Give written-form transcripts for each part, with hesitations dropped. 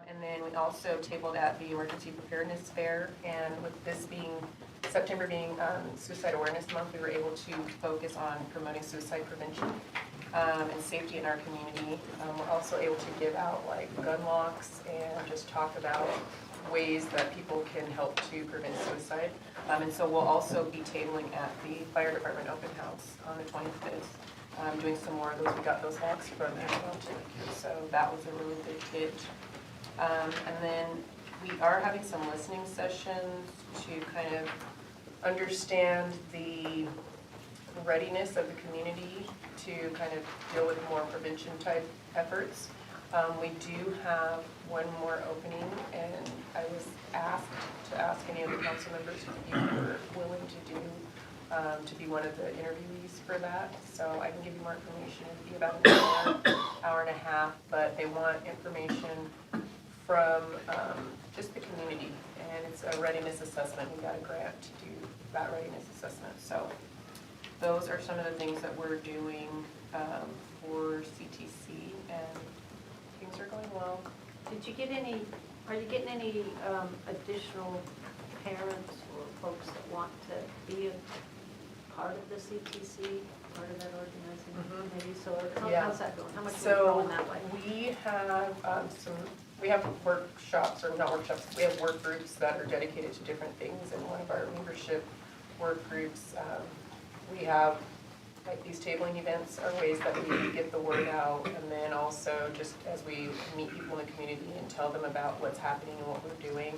And then we also tabled at the Emergency Preparedness Fair, and with this being, September being Suicide Awareness Month, we were able to focus on promoting suicide prevention and safety in our community. We're also able to give out like gun locks and just talk about ways that people can help to prevent suicide. And so we'll also be tabling at the Fire Department Open House on the 25th. Doing some more of those. We got those locks from there as well too. So that was a really big hit. And then we are having some listening sessions to kind of understand the readiness of the community to kind of deal with more prevention type efforts. We do have one more opening, and I was asked to ask any of the council members if you were willing to do to be one of the interviewees for that. So I can give you more information. It'll be about an hour and a half, but they want information from just the community, and it's a readiness assessment. We got a grant to do that readiness assessment. So those are some of the things that we're doing for CTC, and things are going well. Did you get any, are you getting any additional parents or folks that want to be a part of the CTC, part of that organizing maybe? So how's that going? How much are you going that way? We have we have workshops, or not workshops, we have work groups that are dedicated to different things, and one of our leadership work groups, we have like these tabling events are ways that we get the word out, and then also just as we meet people in the community and tell them about what's happening and what we're doing.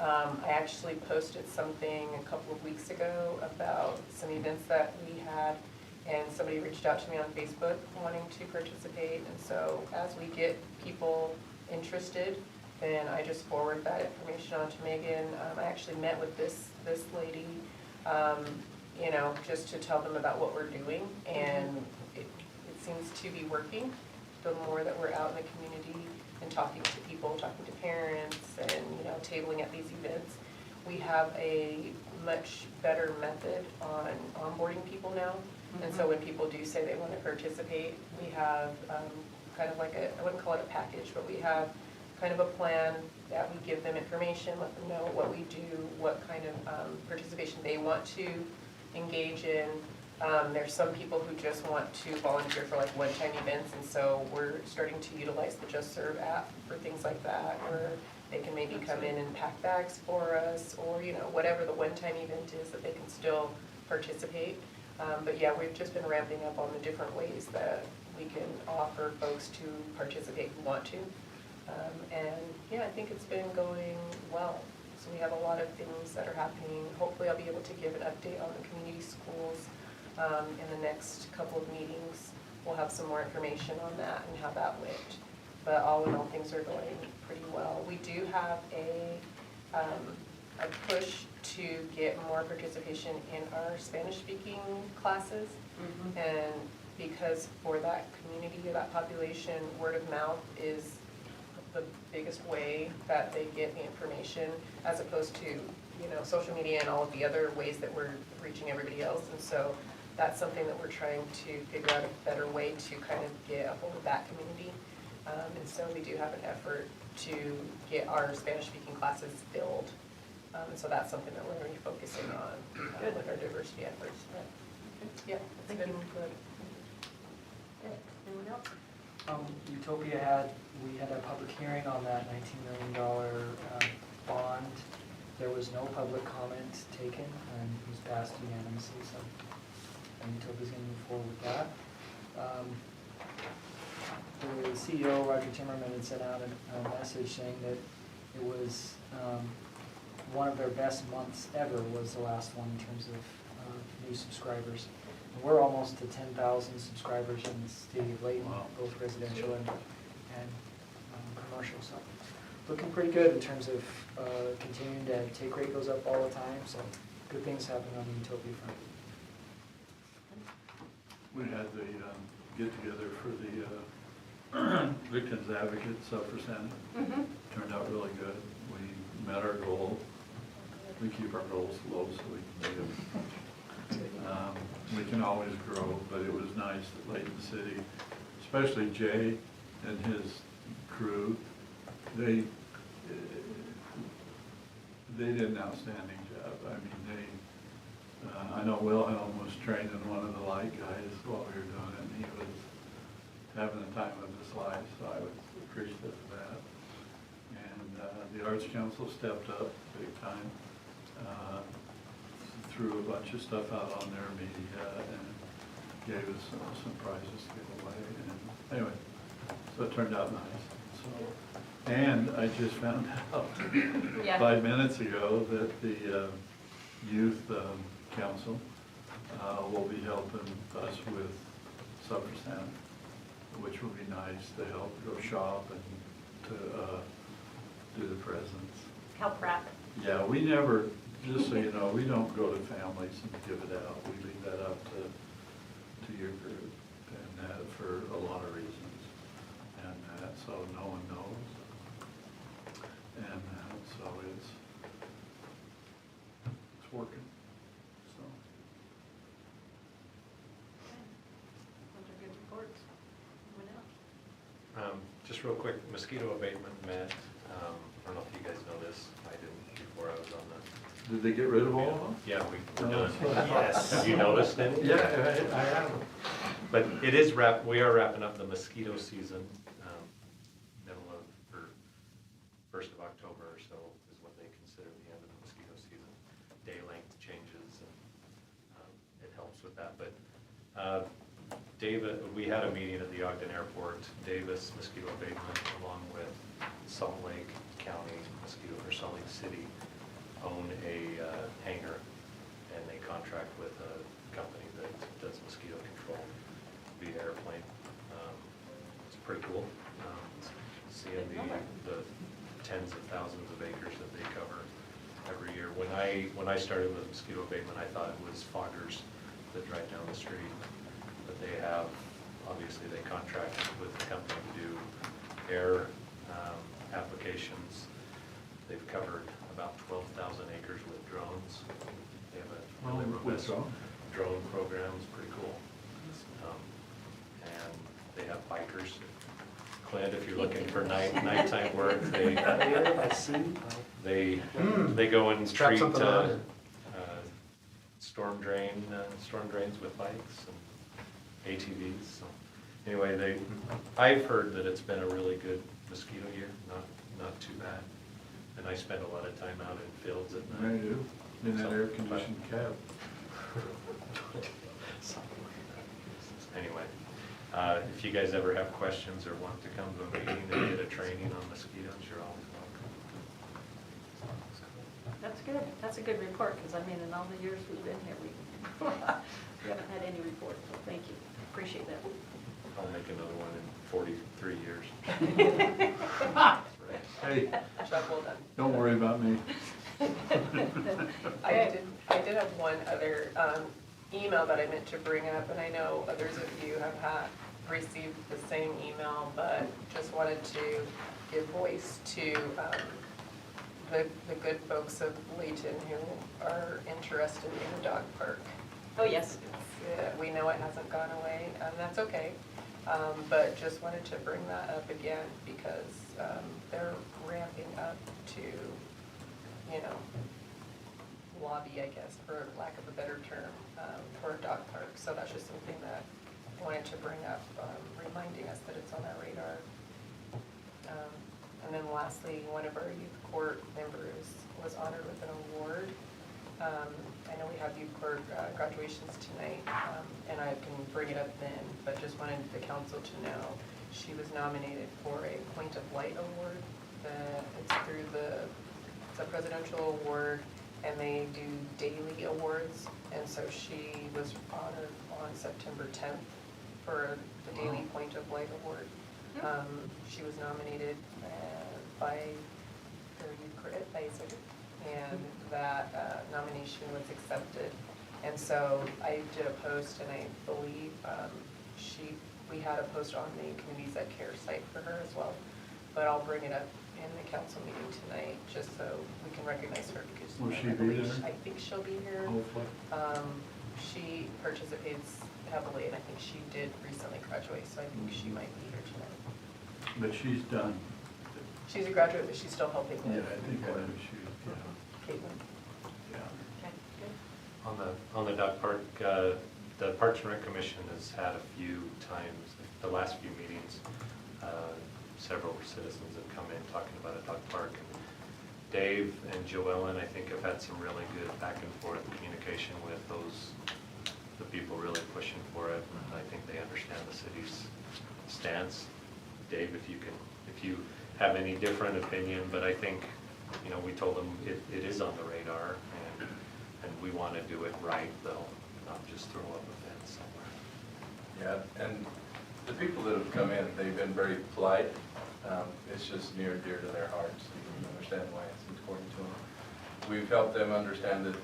I actually posted something a couple of weeks ago about some events that we had, and somebody reached out to me on Facebook wanting to participate, and so as we get people interested, then I just forward that information on to Megan. I actually met with this lady, you know, just to tell them about what we're doing, and it seems to be working. The more that we're out in the community and talking to people, talking to parents, and you know, tabling at these events, we have a much better method on onboarding people now. And so when people do say they want to participate, we have kind of like I wouldn't call it a package, but we have kind of a plan that we give them information, let them know what we do, what kind of participation they want to engage in. There's some people who just want to volunteer for like one-time events, and so we're starting to utilize the Just Serve app for things like that, where they can maybe come in and pack bags for us, or you know, whatever the one-time event is, that they can still participate. But yeah, we've just been ramping up on the different ways that we can offer folks to participate who want to. And yeah, I think it's been going well. So we have a lot of things that are happening. Hopefully I'll be able to give an update on the community schools in the next couple of meetings. We'll have some more information on that and how that went. But all in all, things are going pretty well. We do have a push to get more participation in our Spanish-speaking classes. And because for that community or that population, word of mouth is the biggest way that they get the information, as opposed to, you know, social media and all of the other ways that we're reaching everybody else. And so that's something that we're trying to figure out a better way to kind of get a hold of that community. And so we do have an effort to get our Spanish-speaking classes filled. And so that's something that we're going to be focusing on with our diversity efforts. But, yeah, it's been good. Anyone else? Utopia we had a public hearing on that $19 million bond. There was no public comment taken, and it was passed unanimously, so Utopia's going to move forward with that. The CEO, Roger Timmerman, had sent out a message saying that it was one of their best months ever, was the last one in terms of new subscribers. And we're almost to 10,000 subscribers in the city of Layton, both residential and commercial. So looking pretty good in terms of continuing to take rate goes up all the time. So good things happening on the Utopia front. We had the get-together for the Victims Advocates for Senate. Turned out really good. We met our goal. We keep our goals low so we can meet them. We can always grow, but it was nice that Layton City, especially Jay and his crew, they did an outstanding job. I mean, I know Wilhelm was training one of the light guys while we were doing it, and he was having the time of his life, so I was appreciative of that. And the Arts Council stepped up big time, threw a bunch of stuff out on their media, and gave us some prizes to give away. And anyway, so it turned out nice. So, and I just found out Yeah. 5 minutes ago that the youth council will be helping us with Supper Santa, which will be nice to help go shop and to do the presents. Help wrap. Yeah, we never, just so you know, we don't go to families and give it out. We leave that up to your group, and that for a lot of reasons. And so no one knows. And so it's working, so. Those are good reports. Anyone else? Just real quick, mosquito abatement met, I don't know if you guys know this, I didn't before I was on the. Did they get rid of all of them? Yeah, we're Oh, done. yes. Have you noticed any? Yeah, I have. But it is we are wrapping up the mosquito season, middle of, or 1st of October or so is what they consider the end of the mosquito season. Day length changes, and it helps with that. But David, we had a meeting at the Ogden Airport. Davis Mosquito Abatement, along with Salt Lake County Mosquito, or Salt Lake City, own a hangar, and they contract with a company that does mosquito control via airplane. It's pretty cool, seeing the tens of thousands of acres that they cover every year. When I started with mosquito abatement, I thought it was foggers that drive down the street, but they have, obviously they contract with a company to do air applications. They've covered about 12,000 acres with drones. They have a really robust drone program. It's pretty cool. And they have bikers. Clint, if you're looking for nighttime work, they go and Strap treat something on. storm drains with bikes and ATVs. So anyway, I've heard that it's been a really good mosquito year, not too bad. And I spend a lot of time out in fields at I night. do, in that air-conditioned cab. Anyway, if you guys ever have questions or want to come to a meeting and get a training on mosquitoes, you're always welcome. That's good. That's a good report, because I mean, in all the years we've been here, we haven't had any report, so thank you. Appreciate that. I'll make another one in 43 years. Hey, Chuck, well done. don't worry about me. I did have one other email that I meant to bring up, and I know others of you have received the same email, but just wanted to give voice to the good folks of Layton who are interested in the dog park. Oh, yes. We know it hasn't gone away, and that's okay, but just wanted to bring that up again because they're ramping up to, lobby, I guess, for lack of a better term, for a dog park. So that's just something that I wanted to bring up, reminding us that it's on our radar. And then lastly, one of our youth court members was honored with an award. I know we have youth court graduations tonight, and I can bring it up then, but just wanted the council to know she was nominated for a Point of Light award. It's through it's a presidential award, and they do daily awards, and so she was honored on September 10th for the Daily Point of Light Award. She was nominated by her youth court advisor, and that nomination was accepted. And so I did a post, and I believe we had a post on the Communities That Care site for her as well. But I'll bring it up in the council meeting tonight, just so we can recognize her, because Will she I be believe there? I think she'll be here. Hopefully. She participates heavily, and I think she did recently graduate, so I think she might be here tonight. But she's done. She's a graduate, but she's still helping Yeah, with I think I know she, yeah, Caitlin. yeah. Okay, good. On the dog park, the Parks and Rec Commission has had a few times, the last few meetings, several citizens have come in talking about a dog park. And Dave and Joellen, I think, have had some really good back and forth communication with the people really pushing for it. And I think they understand the city's stance. Dave, if you have any different opinion, but I think, we told them it is on the radar, and we want to do it right, though, not just throw up a fence somewhere. Yeah, and the people that have come in, they've been very polite. It's just near and dear to their hearts. You can understand why it's important to them. We've helped them understand that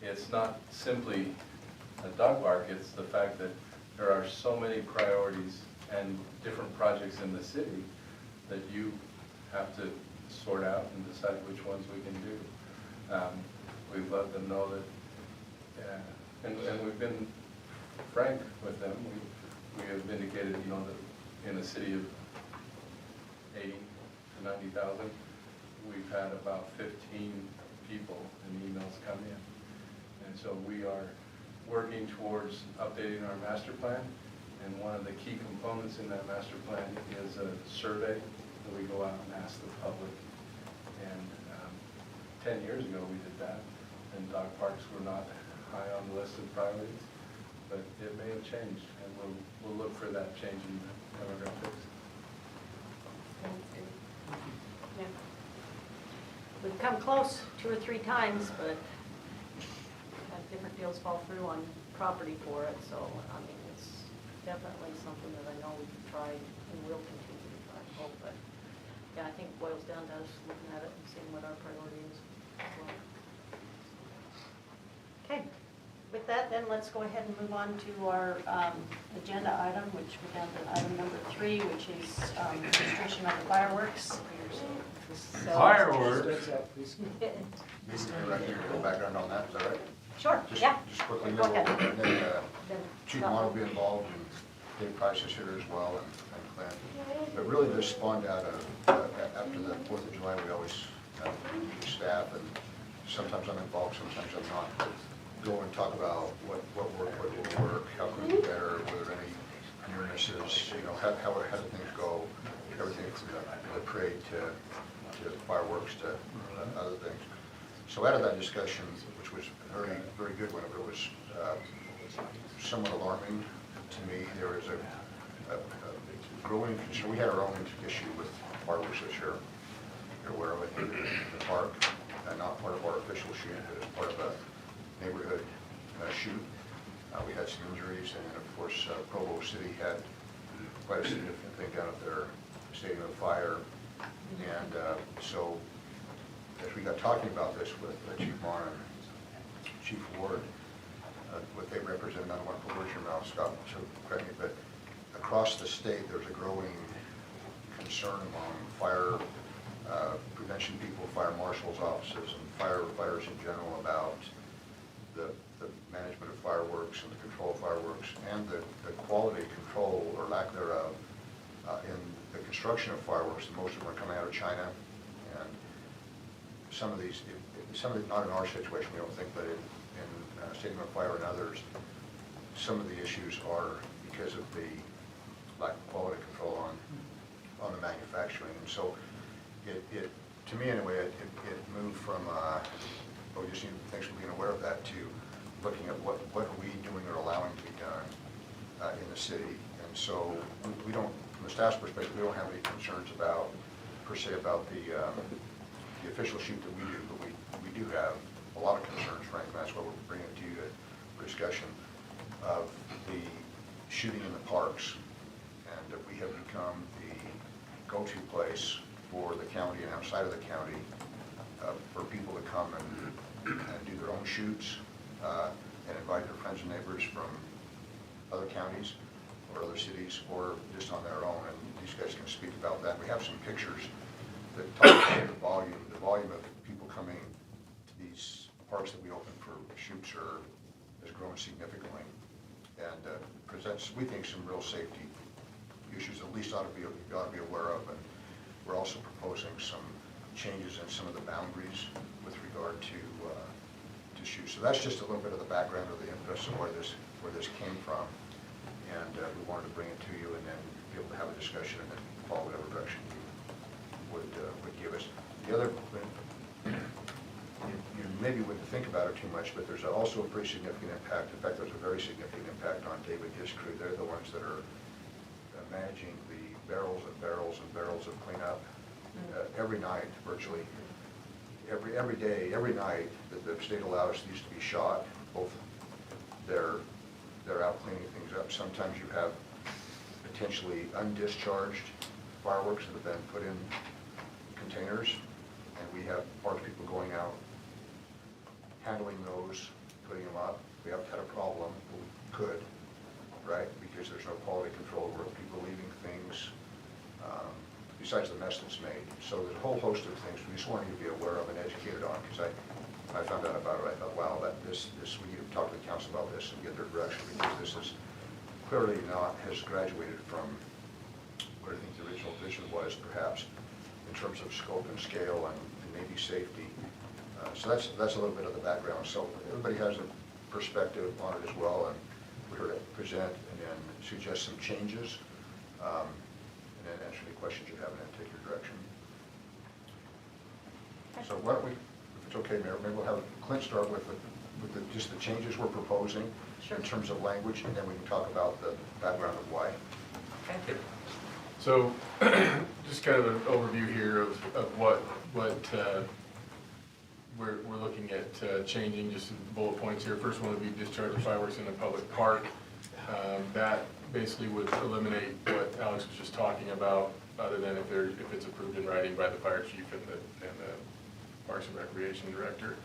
it's not simply a dog park, it's the fact that there are so many priorities and different projects in the city that you have to sort out and decide which ones we can do. We've let them know that, and we've been frank with them. We have indicated, that in a city of 80 to 90,000, we've had about 15 people and emails come in. And so we are working towards updating our master plan. And one of the key components in that master plan is a survey that we go out and ask the public. And 10 years ago we did that, and dog parks were not high on the list of priorities. But it may have changed, and we'll look for that change in the demographics. Yeah. We've come close 2 or 3 times, but had different deals fall through on property for it, so, it's definitely something that I know we've tried and will continue to try, I hope, but, yeah, I think it boils down to us looking at it and seeing what our priority is as well. Okay, with that, then, let's go ahead and move on to our agenda item, which we're down to item number 3, which is restriction of the fireworks. So- Fireworks? Steps up, please. Basically, right here, a background on that, is that right? Sure, Just- yeah. Just quickly, Go ahead. and then Then Chief Scott. Juan will be involved, and Dave Price is here as well, and Clint. But really, this spawned out of, after the 4th of July, we always staff, and sometimes I'm involved, sometimes I'm not. But go and talk about what worked, what didn't work, how could we do better, were there any near misses, how did things go, everything from the parade to fireworks to other things. So out of that discussion, which was a very, very good one, it was somewhat alarming to me. There was a growing concern. We had our own issue with fireworks this year. You're aware of it in the park, not part of our official shoot, but as part of a neighborhood shoot. We had some injuries, and of course, Provo City had quite a significant thing down at their stadium of fire. And so, as we got talking about this with Chief Marr and Chief Ward, what they represent, I don't want to put words in your mouth, Scott, so correct me, but across the state, there's a growing concern among fire prevention people, fire marshals' offices, and firefighters in general about the management of fireworks and the control of fireworks and the quality control or lack thereof in the construction of fireworks. Most of them are coming out of China, and some of these, not in our situation, we don't think, but in Stadium of Fire and others, some of the issues are because of the lack of quality control on the manufacturing. And so it to me anyway, it moved from, just thanks for being aware of that, to looking at what are we doing or allowing to be done in the city. And so we don't, from the staff's perspective, we don't have any concerns about, per se, about the official shoot that we do, but we do have a lot of concerns, frankly. That's why we're bringing it to you for discussion of the shooting in the parks, and that we have become the go-to place for the county and outside of the county for people to come and do their own shoots and invite their friends and neighbors from other counties or other cities or just on their own. And these guys can speak about that. We have some pictures that talk about the volume of people coming to these parks that we open for shoots has grown significantly, and presents, we think, some real safety issues at least ought to be aware of. And we're also proposing some changes in some of the boundaries with regard to shoes. So that's just a little bit of the background of the impetus of where this came from. And we wanted to bring it to you and then be able to have a discussion and then follow whatever direction you would give us. The other, you maybe wouldn't think about it too much, but there's also a pretty significant impact. In fact, there's a very significant impact on David and his crew. They're the ones that are managing the barrels and barrels and barrels of cleanup every night, virtually. Every day, every night, the state allows these to be shot. Both they're out cleaning things up. Sometimes you have potentially undischarged fireworks that have been put in containers, and we have parks people going out, handling those, putting them up. We haven't had a problem, but we could, right? Because there's no quality control over people leaving things, besides the mess that's made. So there's a whole host of things we just want you to be aware of and educated on, because I found out about it. I thought, wow, this we need to talk to the council about this and get their direction, because this is clearly has graduated from what I think the original vision was, perhaps, in terms of scope and scale and maybe safety. So that's a little bit of the background. So everybody has a perspective on it as well, and we're here to present and then suggest some changes, and then answer any questions you have and then take your direction. So why don't we, if it's okay, Mayor, maybe we'll have Clint start with just the changes we're proposing in terms of language, and then we can talk about the background of why. Okay. So, just kind of an overview here of what we're looking at changing, just some bullet points here. First one would be discharge of fireworks in a public park. That basically would eliminate what Alex was just talking about, other than if it's approved in writing by the fire chief and the Parks and Recreation Director.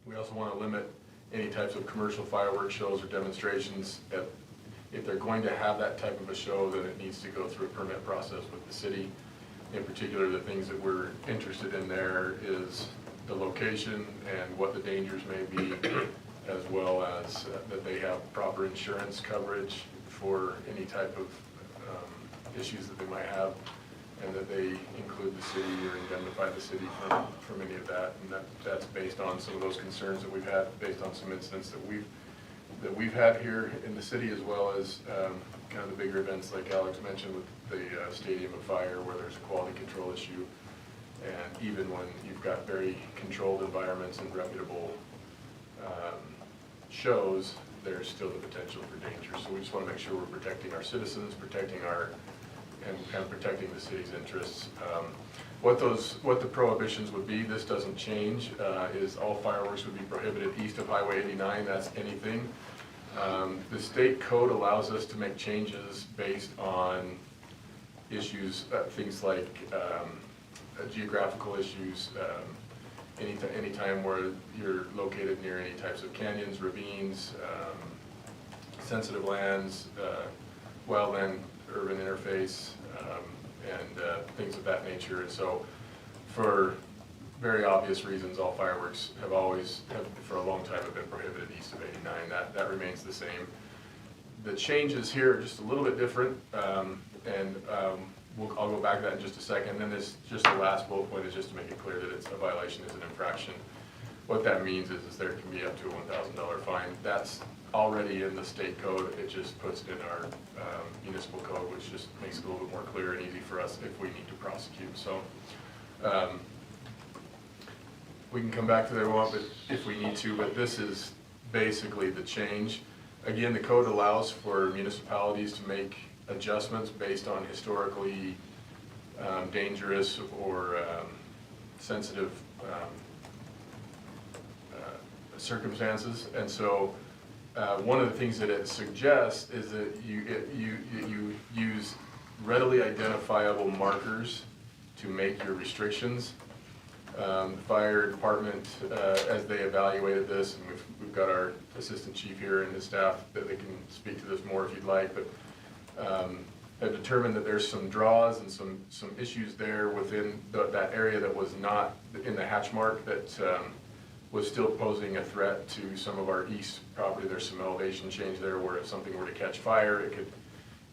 We also want to limit any types of commercial fireworks shows or demonstrations. If they're going to have that type of a show, then it needs to go through a permit process with the city. In particular, the things that we're interested in there is the location and what the dangers may be, as well as that they have proper insurance coverage for any type of issues that they might have, and that they include the city or indemnify the city from any of that. And that's based on some of those concerns that we've had, based on some incidents that we've had here in the city, as well as kind of the bigger events like Alex mentioned with the Stadium of Fire, where there's a quality control issue. And even when you've got very controlled environments and reputable shows, there's still the potential for danger. So we just want to make sure we're protecting our citizens, protecting and protecting the city's interests. What the prohibitions would be, this doesn't change, is all fireworks would be prohibited east of Highway 89, that's anything. The state code allows us to make changes based on issues, things like geographical issues, any time where you're located near any types of canyons, ravines, sensitive lands, wildland, urban interface, and things of that nature. And so, for very obvious reasons, all fireworks have for a long time have been prohibited east of 89. That remains the same. The changes here are just a little bit different, and I'll go back to that in just a second. And then just the last bullet point is just to make it clear that it's a violation is an infraction. What that means is there can be up to a $1,000 fine. That's already in the state code. It just puts it in our municipal code, which just makes it a little bit more clear and easy for us if we need to prosecute. So we can come back to that if we need to, but this is basically the change. Again, the code allows for municipalities to make adjustments based on historically dangerous or sensitive circumstances. And so one of the things that it suggests is that you use readily identifiable markers to make your restrictions. The fire department, as they evaluated this, and we've got our assistant chief here and his staff that they can speak to this more if you'd like, but have determined that there's some draws and some issues there within that area that was not in the hatch mark that was still posing a threat to some of our east property. There's some elevation change there where if something were to catch fire,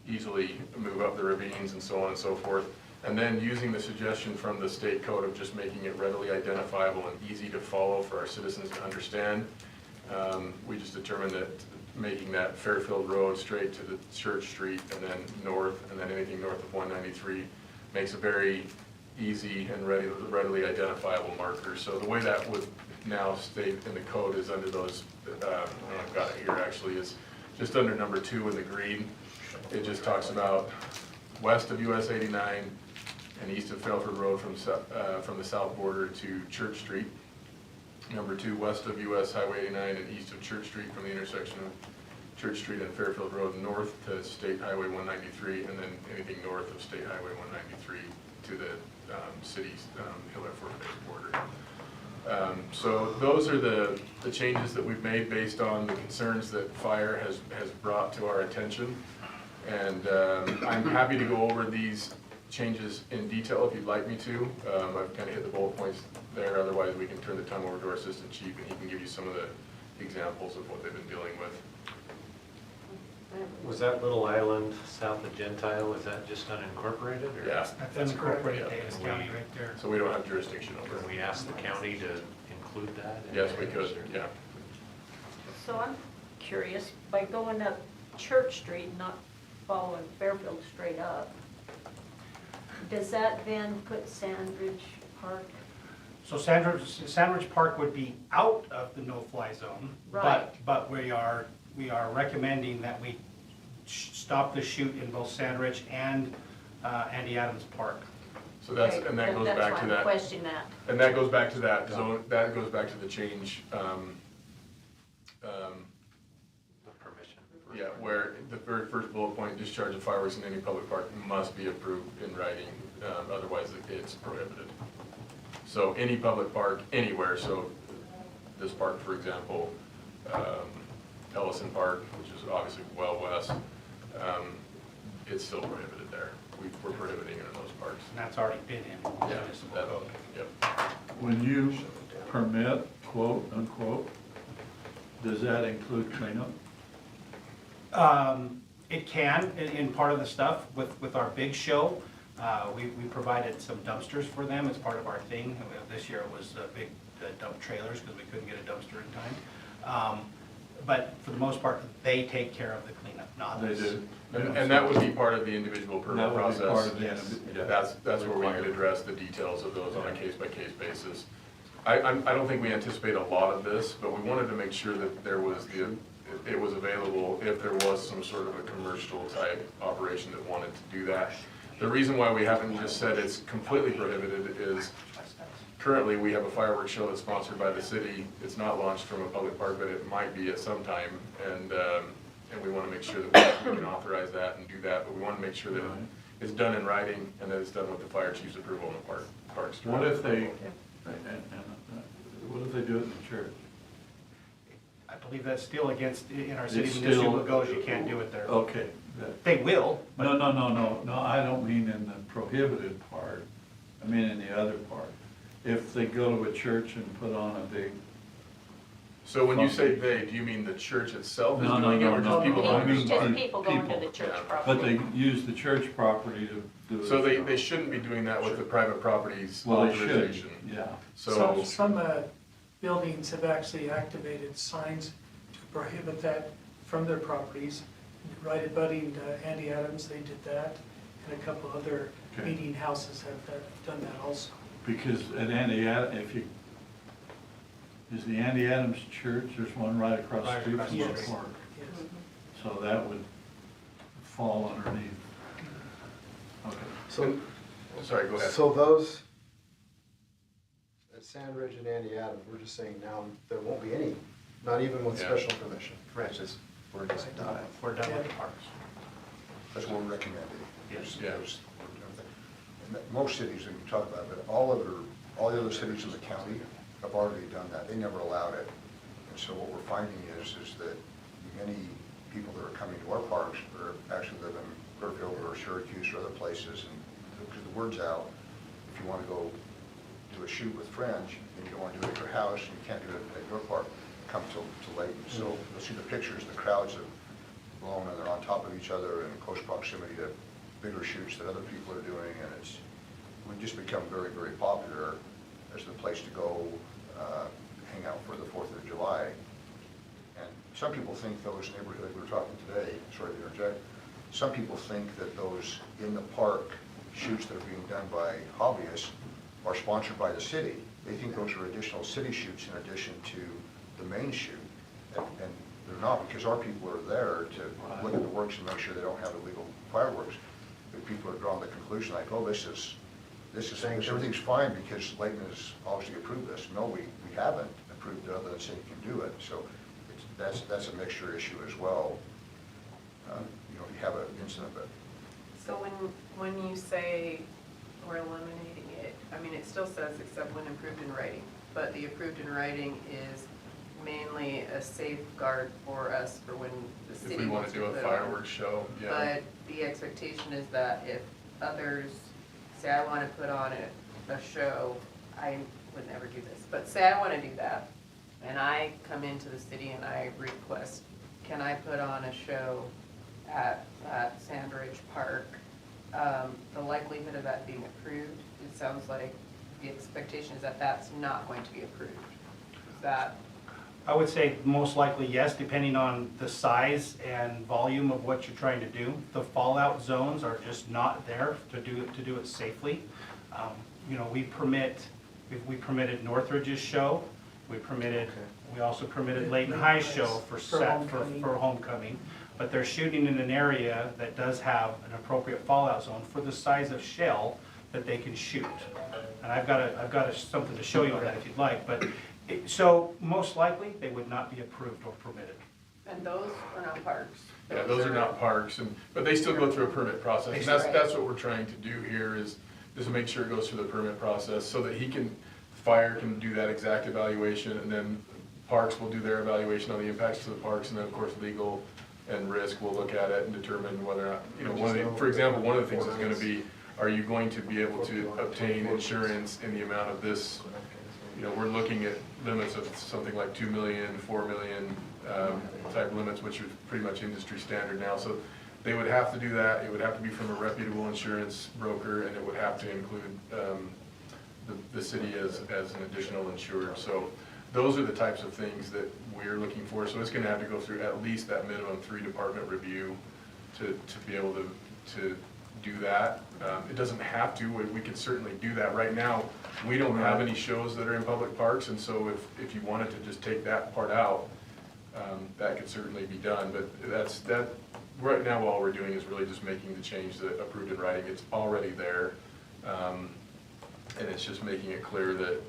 easily move up the ravines and so on and so forth. And then using the suggestion from the state code of just making it readily identifiable and easy to follow for our citizens to understand, we just determined that making that Fairfield Road straight to the Church Street and then north, and then anything north of 193 makes a very easy and readily identifiable marker. So the way that would now state in the code is under those, I've got it here actually, is just under number 2 in the green. It just talks about west of US 89 and east of Fairfield Road from the south border to Church Street. Number 2, west of US Highway 89 and east of Church Street from the intersection of Church Street and Fairfield Road north to State Highway 193, and then anything north of State Highway 193 to the city's Hill Air Force Base border. So those are the changes that we've made based on the concerns that fire has brought to our attention. And I'm happy to go over these changes in detail if you'd like me to. I've kind of hit the bullet points there. Otherwise, we can turn the time over to our assistant chief and he can give you some of the examples of what they've been dealing with. Was that little island south of Gentile, is that just unincorporated? Or Yeah. That's unincorporated Yeah. Davis County right there. So we don't have jurisdiction over Can it. we ask the county to include that? in Yes, that? we could, yeah. So I'm curious, by going up Church Street, not following Fairfield straight up, does that then put Sandridge Park? So Sandridge Park would be out of the no-fly zone. Right. But we are recommending that we stop the shoot in both Sandridge and Andy Adams Park. So that's, Okay, and that goes that's back why to I'm that. questioning that. And that goes back to that zone, that goes back to the change, The permission. yeah, where the very first bullet point, discharge of fireworks in any public park must be approved in writing, otherwise it's prohibited. So any public park, anywhere, so this park, for example, Ellison Park, which is obviously well west, it's still prohibited there. We're prohibiting it in those parks. And that's already been in Yeah, municipal that, code. yep. When you permit, quote unquote, does that include cleanup? It can, in part of the stuff, with our big show, we provided some dumpsters for them as part of our thing. This year it was big dump trailers because we couldn't get a dumpster in time. But for the most part, they take care of the cleanup, not They us. do. And that would be part of the individual permit That would be process. part of the Yes. individual- yeah. That's where we could address the details of those on a case-by-case basis. I don't think we anticipate a lot of this, but we wanted to make sure that there was it was available if there was some sort of a commercial type operation that wanted to do that. The reason why we haven't just said it's completely prohibited is currently we have a fireworks show that's sponsored by the city. It's not launched from a public park, but it might be at some time. And we want to make sure that we can authorize that and do that, but we want to make sure that it's done in writing and that it's done with the fire chief's approval in the parks. What if they, what if they do it in the church? I believe that's still against, in our It's city still- municipal codes, you can't do it there. Okay. that- They will, but No, I don't mean in the prohibited part, I mean in the other part. If they go to a church and put on a big, So when you say they, do you mean the church itself is No, doing it or no, just people no, going I to mean the park? Just people going to the people, church yeah. but property. they use the church property to do it. So they shouldn't be doing that with the private properties Well, they should, authorization. yeah. So, Some buildings have actually activated signs to prohibit that from their properties. Right abutting Andy Adams, they did that, and a couple other Okay. meeting houses have done that also. Because at is the Andy Adams Church, there's one right across the Right street across from the the street. park. Yes. So that would fall underneath. Okay. So, sorry, go ahead. so those, at Sandridge and Andy Adams, we're just saying now, there won't be any, not even with Yeah. special permission. Correct, we're just done it. we're done with the parks. That's what we're recommending. Yes. And most cities, we can talk about it, but all the other cities in the county have already done that. They never allowed it. And so what we're finding is that many people that are coming to our parks are actually live in Fairfield or Syracuse or other places, and because the word's out, if you want to go do a shoot with friends, and you don't want to do it at your house, and you can't do it at your park, come to Layton. So you'll see the pictures, the crowds of blown and they're on top of each other in close proximity to bigger shoots that other people are doing, and we've just become very, very popular as the place to go hang out for the 4th of July. And some people think those neighborhoods, we were talking today, sorry to interject, some people think that those in the park shoots that are being done by hobbyists are sponsored by the city. They think those are additional city shoots in addition to the main shoot. And they're not, because our people are there to look at the works and make sure they don't have illegal fireworks. But people are drawing the conclusion like, oh, this is everything's fine because Layton has obviously approved this. No, we haven't approved it other than saying you can do it. So that's a mixture issue as well. You know, if you have an incident, but. So when you say we're eliminating it, I mean, it still says except when approved in writing, but the approved in writing is mainly a safeguard for us for when the city If we want wants to do a put it fireworks on. show, yeah. But the expectation is that if others, say I want to put on a show, I would never do this, but say I want to do that, and I come into the city and I request, can I put on a show at Sandridge Park? The likelihood of that being approved, it sounds like the expectation is that that's not going to be approved. Is that? I would say most likely yes, depending on the size and volume of what you're trying to do. The fallout zones are just not there to do it safely. You know, we permitted Northridge's show. We also permitted Layton High's show for homecoming. But they're shooting in an area that does have an appropriate fallout zone for the size of shell that they can shoot. And I've got something to show you on that if you'd like. But so most likely they would not be approved or permitted. And those are not parks? Yeah, those are not parks, but they still go through a permit process. And that's what we're trying to do here is make sure it goes through the permit process so that fire can do that exact evaluation, and then parks will do their evaluation on the impacts to the parks, and then of course legal and risk will look at it and determine whether or not, you know, for example, one of the things is going to be, are you going to be able to obtain insurance in the amount of this? You know, we're looking at limits of something like 2 million, 4 million type limits, which are pretty much industry standard now. So they would have to do that. It would have to be from a reputable insurance broker, and it would have to include the city as an additional insured. So those are the types of things that we're looking for. So it's going to have to go through at least that minimum 3-department review to be able to do that. It doesn't have to. We can certainly do that. Right now, we don't have any shows that are in public parks, and so if you wanted to just take that part out, that could certainly be done. But right now, all we're doing is really just making the change that approved in writing. It's already there, and it's just making it clear that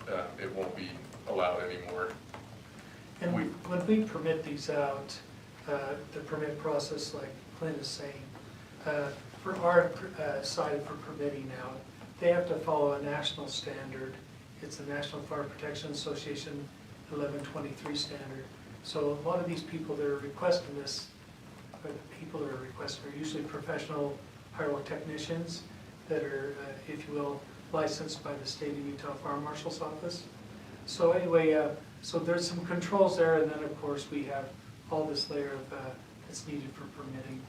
it won't be allowed anymore. And when we permit these out, the permit process, like Clint is saying, for our side for permitting out, they have to follow a national standard. It's the National Fire Protection Association 1123 standard. So a lot of these people that are requesting this, or the people that are requesting are usually professional pyrotechnicians that are, if you will, licensed by the state of Utah Fire Marshal's Office. So anyway, so there's some controls there, and then of course we have all this layer of that's needed for permitting.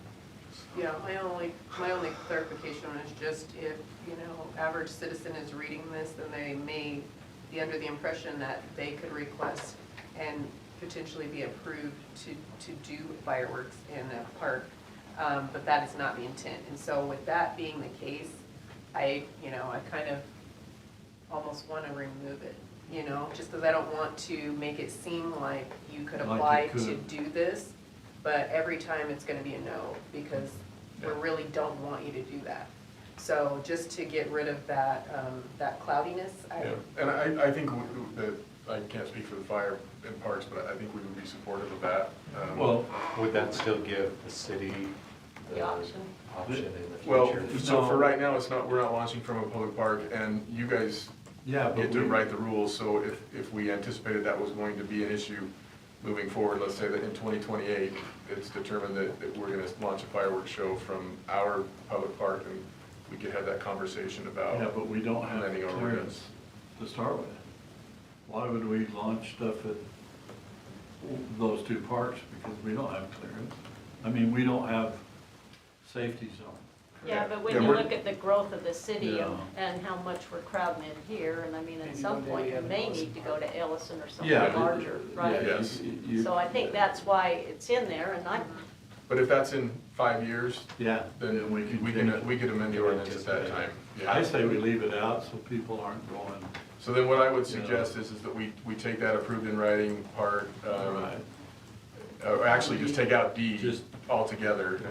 Yeah, my only clarification is just if, you know, average citizen is reading this, then they may be under the impression that they could request and potentially be approved to do fireworks in a park, but that is not the intent. And so with that being the case, I kind of almost want to remove it, you know, just because I don't want to make it seem like you could apply to do this, but every time it's going to be a no, because we really don't want you to do that. So just to get rid of that that cloudiness. And I think that, I can't speak for the fire in parks, but I think we would be supportive of that. Well, would that still give the city The option in the Well, future? so for right now, we're not launching from a public park, and you guys Yeah, but get to write the rules. So if we anticipated that was going to be an issue moving forward, let's say that in 2028, it's determined that we're going to launch a fireworks show from our public park, and we could have that conversation about. Yeah, but we don't have amending our clearance ordinance. to start with. Why would we launch stuff at those two parks? Because we don't have clearance. I mean, we don't have safety zone. Yeah, but when Yeah, you we're- look at the growth of the city Yeah. and how much we're crowding in here, and I mean, at Maybe some one day point, we you have may Ellison need to go to Ellison or something Yeah. larger, right? Yeah, Yes. So I think that's why it's in there, and I, But if that's in 5 years, Yeah. then we could amend the ordinance at that time. Yeah. I say we leave it out so people aren't going, So then what I would suggest is that we take that approved in writing part, right, actually just take out D Just- altogether,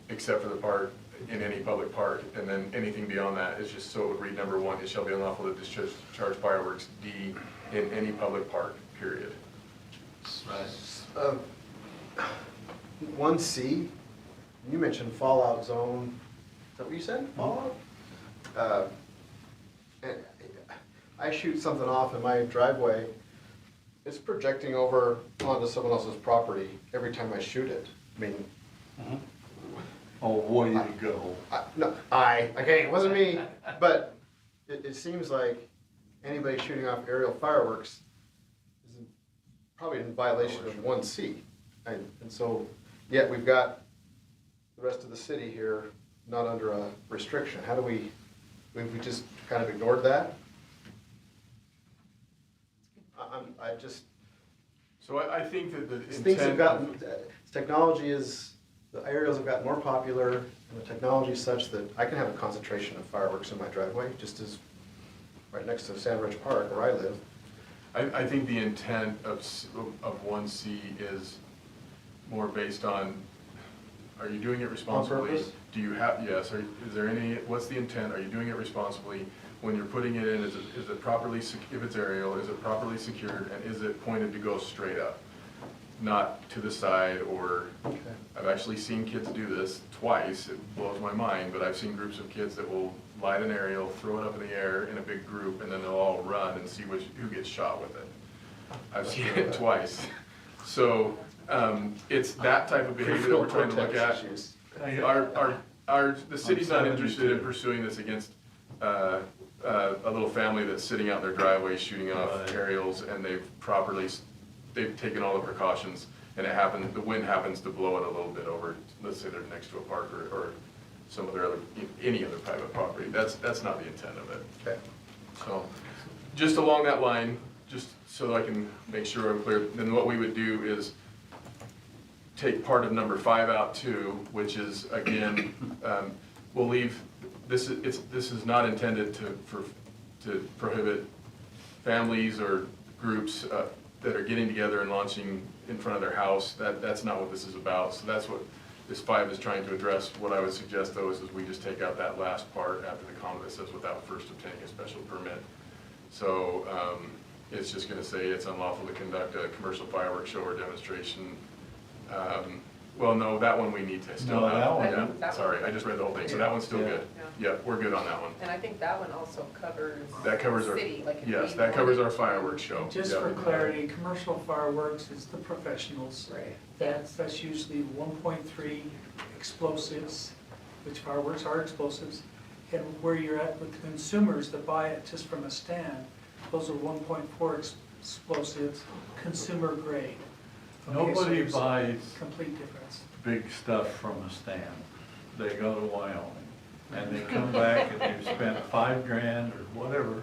except for the part in any public park, and then anything beyond that is just, so it would read number 1, it shall be unlawful to discharge fireworks, D, in any public park, period. right. 1C, you mentioned fallout zone, is that what you said, fallout? And I shoot something off in my driveway, it's projecting over onto someone else's property every time I shoot it. I mean, Oh, way to go. okay, it wasn't me, but it seems like anybody shooting off aerial fireworks is probably in violation of 1C. And so, yet we've got the rest of the city here not under a restriction. How do we just kind of ignored that? I just, So I think that the things have intent, gotten, technology is, the aerials have gotten more popular, and the technology is such that I can have a concentration of fireworks in my driveway, just as right next to Sandridge Park, where I live. I think the intent of 1C is more based on, are you doing it responsibly? purpose? Do you have, yes, is there any, what's the intent, are you doing it responsibly? When you're putting it in, is it properly, if it's aerial, is it properly secured, and is it pointed to go straight up? Not to the side, or, Okay. I've actually seen kids do this twice, it blows my mind, but I've seen groups of kids that will light an aerial, throw it up in the air in a big group, and then they'll all run and see who gets shot with it. I've seen it twice. So, it's that type of behavior that we're trying to look at. The city's not interested in pursuing this against, a little family that's sitting out in their driveway shooting off Right. aerials, and they've taken all the precautions, and the wind happens to blow it a little bit over, let's say they're next to a park or some other, any other private property. That's not the intent of it. Okay. So, just along that line, just so I can make sure I'm clear, then what we would do is take part of number 5 out too, which is, again, we'll leave, this is not intended to prohibit families or groups that are getting together and launching in front of their house. That's not what this is about. So that's what this 5 is trying to address. What I would suggest though is we just take out that last part after the comment that says without first obtaining a special permit. So it's just gonna say it's unlawful to conduct a commercial fireworks show or demonstration. Well, no, that one we need to still No, have. that one- Yeah, That one- sorry, I just read the whole thing, so that one's still Yeah. good. Yeah, we're good on that one. And I think that one also covers. That covers our, city, like if yes, we that covers our wanted- fireworks show. And just Yeah. for clarity, commercial fireworks is the professionals. Right. That's usually 1.3 explosives, which fireworks are explosives. And where you're at with the consumers that buy it just from a stand, those are 1.4 explosives, consumer grade. Okay, so Nobody there's a buys complete difference. big stuff from a stand. They go to Wyoming, and they come back and they've spent $5,000 or whatever,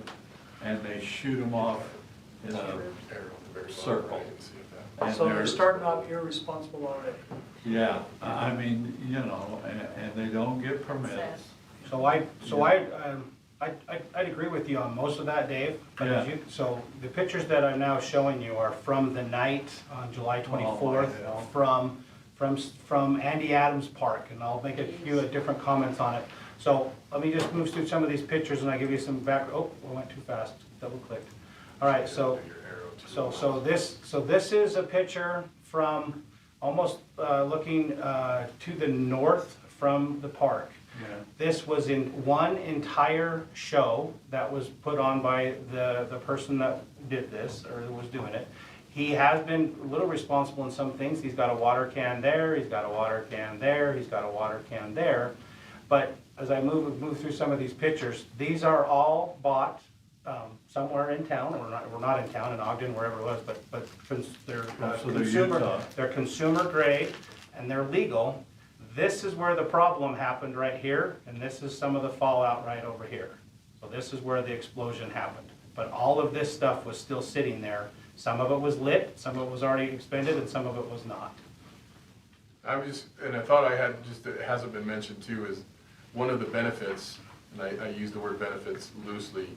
and they shoot them off in a, Arrow at the very bottom, Circle. right, you can see it and So they're they're, starting off irresponsible already. yeah, I mean, you know, and they don't get permits. So I'd agree with you on most of that, Dave. But as Yeah. so the pictures that I'm now showing you are from the night on July 24th, Oh, from Andy Adams Park, and I'll make a few different comments on it. So let me just move through some of these pictures and I'll give you some back, oh, I went too fast, double clicked. All right, so, Your arrow to so this is a picture from almost looking to the north from the park. Yeah. This was in one entire show that was put on by the person that did this, or was doing it. He has been a little responsible in some things. He's got a water can there, he's got a water can there, he's got a water can there. But as I move through some of these pictures, these are all bought somewhere in town, we're not in town, in Ogden, wherever it was, but they're So they're consumer, Utah. they're consumer grade, and they're legal. This is where the problem happened right here, and this is some of the fallout right over here. So this is where the explosion happened. But all of this stuff was still sitting there. Some of it was lit, some of it was already expended, and some of it was not. And I thought I had, just that it hasn't been mentioned too, is one of the benefits, and I use the word benefits loosely,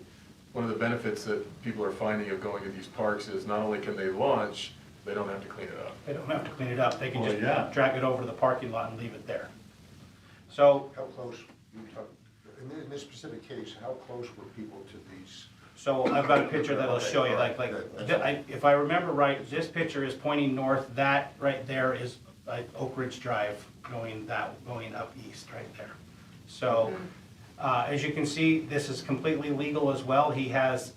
one of the benefits that people are finding of going to these parks is not only can they launch, they don't have to clean it up. They don't have to clean it up, they can Well, just yeah. drag it over to the parking lot and leave it there. So, How close, in this specific case, how close were people to these? so I've got a picture that'll Okay, show you, all right, like, good. if I remember right, this picture is pointing north, that right there is like Oak Ridge Drive going up east, right there. So, as you can see, this is completely legal as well. He has,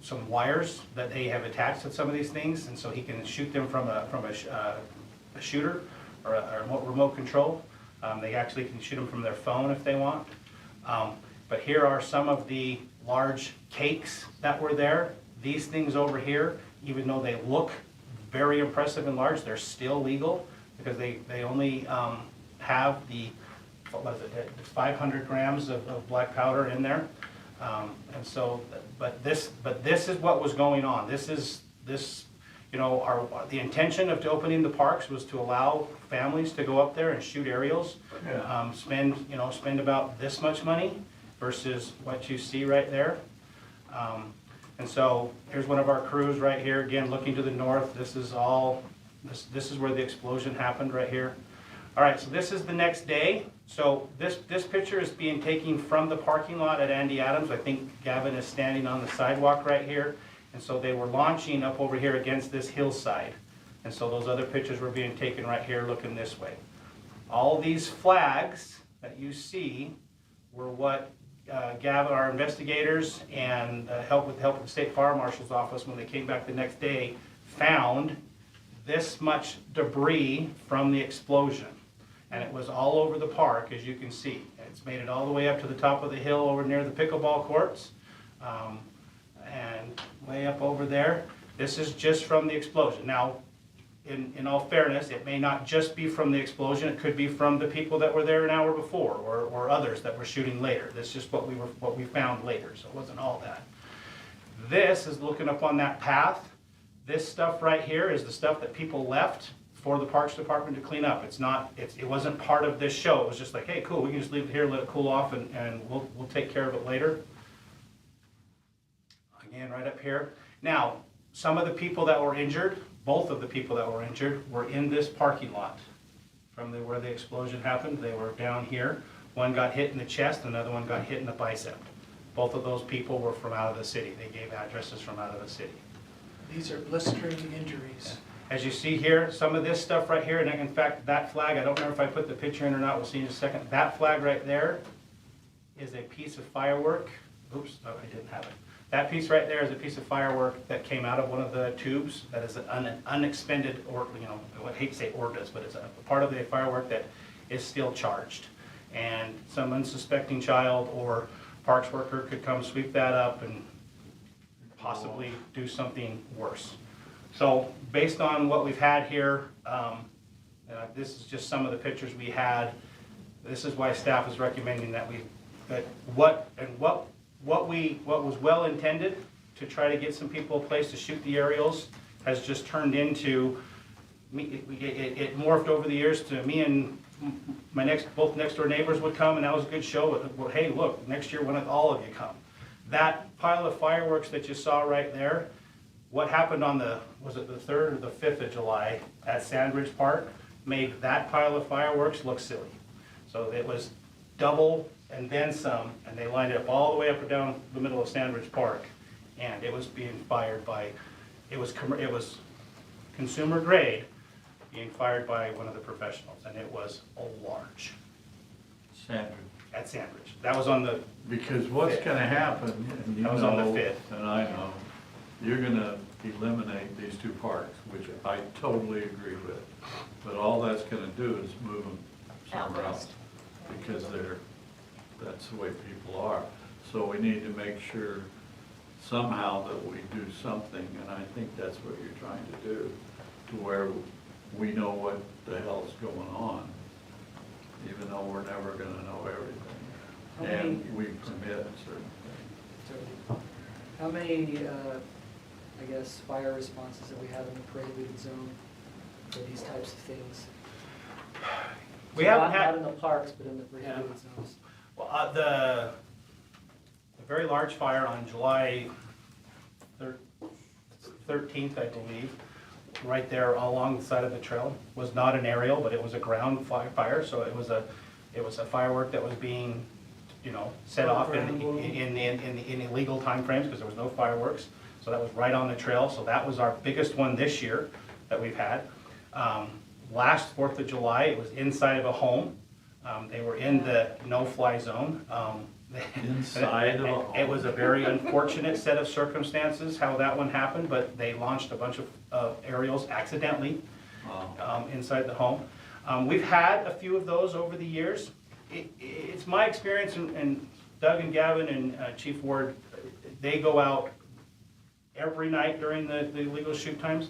some wires that they have attached to some of these things, and so he can shoot them from a shooter or a remote control. They actually can shoot them from their phone if they want. But here are some of the large cakes that were there. These things over here, even though they look very impressive and large, they're still legal because they only have the, what was it, 500 grams of black powder in there. And so, but this is what was going on. This, you know, the intention of opening the parks was to allow families to go up there and shoot aerials. Yeah. Spend about this much money versus what you see right there. And so here's one of our crews right here, again, looking to the north. This is where the explosion happened right here. All right, so this is the next day. So this picture is being taken from the parking lot at Andy Adams. I think Gavin is standing on the sidewalk right here. And so they were launching up over here against this hillside. And so those other pictures were being taken right here looking this way. All these flags that you see were what Gavin, our investigators, and with the help of the State Fire Marshal's office, when they came back the next day, found this much debris from the explosion. And it was all over the park, as you can see. It's made it all the way up to the top of the hill over near the pickleball courts. And way up over there. This is just from the explosion. Now, in all fairness, it may not just be from the explosion. It could be from the people that were there an hour before, or others that were shooting later. This is just what we found later, so it wasn't all that. This is looking up on that path. This stuff right here is the stuff that people left for the Parks Department to clean up. It wasn't part of this show. It was just like, hey, cool, we can just leave it here, let it cool off, and we'll take care of it later. Again, right up here. Now, some of the people that were injured, both of the people that were injured, were in this parking lot from where the explosion happened. They were down here. One got hit in the chest, another one got hit in the bicep. Both of those people were from out of the city. They gave addresses from out of the city. These are blistering injuries. As you see here, some of this stuff right here, and in fact, that flag, I don't remember if I put the picture in or not, we'll see in a second. That flag right there is a piece of firework. Oops, no, I didn't have it. That piece right there is a piece of firework that came out of one of the tubes that is an unexpended, or, you know, I hate to say ordnance, but it's a part of the firework that is still charged. And some unsuspecting child or parks worker could come sweep that up and possibly do something worse. So based on what we've had here, this is just some of the pictures we had. This is why staff is recommending that what was well intended to try to get some people a place to shoot the aerials has just turned into, it morphed over the years to me and both next door neighbors would come, and that was a good show. Well, hey, look, next year why don't all of you come? That pile of fireworks that you saw right there, what happened on was it the 3rd or the 5th of July at Sandridge Park, made that pile of fireworks look silly. So it was double and then some, and they lined it up all the way up and down the middle of Sandridge Park, and it was being fired by, it was consumer grade, being fired by one of the professionals, and it was a large. Sandra. At Sandridge. That was on the, Because what's gonna happen, and you That was on the know, 5th. and I know, you're gonna eliminate these two parks, which I totally agree with. But all that's gonna do is move them somewhere else, because that's the way people are. So we need to make sure somehow that we do something, and I think that's what you're trying to do, to where we know what the hell's going on, even though we're never gonna know everything. How And many- we permit certain things. How many, I guess, fire responses have we had in the prohibited zone for these types of things? We So haven't not had, in the parks, but in the prohibited zones. well, the very large fire on July 13th, I believe, right there along the side of the trail, was not an aerial, but it was a ground fire, so it was a firework that was being, set off in illegal timeframes, because there was no fireworks. So that was right on the trail, so that was our biggest one this year that we've had. Last 4th of July, it was inside of a home. They were in the no-fly zone. Inside of a home. It was a very unfortunate set of circumstances, how that one happened, but they launched a bunch of aerials accidentally inside the home. We've had a few of those over the years. It's my experience, and Doug and Gavin and Chief Ward, they go out every night during the illegal shoot times.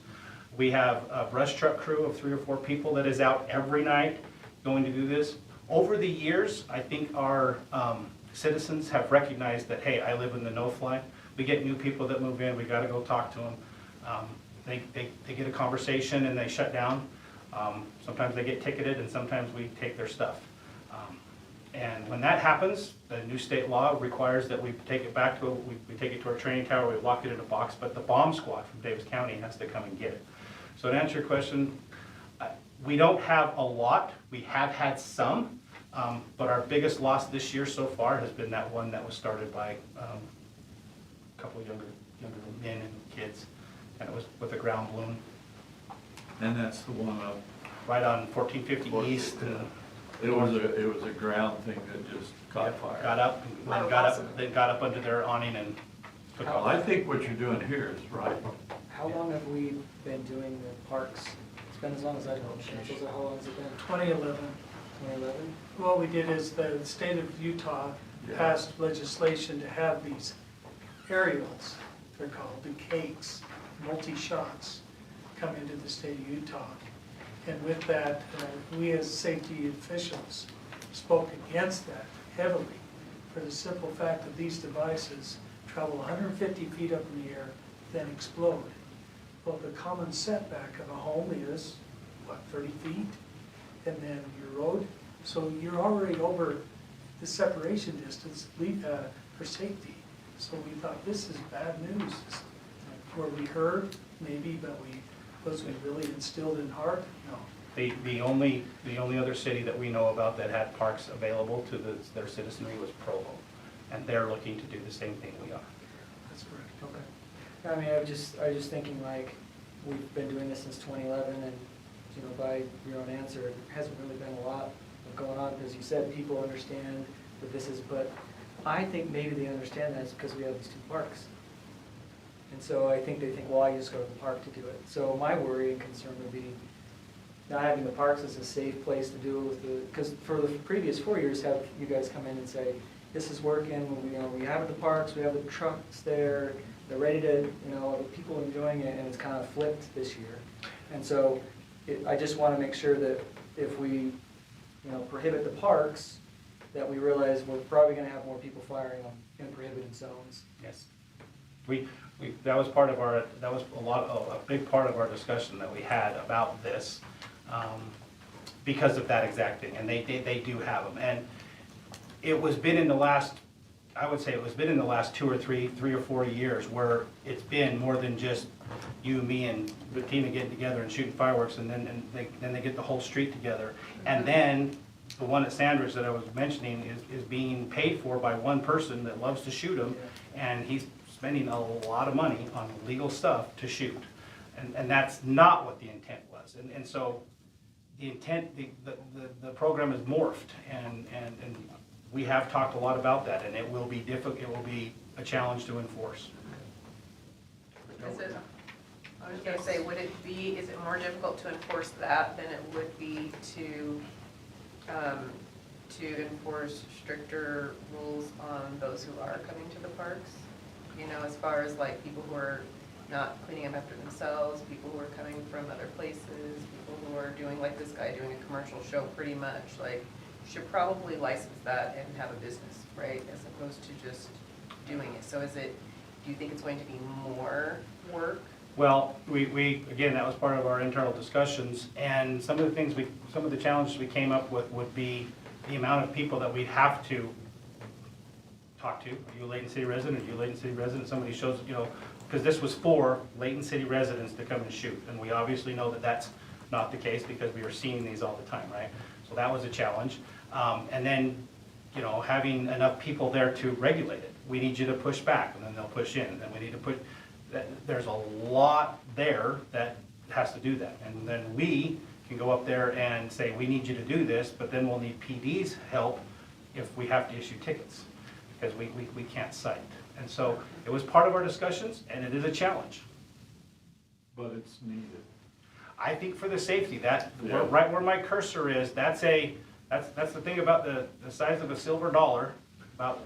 We have a brush truck crew of 3 or 4 people that is out every night going to do this. Over the years, I think our citizens have recognized that, hey, I live in the no-fly. We get new people that move in, we gotta go talk to them. They get a conversation and they shut down. Sometimes they get ticketed and sometimes we take their stuff. And when that happens, the new state law requires that we take it back to, we take it to our training tower, we lock it in a box, but the bomb squad from Davis County has to come and get it. So to answer your question, we don't have a lot. We have had some, but our biggest loss this year so far has been that one that was started by a couple of younger men and kids, and it was with a ground balloon And that's the one up. right on 1450 East. It was a ground thing that just caught fire. Got up, and then got up under their awning and took Well, off. I think what you're doing here is right. How long have we been doing the parks? It's been as long as I've known. So how long has it been? 2011. 2011? What we did is the state of Utah Yeah. passed legislation to have these aerials, they're called, the cakes, multi-shots, come into the state of Utah. And with that, we as safety officials spoke against that heavily for the simple fact that these devices travel 150 feet up in the air, then explode. Well, the common setback of a home is, 30 feet? And then your road, so you're already over the separation distance for safety. So we thought, this is bad news. Were we heard? Maybe, but was we really instilled in heart? No. The only other city that we know about that had parks available to their citizenry was Provo, and they're looking to do the same thing we are. That's correct. Okay. I mean, I was just thinking, like, we've been doing this since 2011, and, by your own answer, there hasn't really been a lot going on, because you said people understand that this is, but I think maybe they understand that it's because we have these 2 parks. And so I think they think, well, I just go to the park to do it. So my worry and concern would be not having the parks as a safe place to do it with the, because for the previous 4 years, have you guys come in and say, this is working, we have the parks, we have the trucks there, they're ready to, the people enjoying it, and it's kind of flipped this year. And so I just want to make sure that if we, prohibit the parks, that we realize we're probably going to have more people firing them in prohibited zones. Yes. That was part of our, a big part of our discussion that we had about this, because of that exact thing, and they do have them. And it was been in the last, I would say it was been in the last 2 or 3 or 4 years where it's been more than just you, me, and Bettina getting together and shooting fireworks, and then they get the whole street together. And then the one at Sandridge that I was mentioning is being paid for by one person that loves to shoot them, and he's spending a lot of money on legal stuff to shoot. And that's not what the intent was. And so the intent, the program is morphed, and we have talked a lot about that, and it will be difficult, it will be a challenge to enforce. I was gonna say, is it more difficult to enforce that than it would be to enforce stricter rules on those who are coming to the parks? you know, as far as like people who are not cleaning up after themselves, people who are coming from other places, people who are doing, like this guy doing a commercial show pretty much, like, should probably license that and have a business, right, as opposed to just doing it. So is it, do you think it's going to be more work? Well, we, again, that was part of our internal discussions, and some of the things some of the challenges we came up with would be the amount of people that we'd have to talk to. Are you a Layton City resident? Are you a Layton City resident? Somebody shows, you know, because this was for Layton City residents to come and shoot, and we obviously know that that's not the case because we are seeing these all the time, right? So that was a challenge. And then, you know, having enough people there to regulate it. We need you to push back, and then they'll push in, and we need to put, there's a lot there that has to do that. And then we can go up there and say, we need you to do this, but then we'll need PD's help if we have to issue tickets, because we can't cite. And so it was part of our discussions, and it is a challenge. But it's needed. I think for the safety, Yeah. right where my cursor is, that's the thing about the size of a silver dollar, about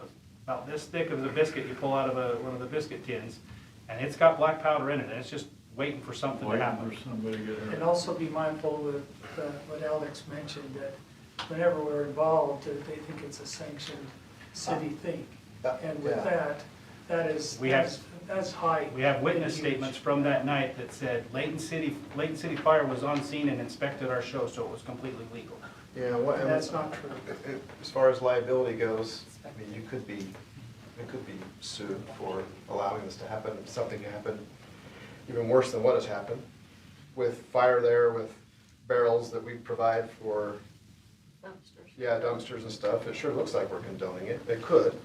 this thick of the biscuit you pull out of one of the biscuit tins, and it's got black powder in it, and it's just waiting for something to Waiting happen. for somebody to get hurt. And also be mindful with what Alex mentioned, that whenever we're involved, they think it's a sanctioned city thing. And with that is, We have- that's high. We have witness and huge. statements from that night that said Layton City Fire was on scene and inspected our show, so it was completely legal. Yeah, And that's not true. As far as liability goes, I mean, it could be sued for allowing this to happen. If something happened even worse than what has happened, with fire there, with barrels that we provide for, Dumpsters. dumpsters and stuff, it sure looks like we're condoning it. It could,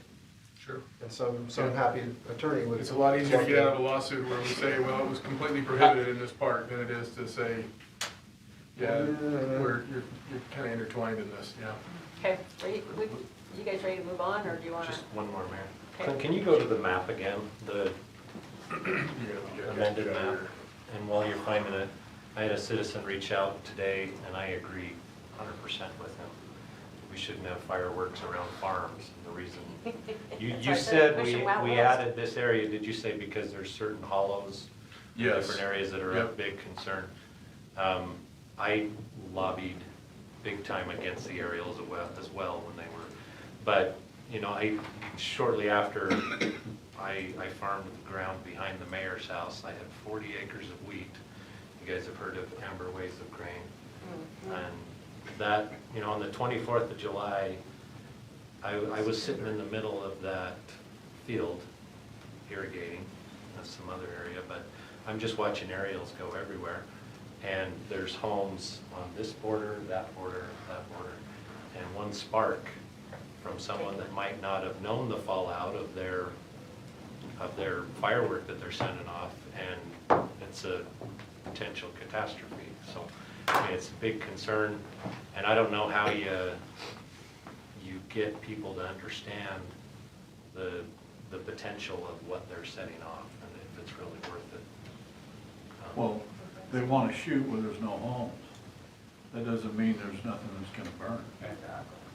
Sure. and some happy attorney would. It's a lot easier to get out of a lawsuit where we say, well, it was completely prohibited in this park than it is to say, yeah, you're kind of intertwined in this, yeah. Okay, you guys ready to move on, or do you want to? Just one more, Mayor. Okay. Clint, can you go to the map again, the You gotta amended get map? together. And while you're finding it, I had a citizen reach out today, and I agree 100% with him. We shouldn't have fireworks around farms, and the reason, you Sorry, said Mission we Wild West. added this area, did you say because there's certain hollows? in Yes. Different areas that are Yep. of big concern. I lobbied big time against the aerials as well when they were, but, you know, shortly after I farmed the ground behind the mayor's house, I had 40 acres of wheat. You guys have heard of Amber Ways of Grain. And that, you know, on the 24th of July, I was sitting in the middle of that field irrigating, that's some other area, but I'm just watching aerials go everywhere. And there's homes on this border, that border, and one spark from someone that might not have known the fallout of their firework that they're sending off, and it's a potential catastrophe. So, I mean, it's a big concern, and I don't know how you get people to understand the potential of what they're setting off, and if it's really worth it. Well, they want to shoot where there's no homes. That doesn't mean there's nothing that's going to burn.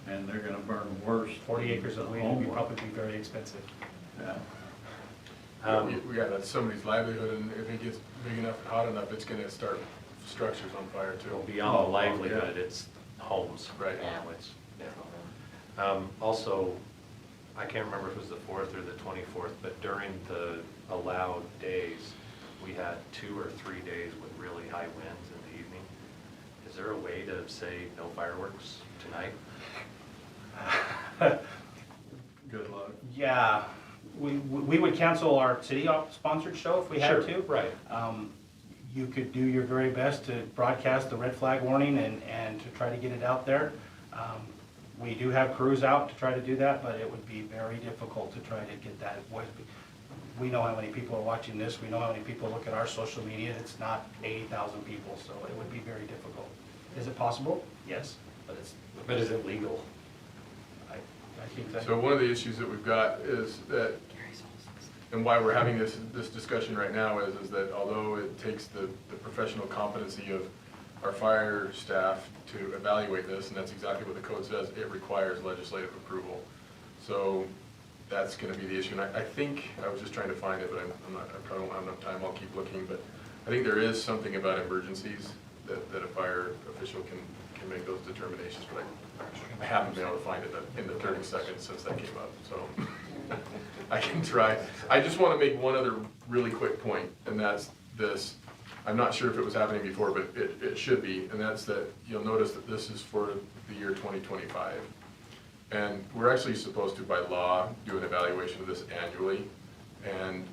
And they're going to burn worse. 40 acres of than wheat home would would. probably be very expensive. Yeah. That's somebody's livelihood, and if it gets big enough and hot enough, it's gonna start structures on fire Well, too. beyond Oh, the livelihood, yeah. it's homes. Right. You know, it's, yeah. Also, I can't remember if it was the 4th or the 24th, but during the allowed days, we had 2 or 3 days with really high winds in the evening. Is there a way to say no fireworks tonight? Good luck. Yeah, we would cancel our city-sponsored show if we had to. Right. You could do your very best to broadcast the red flag warning and to try to get it out there. We do have crews out to try to do that, but it would be very difficult to try to get that. We know how many people are watching this, we know how many people look at our social media, it's not 80,000 people, so it would be very difficult. Is it possible? Yes, but But is it legal? I think that. So one of the issues that we've got is that, and why we're having this discussion right now is that although it takes the professional competency of our fire staff to evaluate this, and that's exactly what the code says, it requires legislative approval. So that's gonna be the issue. And I think, I was just trying to find it, but I probably won't have enough time, I'll keep looking, but I think there is something about emergencies that a fire official can make those determinations, but I haven't been able to find it in the 30 seconds since that came up, so I can try. I just wanna make one other really quick point, and that's this. I'm not sure if it was happening before, but it should be, and that's that you'll notice that this is for the year 2025. And we're actually supposed to, by law, do an evaluation of this annually. And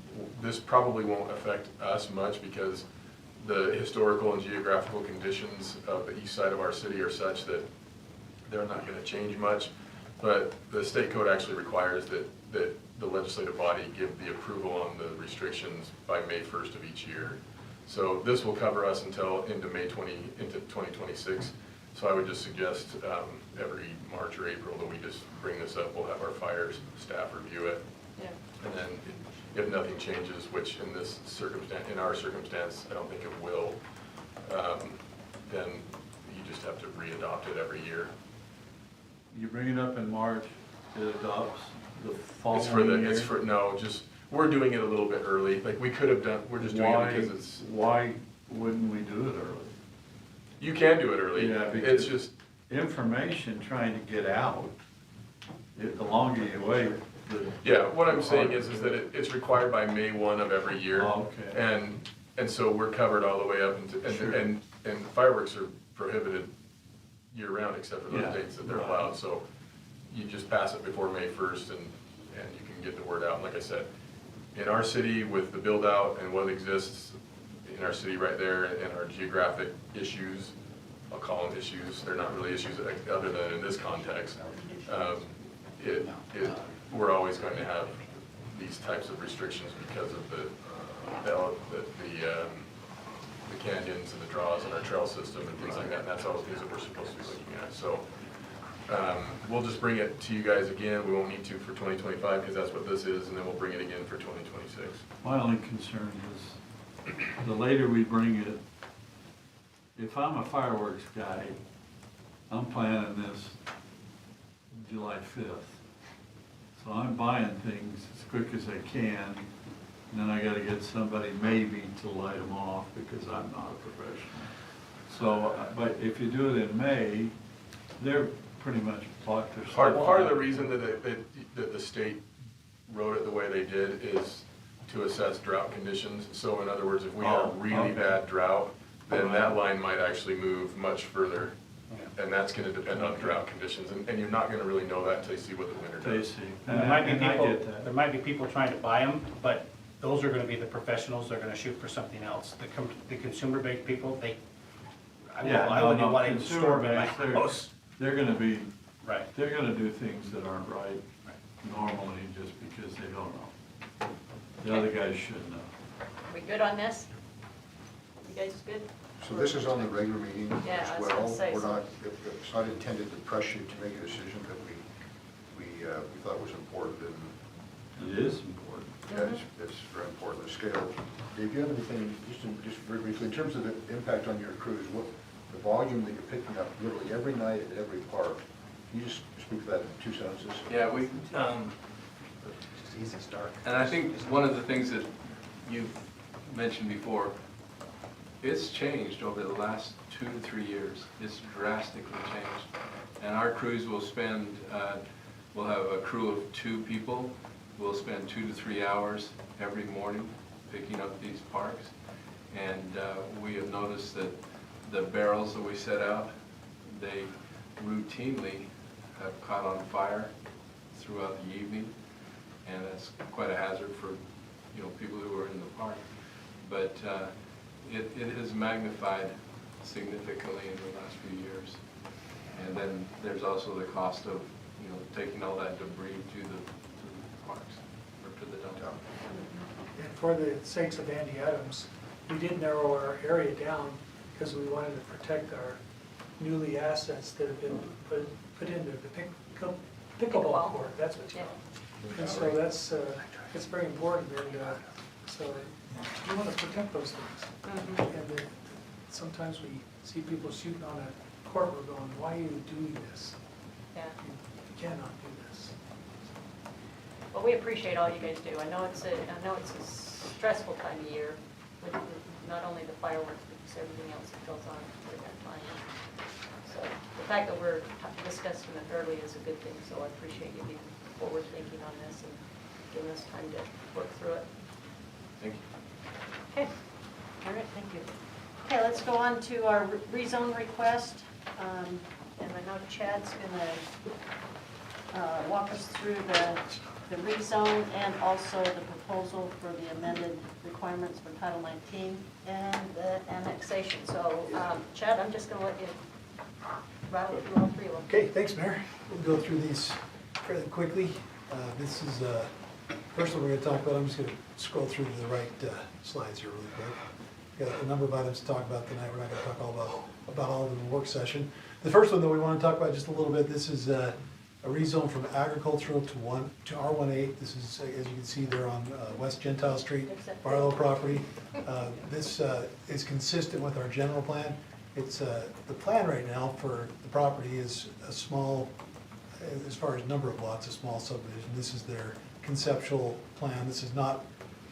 this probably won't affect us much because the historical and geographical conditions of the east side of our city are such that they're not gonna change much. But the state code actually requires that the legislative body give the approval on the restrictions by May 1st of each year. So this will cover us until into 2026. So I would just suggest every March or April that we just bring this up, we'll have our fire staff review it. Yeah. And then if nothing changes, which in this circumstance, in our circumstance, I don't think it will, then you just have to re-adopt it every year. You bring it up in March, it adopts the following year? No, just, we're doing it a little bit early, like we could have done, we're just doing it because it's. Why wouldn't we do it early? You can do it early. Yeah, It's because just, information trying to get out, the longer you wait, the. yeah, what I'm saying is that it's required by May 1 of every year. Oh, okay. And so we're covered all the way up Sure. and fireworks are prohibited year round except for those Yeah, dates that they're right. allowed. So you just pass it before May 1st and you can get the word out. And like I said, in our city with the build out and what exists in our city right there and our geographic issues, I'll call them issues, they're not really issues other than in this context. We're always going to have these types of restrictions because of the canyons and the draws in our trail system and things like that. And that's all the things that we're supposed to be looking at. So we'll just bring it to you guys again. We won't need to for 2025 because that's what this is, and then we'll bring it again for 2026. My only concern is, the later we bring it, if I'm a fireworks guy, I'm planning this July 5th. So I'm buying things as quick as I can, and then I gotta get somebody maybe to light them off because I'm not a professional. So, but if you do it in May, they're pretty much blocked their supply. Part of the reason that the state wrote it the way they did is to assess drought conditions. So in other words, if we have really bad drought, then that line might actually move much further. And that's gonna depend on drought conditions, and you're not gonna really know that until you see what the winter They does. see. And there might be And I people, get that. there might be people trying to buy them, but those are gonna be the professionals, they're gonna shoot for something else. The consumer-based people, I wouldn't no, want to store them in my consumer-based, house. They're gonna be, Right. they're gonna do things that aren't right normally just because they don't know. The other guys should know. We good on this? You guys good? So this is on the regular meeting Yeah, as I was well? gonna say, We're so- not, it's not intended to press you to make a decision, but we thought was important and It is important. yeah, it's very important to scale. Dave, do you have anything, just very briefly, in terms of the impact on your crews, what, the volume that you're picking up literally every night at every park, can you just speak to that in 2 sentences? Yeah, It's easy start. and I think one of the things that you've mentioned before, it's changed over the last 2 to 3 years. It's drastically changed. And our crews will spend, we'll have a crew of 2 people. We'll spend 2 to 3 hours every morning picking up these parks. And we have noticed that the barrels that we set out, they routinely have caught on fire throughout the evening. And that's quite a hazard for, people who are in the park. But it has magnified significantly in the last few years. And then there's also the cost of, taking all that debris to the parks or to the dump. And for the sakes of Andy Adams, we did narrow our area down because we wanted to protect our newly assets that have been put into the pickleball court, that's what you Yeah. want. And so it's very important, and so we want to protect those things. And sometimes we see people shooting on a court, we're going, why are you doing this? Yeah. You cannot do this. Well, we appreciate all you guys do. I know it's a stressful time of year with not only the fireworks, but just everything else that goes on during that time. So the fact that we're discussing it early is a good thing, so I appreciate you being forward thinking on this and giving us time to work through it. Thank you. Okay, all right, thank you. Okay, let's go on to our rezone request. And I know Chad's gonna walk us through the rezone and also the proposal for the amended requirements for Title 19 and the annexation. So, Chad, I'm just gonna let you rattle through all three of them. Okay, thanks, Mayor. We'll go through these fairly quickly. This is, first one we're gonna talk about, I'm just gonna scroll through to the right slides here really quick. Got a number of items to talk about tonight. We're not gonna talk all about all of them in the work session. The first one that we wanna talk about just a little bit, this is a rezone from agricultural to R18. This is, as you can see there on West Gentile Street, Barlow property. This is consistent with our general plan. It's, the plan right now for the property is a small, as far as number of lots, a small subdivision. This is their conceptual plan. This is not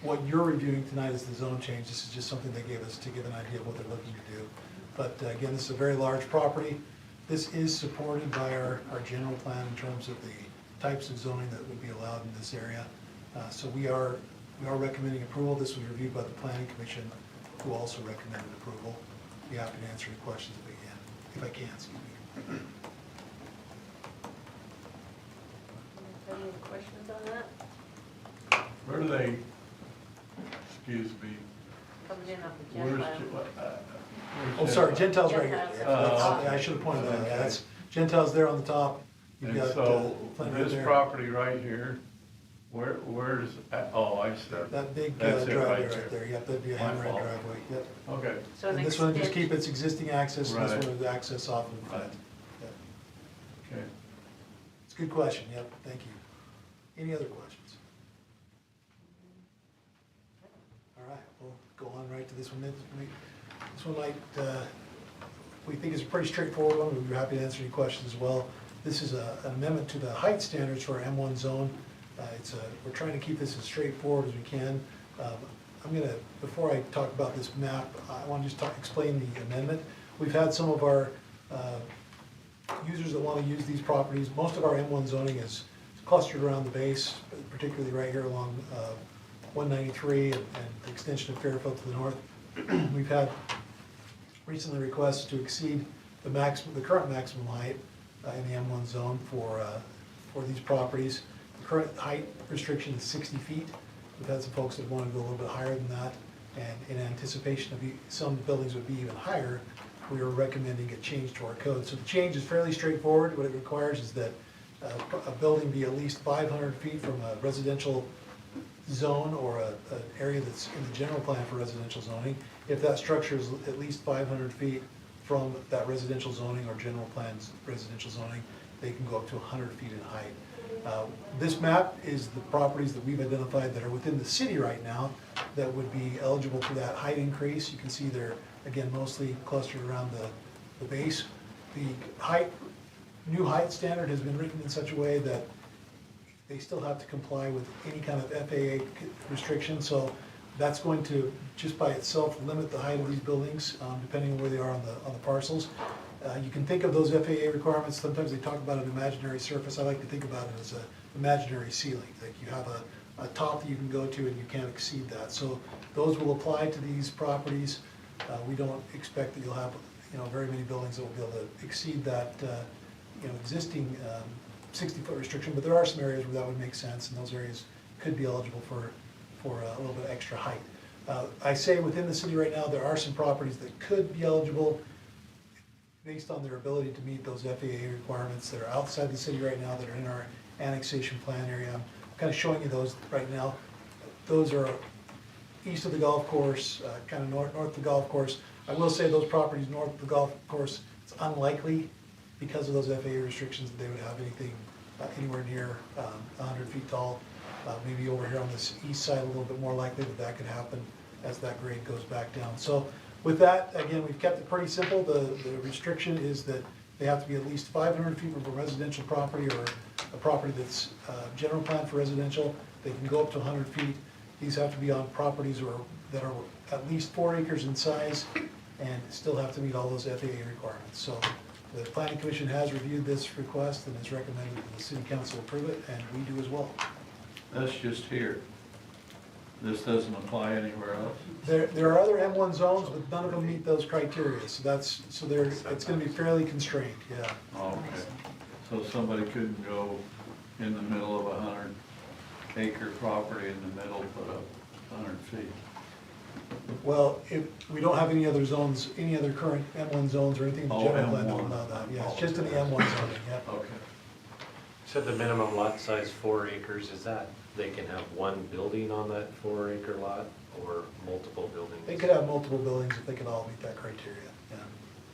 what you're reviewing tonight is the zone change. This is just something they gave us to give an idea of what they're looking to do. But again, this is a very large property. This is supported by our general plan in terms of the types of zoning that would be allowed in this area. So we are recommending approval. This was reviewed by the Planning Commission, who also recommended approval. Be happy to answer any questions if I can, excuse me. Any questions on that? Where do they, excuse me, Coming in off the where's, Gentile. Oh, sorry, Gentile's right here. Gentiles. Yeah, that's- I should have pointed that out. Yeah, that's, Gentile's there on the top. You've and got, so plenty right this there. property right here, where's, oh, I see. That big That's it driveway right right there, yep, that'd be a My hammerhead fault. driveway, yep. Okay, So an And this one just extension- keep its existing access, and this Right. one is access off in front. Right. Yep. okay. It's a good question, yep, thank you. Any other questions? All right, we'll go on right to this one. This one might, we think is a pretty straightforward one. We'd be happy to answer any questions as well. This is an amendment to the height standards for our M1 zone. We're trying to keep this as straightforward as we can. I'm gonna, before I talk about this map, I want to just explain the amendment. We've had some of our users that want to use these properties. Most of our M1 zoning is clustered around the base, particularly right here along 193 and the extension of Fairfield to the north. We've had recently requests to exceed the current maximum height in the M1 zone for these properties. The current height restriction is 60 feet. We've had some folks that want to go a little bit higher than that, and in anticipation of some buildings would be even higher, we are recommending a change to our code. So the change is fairly straightforward. What it requires is that a building be at least 500 feet from a residential zone or an area that's in the general plan for residential zoning. If that structure is at least 500 feet from that residential zoning or general plans residential zoning, they can go up to 100 feet in height. This map is the properties that we've identified that are within the city right now that would be eligible for that height increase. You can see they're, again, mostly clustered around the base. The new height standard has been written in such a way that they still have to comply with any kind of FAA restriction. So that's going to, just by itself, limit the height of these buildings, depending on where they are on the parcels. You can think of those FAA requirements, sometimes they talk about an imaginary surface. I like to think about it as an imaginary ceiling. Like you have a top that you can go to and you can't exceed that. So those will apply to these properties. We don't expect that you'll have, very many buildings that will be able to exceed that, existing 60-foot restriction, but there are some areas where that would make sense, and those areas could be eligible for a little bit extra height. I say within the city right now, there are some properties that could be eligible based on their ability to meet those FAA requirements that are outside the city right now, that are in our annexation plan area. I'm kind of showing you those right now. Those are east of the golf course, kind of north of the golf course. I will say those properties north of the golf course, it's unlikely because of those FAA restrictions that they would have anything anywhere near 100 feet tall. Maybe over here on this east side, a little bit more likely that could happen as that grade goes back down. So with that, again, we've kept it pretty simple. The restriction is that they have to be at least 500 feet from a residential property or a property that's general plan for residential, they can go up to 100 feet. These have to be on properties that are at least 4 acres in size and still have to meet all those FAA requirements. So the planning commission has reviewed this request and has recommended that the city council approve it, and we do as well. That's just here. This doesn't apply anywhere else? There are other M1 zones, but none of them meet those criteria, so it's gonna be fairly constrained, yeah. Okay. So somebody couldn't go in the middle of 100-acre property in the middle, put up 100 feet? Well, if, we don't have any other zones, any other current M1 zones or anything in the Oh, general plan M1. don't allow that, yeah, it's just in the M1 zoning, yeah. Okay. Said the minimum lot size 4 acres, is that they can have one building on that 4-acre lot or multiple buildings? They could have multiple buildings if they could all meet that criteria, yeah.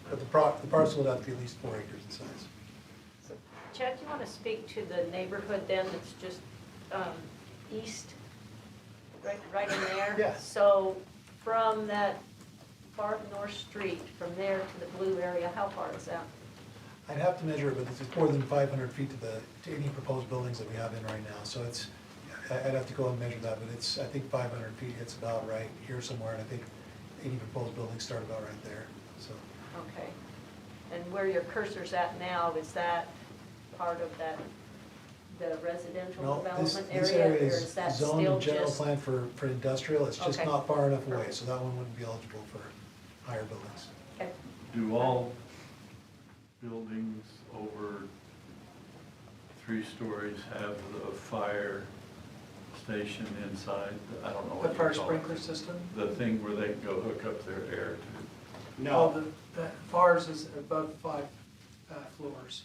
But the parcel would have to be at least 4 acres in size. So, Chad, do you want to speak to the neighborhood then that's just east, right in there? Yeah. So from that far north street, from there to the blue area, how far is that? I'd have to measure it, but it's more than 500 feet to any proposed buildings that we have in right now, so I'd have to go and measure that, but I think 500 feet, it's about right here somewhere, and I think any proposed buildings start about right there, so. Okay. And where your cursor's at now, is that part of the residential No, development this area? area Or is is that zoned still in general just? plan for industrial, it's just Okay. not far enough away, so that one wouldn't be eligible for higher buildings. Okay. Do all buildings over 3 stories have the fire station inside? I don't know what The you fire call it. sprinkler system? The thing where they can go hook up their air to? No, the FARS is above 5 floors.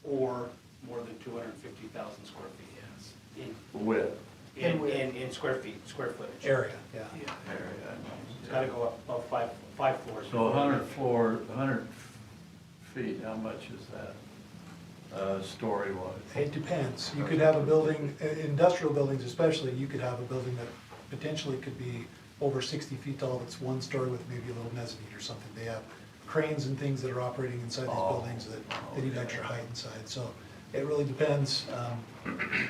Or more than 250,000 square feet, yes. Width, In square feet, square footage. Area, yeah. Yeah. area. It's gotta go up above five floors. So 100 feet, how much is that, story-wise? It depends. You could have a building, industrial buildings especially, you could have a building that potentially could be over 60 feet tall. It's 1 story with maybe a little mezzanine or something. They have cranes and things that are operating inside these Oh. buildings that they need extra height inside. So it really depends.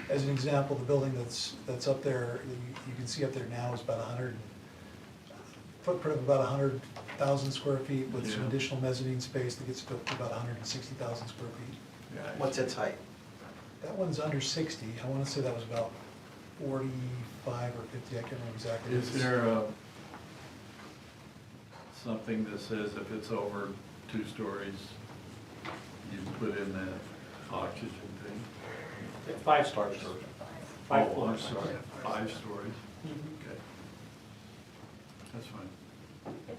As an example, the building that's up there, you can see up there now is about 100, footprint of about 100,000 square feet with some Yeah. additional mezzanine space that gets to about 160,000 square feet. Yeah, What's its height? That one's under 60. I want to say that was about 45 or 50, I can't remember exactly. Is there something that says if it's over 2 stories, you put in that oxygen thing? 5 stories. 5 Oh, floors. I'm sorry, 5 stories? Mhm. Okay. That's fine. Okay.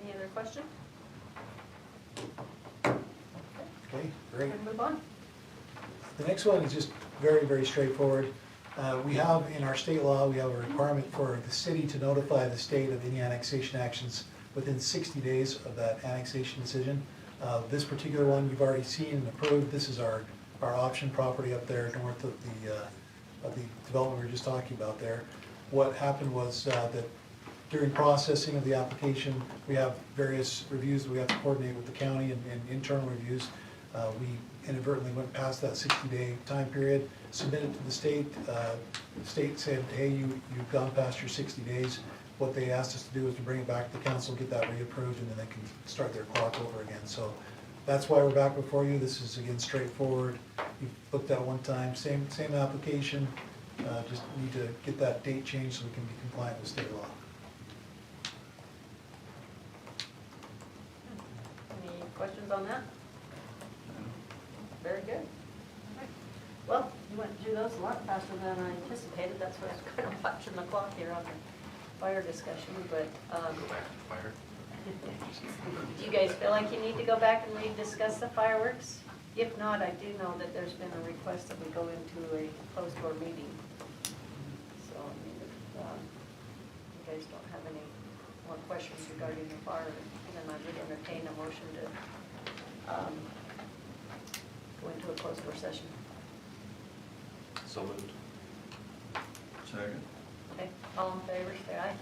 Any other question? Okay, great. Can move on? The next one is just very, very straightforward. We have, in our state law, we have a requirement for the city to notify the state of any annexation actions within 60 days of that annexation decision. This particular one you've already seen and approved. This is our option property up there north of the development we were just talking about there. What happened was that during processing of the application, we have various reviews that we have to coordinate with the county and internal reviews. We inadvertently went past that 60-day time period, submitted to the state. The state said, hey, you've gone past your 60 days. What they asked us to do is to bring it back to the council, get that reapproved, and then they can start their clock over again. So that's why we're back before you. This is, again, straightforward. You've looked at it one time, same application. Just need to get that date changed so we can be compliant with state law. Any questions on that? Very good. Well, you went through those a lot faster than I anticipated. That's why I was kind of watching the clock here on the fire discussion, but, Go back to fire. do you guys feel like you need to go back and rediscuss the fireworks? If not, I do know that there's been a request that we go into a closed door meeting. So, I mean, if you guys don't have any more questions regarding the fire, then I would entertain a motion to go into a closed door session. So moved. Second? Okay, all in favor, say aye.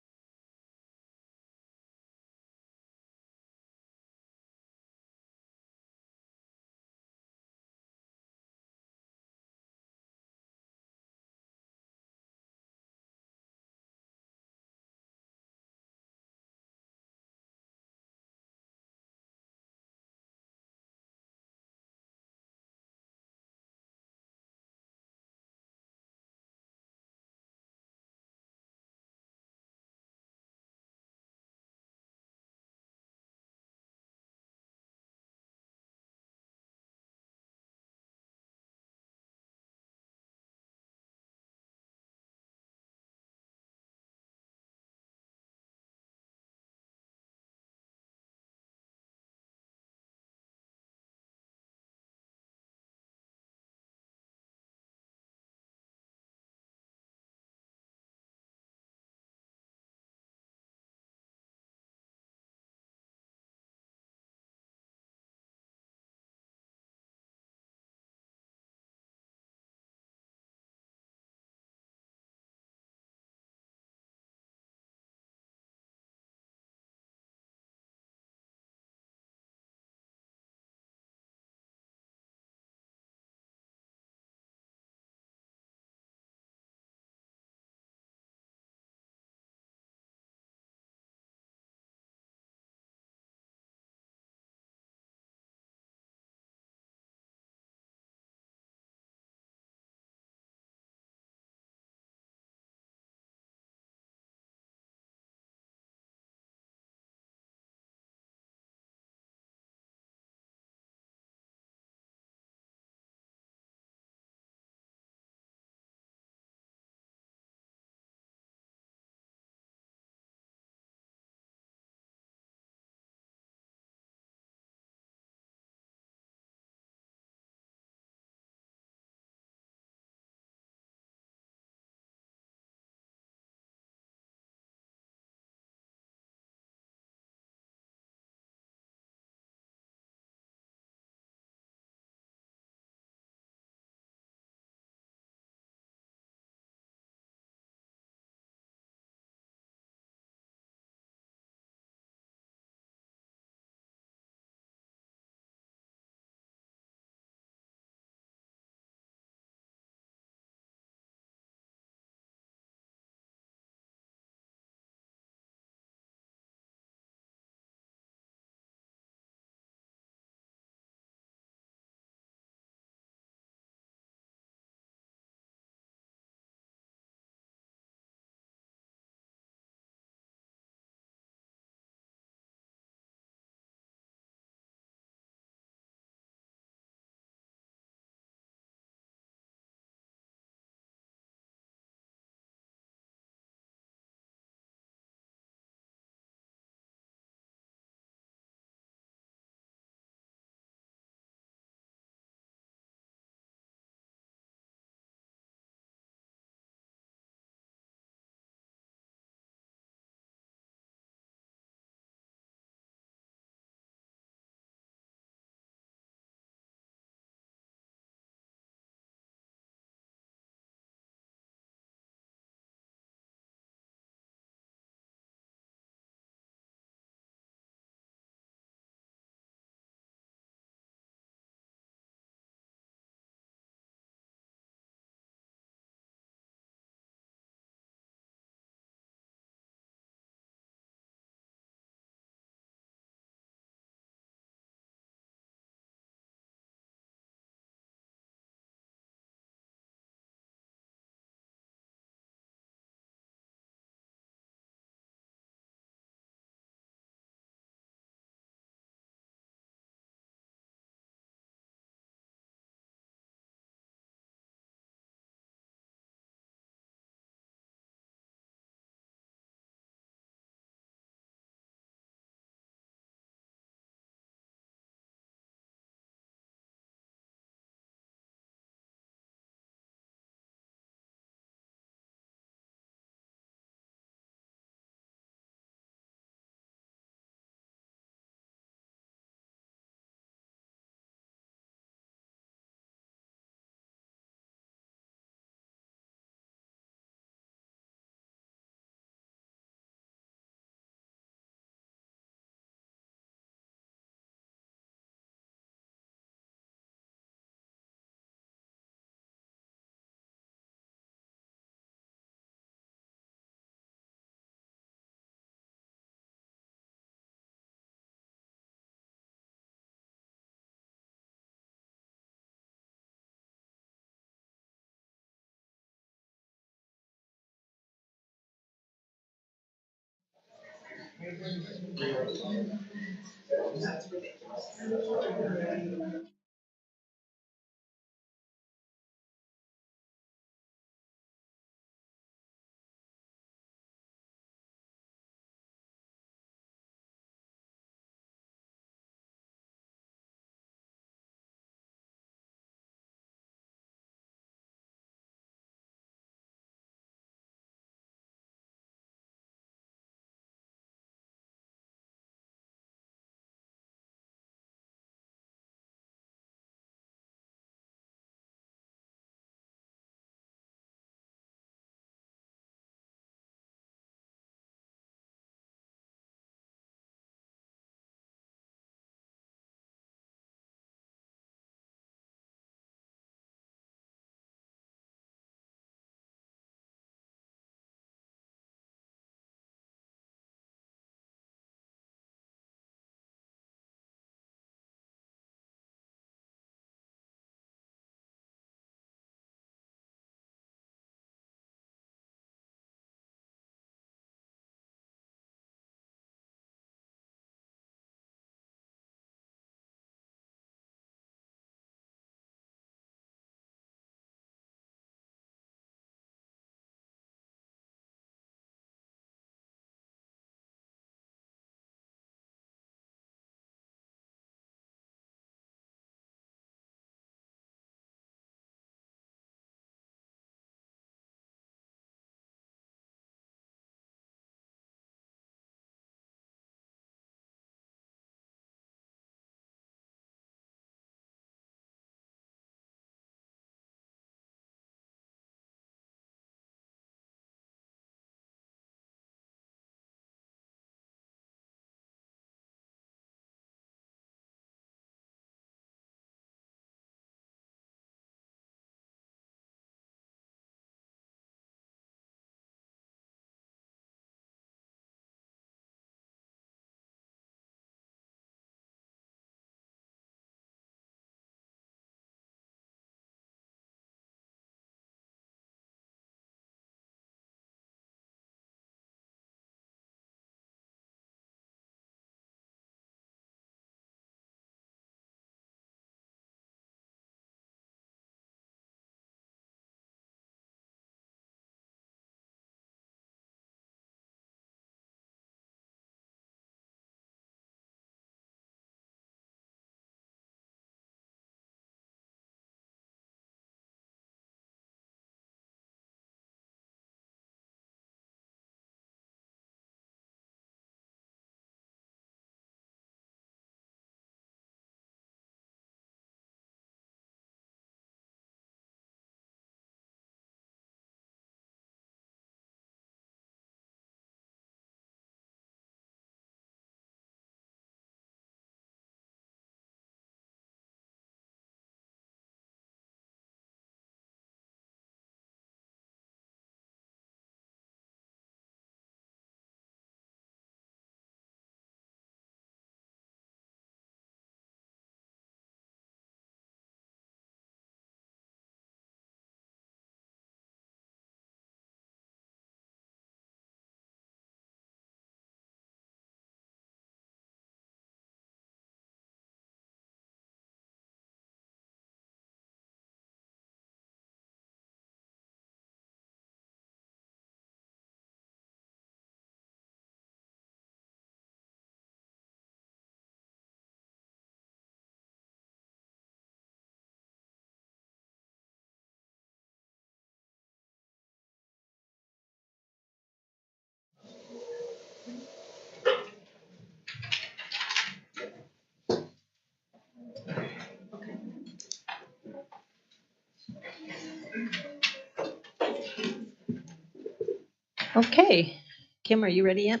Okay, Kim, are you ready yet?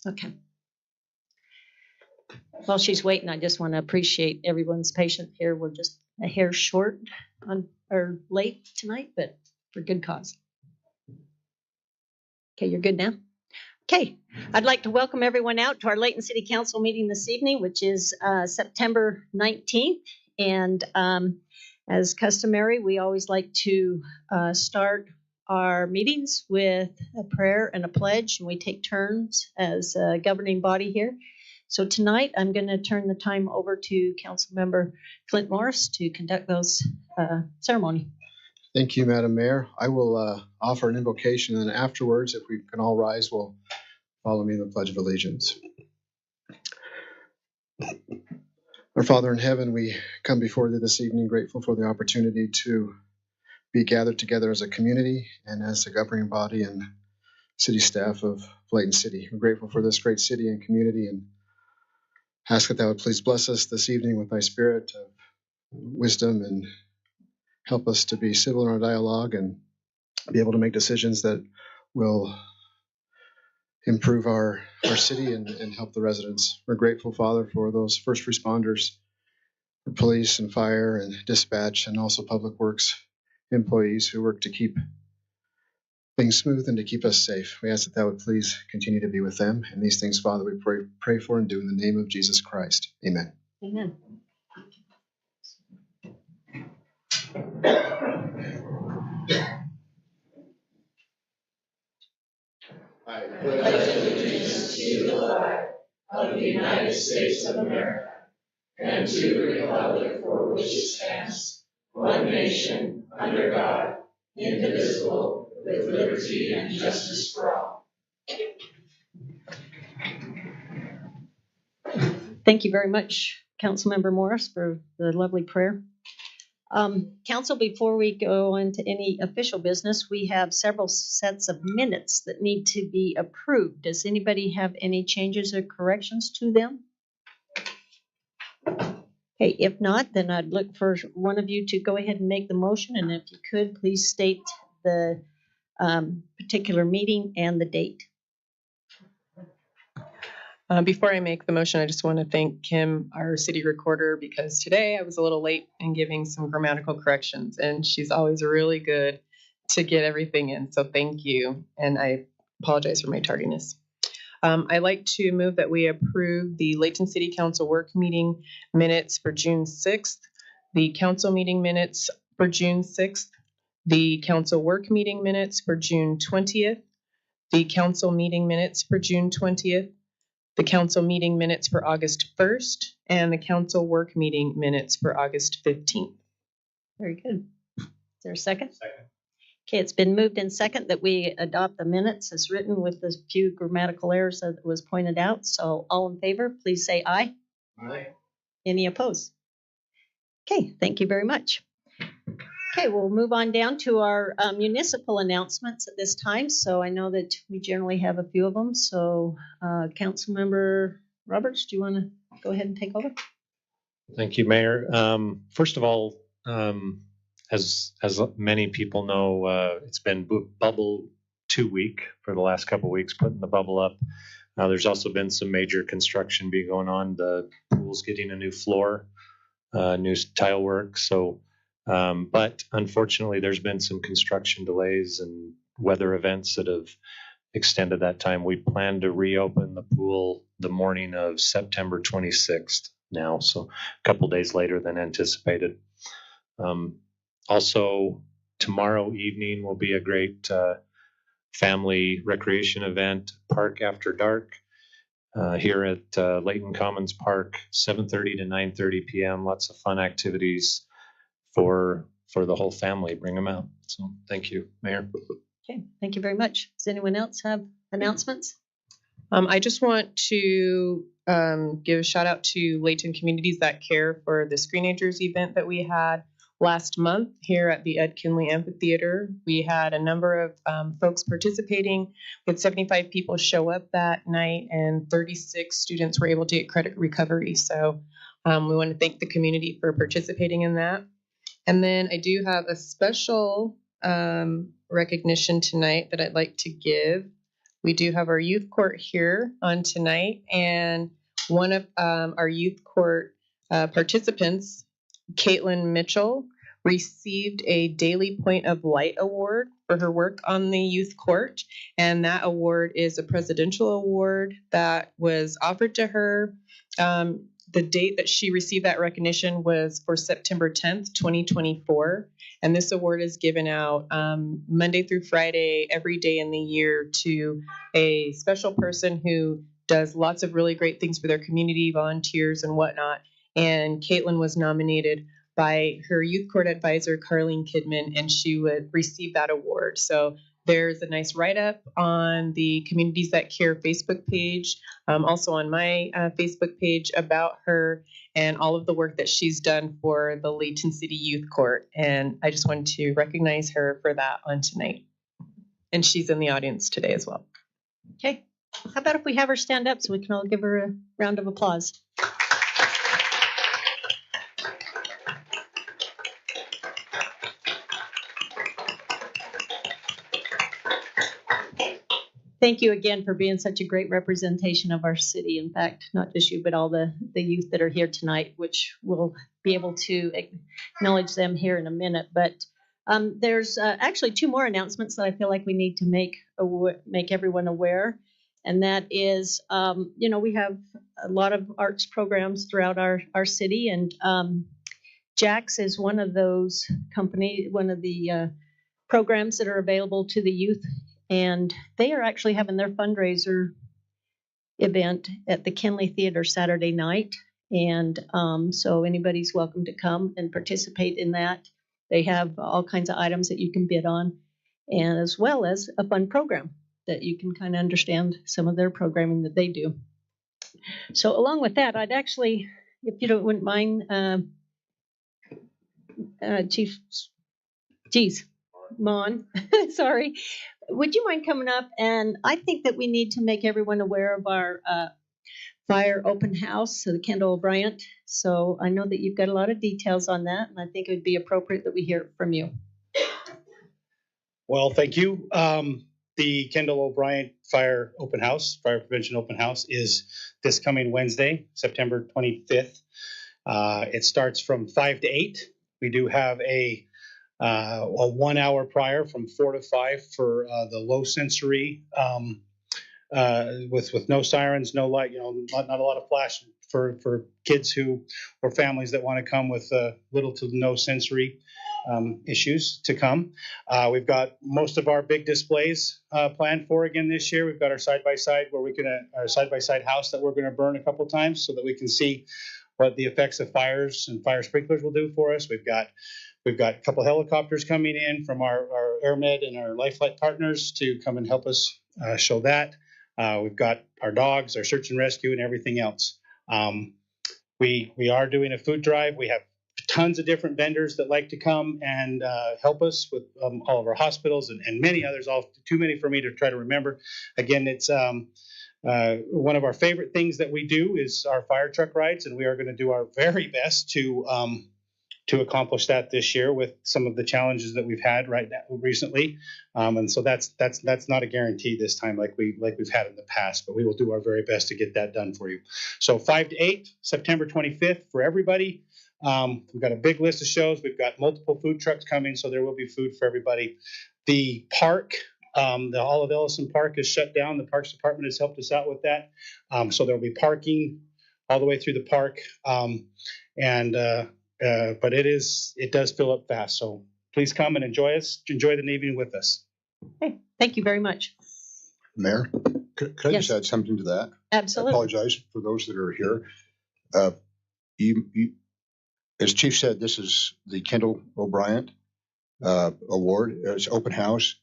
Okay. While she's waiting, I just want to appreciate everyone's patience here. We're just a hair short on or late tonight, but for good cause. Okay, you're good now? Okay, I'd like to welcome everyone out to our Layton City Council meeting this evening, which is September 19th. And as customary, we always like to start our meetings with a prayer and a pledge, and we take turns as a governing body here. So tonight, I'm going to turn the time over to Councilmember Clint Morris to conduct those ceremony. Thank you, Madam Mayor. I will offer an invocation, and afterwards, if we can all rise, we'll follow me in the Pledge of Allegiance. Our Father in heaven, we come before thee this evening grateful for the opportunity to be gathered together as a community and as a governing body and city staff of Layton City. We're grateful for this great city and community, and ask that thou would please bless us this evening with thy spirit of wisdom and help us to be civil in our dialogue and be able to make decisions that will improve our city and help the residents. We're grateful, Father, for those first responders, for police and fire and dispatch, and also public works employees who work to keep things smooth and to keep us safe. We ask that thou would please continue to be with them. And these things, Father, we pray for and do in the name of Jesus Christ. Amen. Amen. I pledge allegiance to the flag of the United States of America and to the republic for which it stands, one nation, under God, indivisible, with liberty and justice for all. Thank you very much, Councilmember Morris, for the lovely prayer. Council, before we go into any official business, we have several sets of minutes that need to be approved. Does anybody have any changes or corrections to them? Okay, if not, then I'd look for one of you to go ahead and make the motion, and if you could, please state the particular meeting and the date. Before I make the motion, I just want to thank Kim, our city recorder, because today I was a little late in giving some grammatical corrections, and she's always really good to get everything in. So thank you, and I apologize for my tardiness. I'd like to move that we approve the Layton City Council work meeting minutes for June 6th, the council meeting minutes for June 6th, the council work meeting minutes for June 20th, the council meeting minutes for June 20th, the council meeting minutes for August 1st, and the council work meeting minutes for August 15th. Very good. Is there a second? Second. Okay, it's been moved in second that we adopt the minutes as written with the few grammatical errors that was pointed out. So all in favor, please say aye. Aye. Any opposed? Okay, thank you very much. Okay, we'll move on down to our municipal announcements at this time. So I know that we generally have a few of them. So Councilmember Roberts, do you want to go ahead and take over? Thank you, Mayor. First of all, as many people know, it's been bubble 2 week for the last couple of weeks, putting the bubble up. There's also been some major construction going on. The pool's getting a new floor, new tile work. So, but unfortunately, there's been some construction delays and weather events that have extended that time. We plan to reopen the pool the morning of September 26th now, so a couple days later than anticipated. Also, tomorrow evening will be a great family recreation event, Park After Dark, here at Layton Commons Park, 7:30 to 9:30 p.m. Lots of fun activities for the whole family. Bring them out. So thank you, Mayor. Okay, thank you very much. Does anyone else have announcements? I just want to give a shout out to Layton Communities That Care for the Screenagers event that we had last month here at the Ed Kinley Amphitheater. We had a number of folks participating. We had 75 people show up that night, and 36 students were able to get credit recovery. So we want to thank the community for participating in that. And then I do have a special recognition tonight that I'd like to give. We do have our youth court here on tonight, and one of our youth court participants, Caitlin Mitchell, received a Daily Point of Light Award for her work on the youth court, and that award is a presidential award that was offered to her. the date that she received that recognition was for September 10th, 2024. And this award is given out Monday through Friday, every day in the year, to a special person who does lots of really great things for their community, volunteers and whatnot. And Caitlin was nominated by her youth court advisor, Carlene Kidman, and she would receive that award. So there's a nice write-up on the Communities That Care Facebook page, also on my Facebook page about her and all of the work that she's done for the Layton City Youth Court. And I just wanted to recognize her for that on tonight. And she's in the audience today as well. Okay, how about if we have her stand up so we can all give her a round of applause? Thank you again for being such a great representation of our city. In fact, not just you, but all the youth that are here tonight, which we'll be able to acknowledge them here in a minute. But there's actually two more announcements that I feel like we need to make everyone aware. And that is, we have a lot of arts programs throughout our city. And Jax is one of those one of the programs that are available to the youth. And they are actually having their fundraiser event at the Kinley Theater Saturday night. And so anybody's welcome to come and participate in that. They have all kinds of items that you can bid on, and as well as a fun program that you can kind of understand some of their programming that they do. So along with that, I'd actually, if you wouldn't mind, Chief Mon, sorry. Would you mind coming up? And I think that we need to make everyone aware of our fire open house, so the Kendall O'Brien. So I know that you've got a lot of details on that, and I think it would be appropriate that we hear it from you. Well, thank you. The Kendall O'Brien Fire Prevention Open House is this coming Wednesday, September 25th. It starts from 5 to 8. We do have a 1 hour prior from 4 to 5 for the low sensory, with no sirens, no light, not a lot of flash for kids or families that want to come with little to no sensory issues to come. We've got most of our big displays planned for again this year. We've got our side-by-side our side-by-side house that we're going to burn a couple times so that we can see what the effects of fires and fire sprinklers will do for us. We've got a couple helicopters coming in from our AirMed and our Life Flight partners to come and help us show that. We've got our dogs, our search and rescue, and everything else. We are doing a food drive. We have tons of different vendors that like to come and help us with all of our hospitals and many others, all too many for me to try to remember. Again, it's one of our favorite things that we do is our fire truck rides, and we are going to do our very best to accomplish that this year with some of the challenges that we've had recently. And so that's not a guarantee this time like we've had in the past, but we will do our very best to get that done for you. So 5 to 8, September 25th for everybody. We've got a big list of shows. We've got multiple food trucks coming, so there will be food for everybody. The park, the Olive Ellison Park is shut down. The Parks Department has helped us out with that. So there'll be parking all the way through the park. But it does fill up fast. So please come and enjoy the evening with us. Okay, thank you very much. Mayor, could I Yes. just add something to that? Absolutely. I apologize for those that are here. As Chief said, this is the Kendall O'Brien Award. It's open house.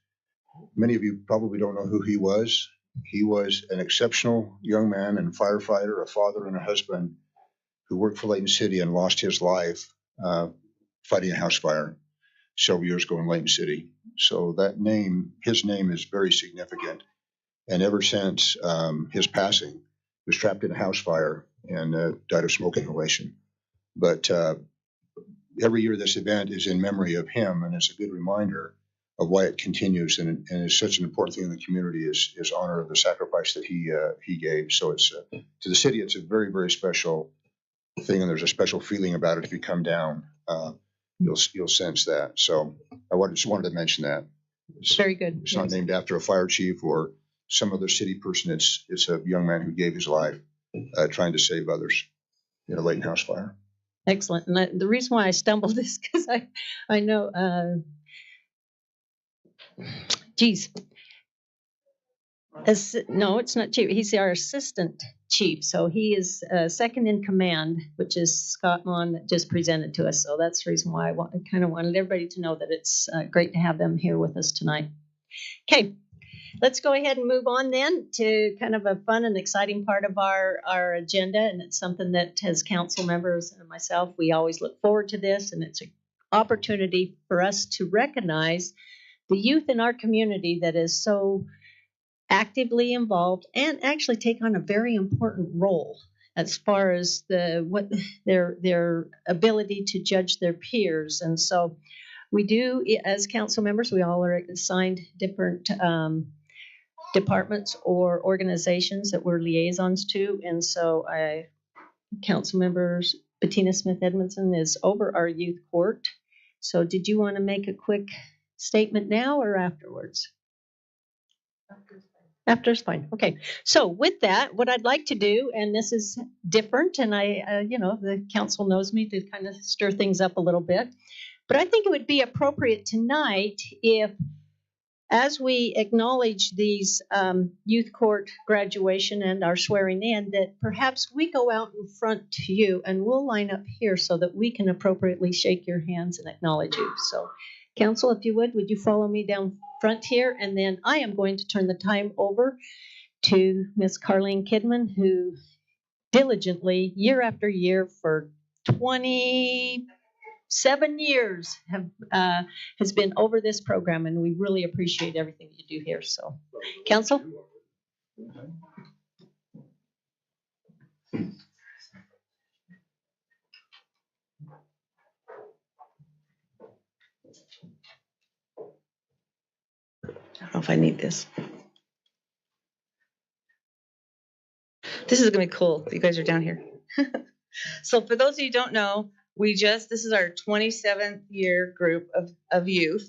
Many of you probably don't know who he was. He was an exceptional young man and firefighter, a father and a husband who worked for Layton City and lost his life fighting a house fire several years ago in Layton City. So his name is very significant. And ever since his passing, he was trapped in a house fire and died of smoke inhalation. But every year this event is in memory of him, and it's a good reminder of why it continues, and it's such an important thing in the community is honor of the sacrifice that he gave. So it's to the city, it's a very, very special thing, and there's a special feeling about it. If you come down, you'll sense that. So I just wanted to mention that. It's very good. It's not named after a fire chief or some other city person. It's a young man who gave his life trying to save others. in a Layton house fire. Excellent. And the reason why I stumbled is because I know, no, it's not chief. He's our assistant chief. So he is second in command, which is Scott Mon that just presented to us. So that's the reason why I kind of wanted everybody to know that it's great to have them here with us tonight. Okay, let's go ahead and move on then to kind of a fun and exciting part of our agenda. And it's something that as council members and myself, we always look forward to this. And it's an opportunity for us to recognize the youth in our community that is so actively involved and actually take on a very important role as far as their ability to judge their peers. And so we do, as council members, we all are assigned different departments or organizations that we're liaisons to. And so council members Bettina Smith Edmondson is over our youth court. So did you want to make a quick statement now or afterwards? After's fine. Okay. So with that, what I'd like to do, and this is different, and the council knows me to kind of stir things up a little bit, but I think it would be appropriate tonight if, as we acknowledge these youth court graduation and our swearing in, that perhaps we go out in front to you and we'll line up here so that we can appropriately shake your hands and acknowledge you. So council, if you would you follow me down front here? And then I am going to turn the time over to Miss Carlene Kidman, who diligently, year after year, for 27 years has been over this program, and we really appreciate everything that you do here. So, council. I don't know if I need this. This is gonna be cool. You guys are down here. So for those of you who don't know, this is our 27th year group of youth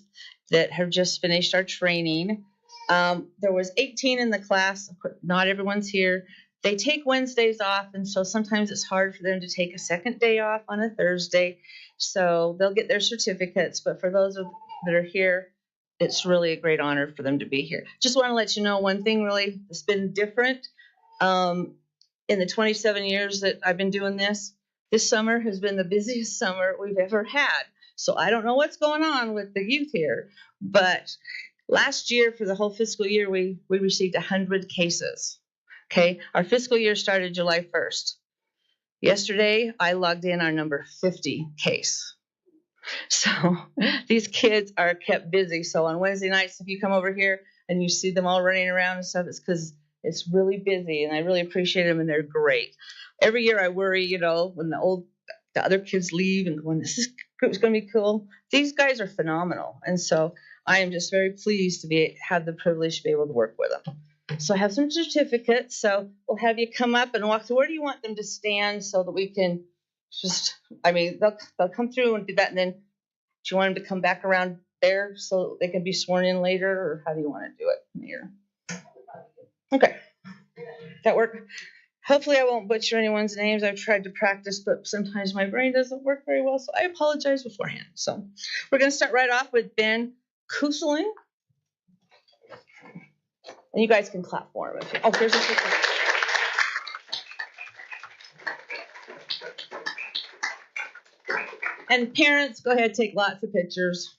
that have just finished our training. There was 18 in the class. Not everyone's here. They take Wednesdays off, and so sometimes it's hard for them to take a second day off on a Thursday. So they'll get their certificates. But for those that are here, it's really a great honor for them to be here. Just want to let you know one thing really that's been different. In the 27 years that I've been doing this summer has been the busiest summer we've ever had. So I don't know what's going on with the youth here, but last year for the whole fiscal year, we received 100 cases. Okay, our fiscal year started July 1st. Yesterday, I logged in our number 50 case. So these kids are kept busy. So on Wednesday nights, if you come over here and you see them all running around and stuff, it's because it's really busy, and I really appreciate them, and they're great. Every year I worry, when the other kids leave and going, this group's going to be cool. These guys are phenomenal, and so I am just very pleased to have the privilege to be able to work with them. So I have some certificates, so we'll have you come up and walk through. Where do you want them to stand so that we can they'll come through and do that, and then do you want them to come back around there so they can be sworn in later, or how do you want to do it, Mayor? Okay, that work? Hopefully I won't butcher anyone's names. I've tried to practice, but sometimes my brain doesn't work very well, so I apologize beforehand. So we're going to start right off with Ben Kuseling. And you guys can clap for him. Here's a picture. And parents, go ahead, take lots of pictures.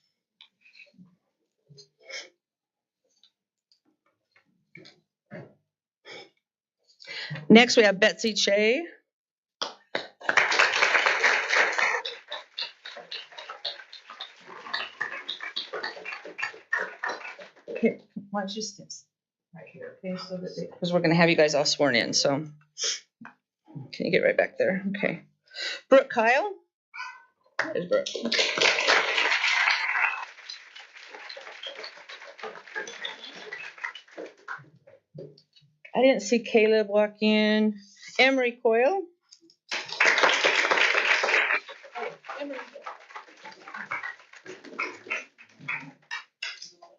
Next, we have Betsy Che. Here, why don't you stand right here, okay? So that because we're going to have you guys all sworn in. So, can you get right back there? Okay. Brooke Kyle. There's Brooke. I didn't see Caleb walk in. Emery Coyle.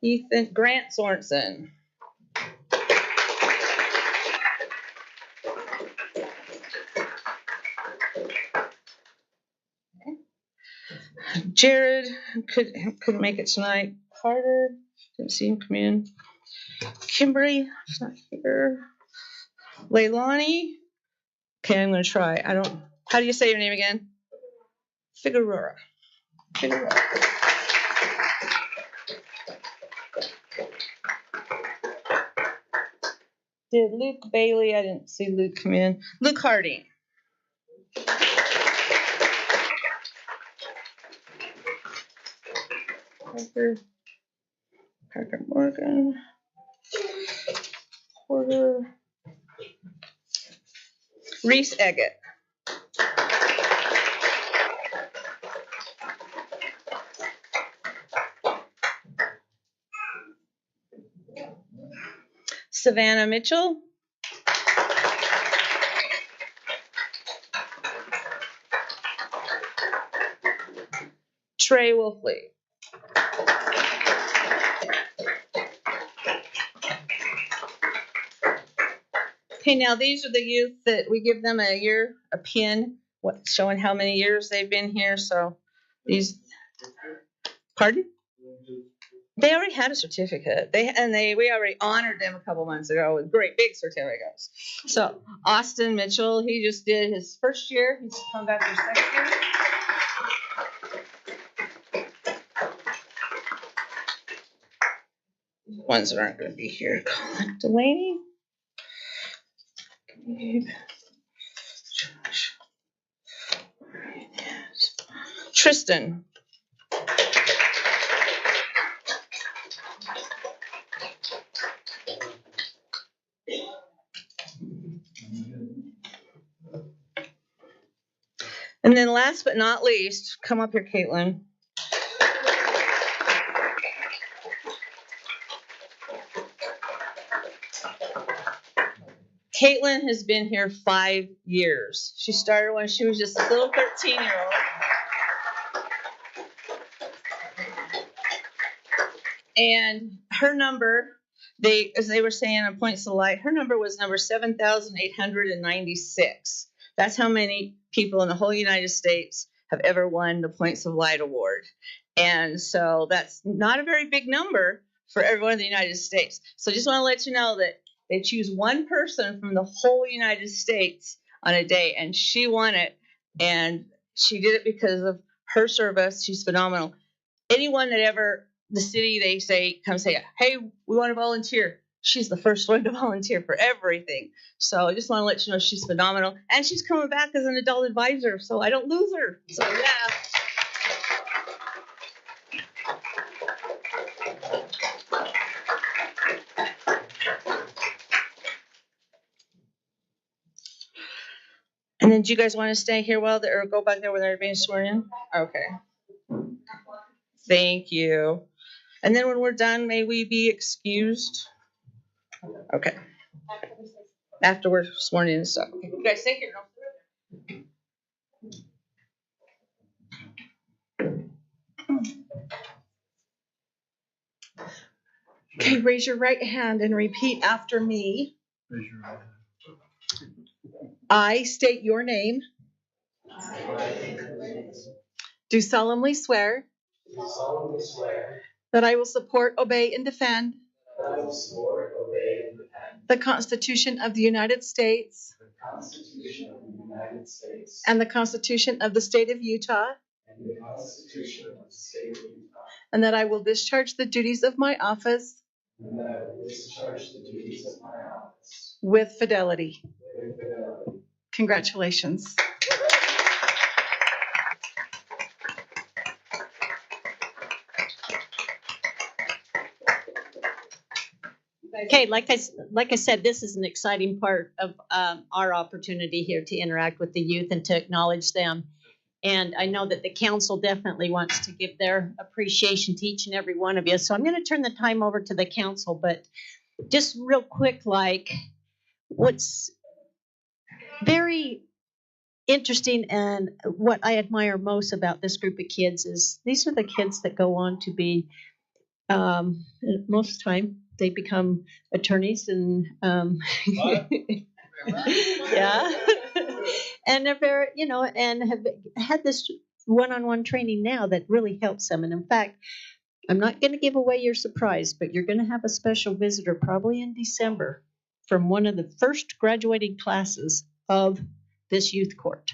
Ethan Grant Sorensen. Jared couldn't make it tonight. Carter, didn't see him come in. Kimberly, she's not here. Leilani, okay, I'm gonna try. How do you say your name again? Figueroa. Did Luke Bailey, I didn't see Luke come in. Luke Harding. Parker Morgan. Porter. Reese Eggett. Savannah Mitchell. Trey Wolfley. Okay, now these are the youth that we give them a pin, showing how many years they've been here. So these, pardon? They already had a certificate. We already honored them a couple months ago with great big certificates. So Austin Mitchell, he just did his first year. He's come back for second year. Ones that aren't going to be here. Colin Delaney. Tristan. And then last but not least, come up here, Caitlin. Caitlin has been here 5 years. She started when she was just a little 13-year-old. And her number, as they were saying on Points of Light, her number was number 7,896. That's how many people in the whole United States have ever won the Points of Light Award. And so that's not a very big number for everyone in the United States. So I just want to let you know that they choose one person from the whole United States on a day, and she won it. And she did it because of her service. She's phenomenal. Anyone that ever, the city, they say, come say, hey, we want to volunteer. She's the first one to volunteer for everything. So I just want to let you know she's phenomenal. And she's coming back as an adult advisor, so I don't lose her. So, yeah. And then do you guys want to stay here or go back there with everybody sworn in? Okay. Thank you. And then when we're done, may we be excused? Okay. After we're sworn in and stuff. Okay. You guys stay here. Okay, raise your right hand and repeat after me. Raise your right hand. I state your name. Do solemnly swear that I will support, obey, and defend the Constitution of the United States and the Constitution of the State of Utah, and that I will discharge the duties of my office with fidelity. Congratulations. Okay, like I said, this is an exciting part of our opportunity here to interact with the youth and to acknowledge them. And I know that the council definitely wants to give their appreciation to each and every one of you. So I'm going to turn the time over to the council, but just real quick, what's very interesting and what I admire most about this group of kids is these are the kids that go on to be, most of the time, they become attorneys and yeah, and they're very, and have had this one-on-one training now that really helps them. And in fact, I'm not going to give away your surprise, but you're going to have a special visitor probably in December from one of the first graduating classes of this youth court.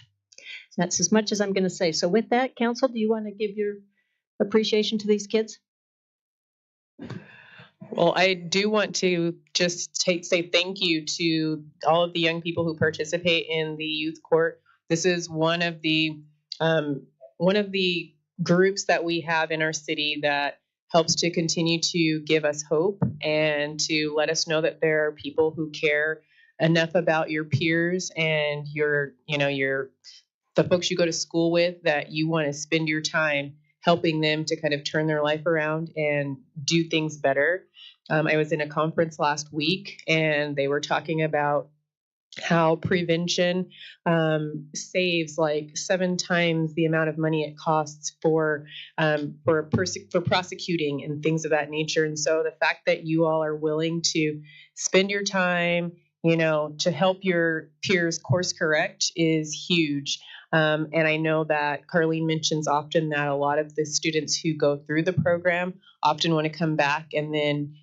That's as much as I'm going to say. So with that, council, do you want to give your appreciation to these kids? Well, I do want to just say thank you to all of the young people who participate in the youth court. This is one of the groups that we have in our city that helps to continue to give us hope and to let us know that there are people who care enough about your peers and the folks you go to school with that you want to spend your time helping them to kind of turn their life around and do things better. I was in a conference last week and they were talking about how prevention saves like 7 times the amount of money it costs for prosecuting and things of that nature. And so the fact that you all are willing to spend your time, to help your peers course correct is huge. And I know that Carlene mentions often that a lot of the students who go through the program often want to come back and then,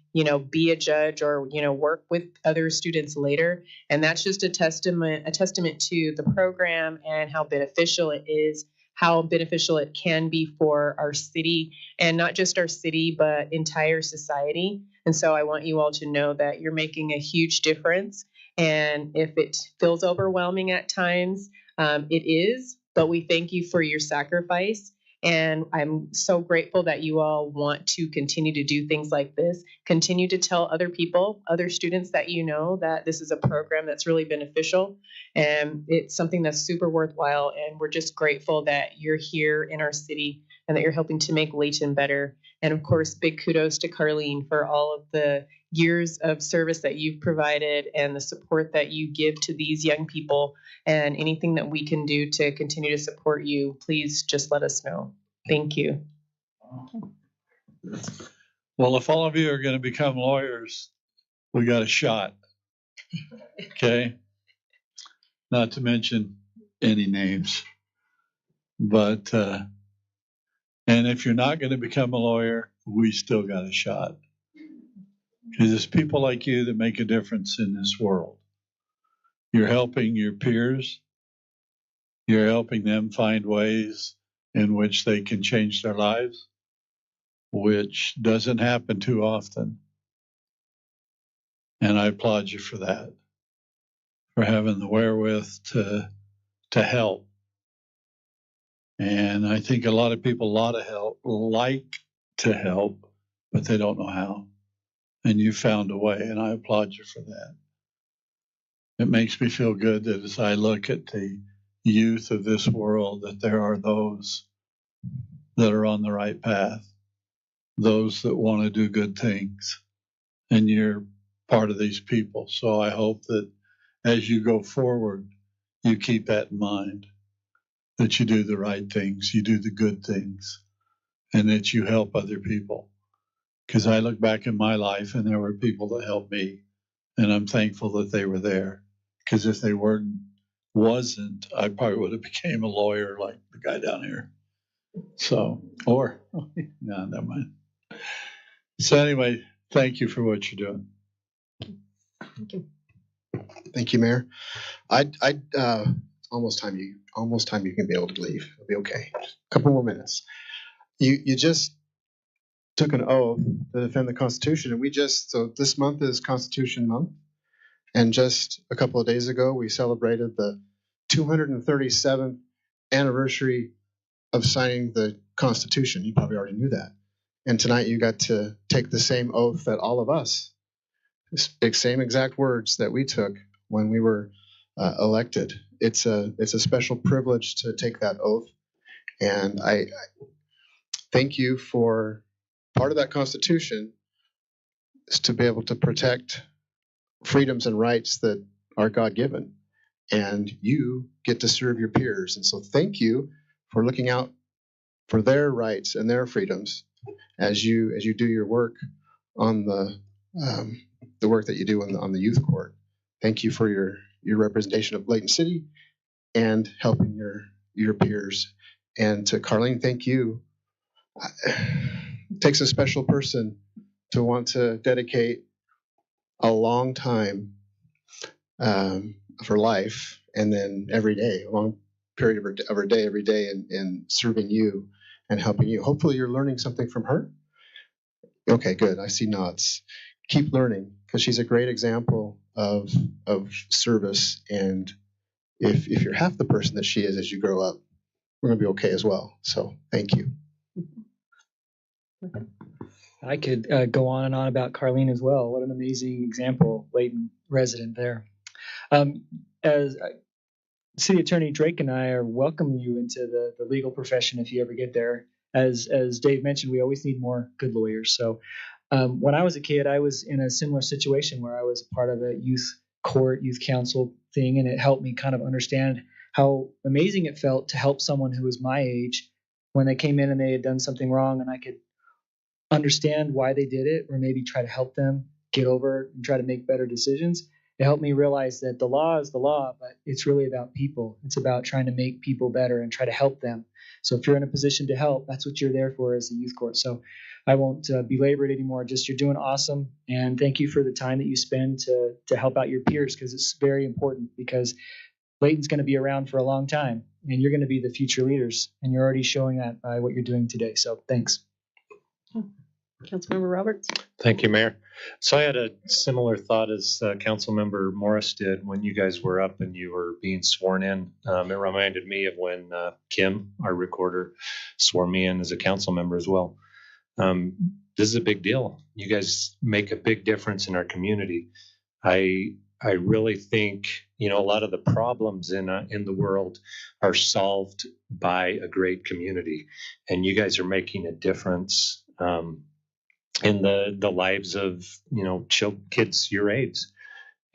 be a judge or, work with other students later. And that's just a testament to the program and how beneficial it is, how beneficial it can be for our city, and not just our city, but entire society. And so I want you all to know that you're making a huge difference. And if it feels overwhelming at times, it is, but we thank you for your sacrifice. And I'm so grateful that you all want to continue to do things like this. Continue to tell other people, other students that that this is a program that's really beneficial. And it's something that's super worthwhile. And we're just grateful that you're here in our city and that you're helping to make Layton better. And of course, big kudos to Carlene for all of the years of service that you've provided and the support that you give to these young people. And anything that we can do to continue to support you, please just let us know. Thank you. Well, if all of you are going to become lawyers, we got a shot. Okay? Not to mention any names. But, and if you're not going to become a lawyer, we still got a shot. Because it's people like you that make a difference in this world. You're helping your peers. You're helping them find ways in which they can change their lives, which doesn't happen too often. And I applaud you for that, for having the wherewith to help. And I think a lot of people like to help, but they don't know how. And you found a way, and I applaud you for that. It makes me feel good that as I look at the youth of this world, that there are those that are on the right path, those that want to do good things, and you're part of these people. So I hope that as you go forward, you keep that in mind, that you do the right things, you do the good things, and that you help other people. Because I look back in my life and there were people that helped me, and I'm thankful that they were there. Because if they wasn't, I probably would have became a lawyer like the guy down here. So, no, never mind. So anyway, thank you for what you're doing. Thank you. Thank you, Mayor. Almost time you can be able to leave. It'll be okay. Just a couple more minutes. You just took an oath to defend the Constitution, and so this month is Constitution Month, and just a couple of days ago we celebrated the 237th anniversary of signing the Constitution. You probably already knew that. And tonight you got to take the same oath that all of us, the same exact words that we took when we were elected. It's a special privilege to take that oath, and I thank you for part of that Constitution is to be able to protect freedoms and rights that are God-given, and you get to serve your peers. And so thank you for looking out for their rights and their freedoms as you do your work on the work that you do on the youth court. Thank you for your representation of Layton City and helping your peers And to Carlene, thank you. It takes a special person to want to dedicate a long time of her life, and then every day, a long period of her day, every day, in serving you and helping you. Hopefully you're learning something from her. Okay, good. I see nods. Keep learning, because she's a great example of service. And if you're half the person that she is as you grow up, we're going to be okay as well. So thank you. I could go on and on about Carlene as well. What an amazing example, Layton resident there. As City Attorney Drake and I are welcoming you into the legal profession if you ever get there. As Dave mentioned, we always need more good lawyers. So when I was a kid, I was in a similar situation where I was a part of a youth court, youth council thing, and it helped me kind of understand how amazing it felt to help someone who was my age when they came in and they had done something wrong, and I could understand why they did it, or maybe try to help them get over it and try to make better decisions. It helped me realize that the law is the law, but it's really about people. It's about trying to make people better and try to help them. So if you're in a position to help, that's what you're there for as a youth court. So I won't belabor it anymore. Just, you're doing awesome. And thank you for the time that you spend to help out your peers, because it's very important, because Layton's going to be around for a long time, and you're going to be the future leaders. And you're already showing that by what you're doing today. So thanks. Councilmember Roberts. Thank you, Mayor. So I had a similar thought as Councilmember Morris did when you guys were up and you were being sworn in. It reminded me of when Kim, our recorder, swore me in as a council member as well. This is a big deal. You guys make a big difference in our community. I really think, a lot of the problems in the world are solved by a great community, and you guys are making a difference in the lives of kids your age.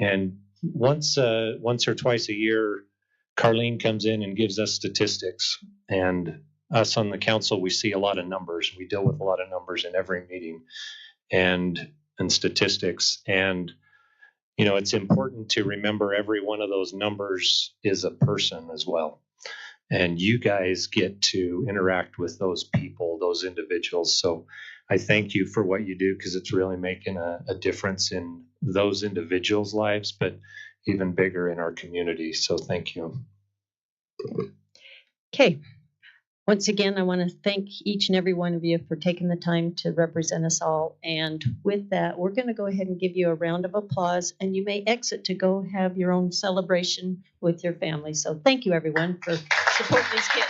And once or twice a year, Carlene comes in and gives us statistics, and us on the council, we see a lot of numbers. We deal with a lot of numbers in every meeting, and statistics. And it's important to remember every one of those numbers is a person as well. And you guys get to interact with those people, those individuals. So I thank you for what you do, because it's really making a difference in those individuals' lives, but even bigger in our community. So thank you. Okay. Once again, I want to thank each and every one of you for taking the time to represent us all. And with that, we're going to go ahead and give you a round of applause, and you may exit to go have your own celebration with your family. So thank you, everyone, for supporting these kids.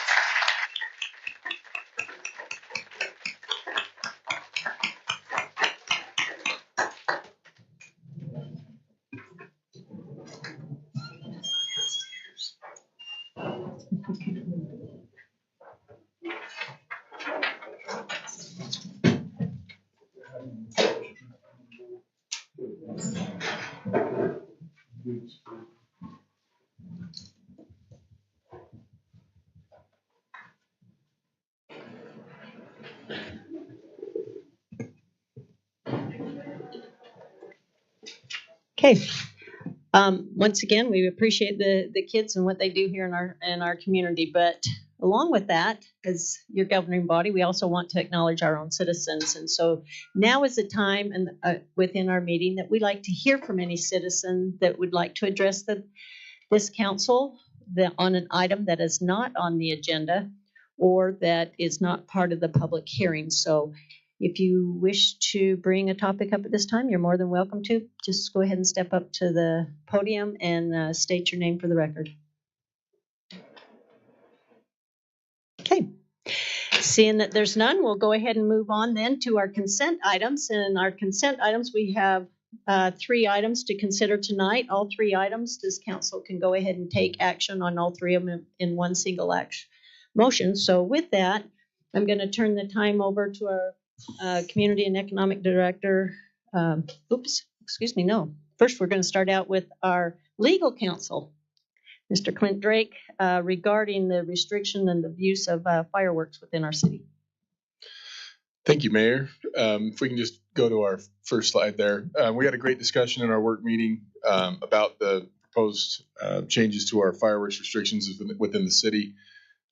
Okay. Once again, we appreciate the kids and what they do here in our community. But along with that, as your governing body, we also want to acknowledge our own citizens. And so now is the time within our meeting that we like to hear from any citizen that would like to address this council on an item that is not on the agenda or that is not part of the public hearing. So if you wish to bring a topic up at this time, you're more than welcome to. Just go ahead and step up to the podium and state your name for the record. Okay. Seeing that there's none, we'll go ahead and move on then to our consent items. And our consent items, we have 3 items to consider tonight. All 3 items, this council can go ahead and take action on all 3 of them in one single action motion. So with that, I'm going to turn the time over to our Community and Economic Director. First, we're going to start out with our legal counsel, Mr. Clint Drake, regarding the restriction and the use of fireworks within our city. Thank you, Mayor. If we can just go to our first slide there. We had a great discussion in our work meeting about the proposed changes to our fireworks restrictions within the city.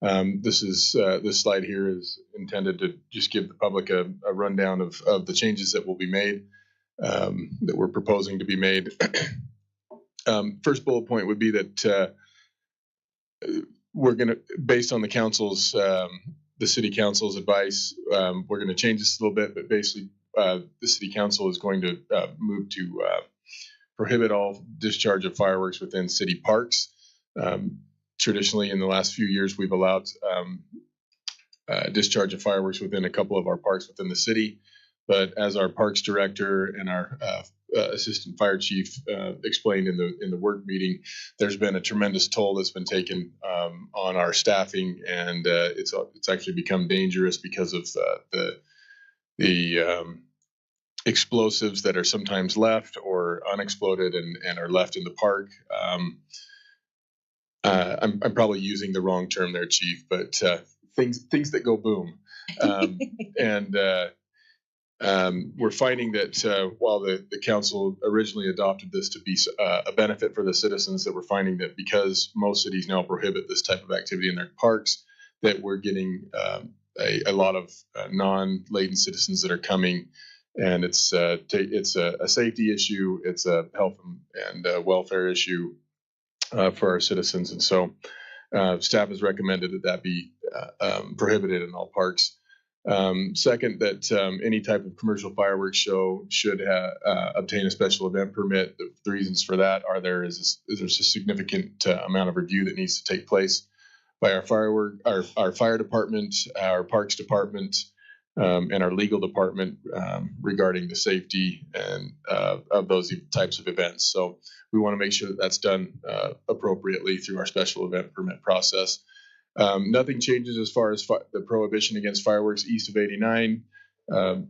This slide here is intended to just give the public a rundown of the changes that will be made, that we're proposing to be made. First bullet point would be that we're going to, based on the council's, the city council's advice, we're going to change this a little bit, but basically the city council is going to move to prohibit all discharge of fireworks within city parks. Traditionally, in the last few years, we've allowed discharge of fireworks within a couple of our parks within the city. But as our parks director and our assistant fire chief explained in the work meeting, there's been a tremendous toll that's been taken on our staffing, and it's actually become dangerous because of the explosives that are sometimes left or unexploded and are left in the park. I'm probably using the wrong term there, Chief, but things that go boom. We're finding that while the council originally adopted this to be a benefit for the citizens, that we're finding that because most cities now prohibit this type of activity in their parks, that we're getting a lot of non-Layton citizens that are coming, and it's a safety issue, it's a health and welfare issue for our citizens, and so staff has recommended that be prohibited in all parks. Second, that any type of commercial fireworks show should obtain a special event permit. The reasons for that are there's a significant amount of review that needs to take place by our fire department, our parks department, and our legal department regarding the safety and of those types of events. So we want to make sure that that's done appropriately through our special event permit process. Nothing changes as far as the prohibition against fireworks east of 89. The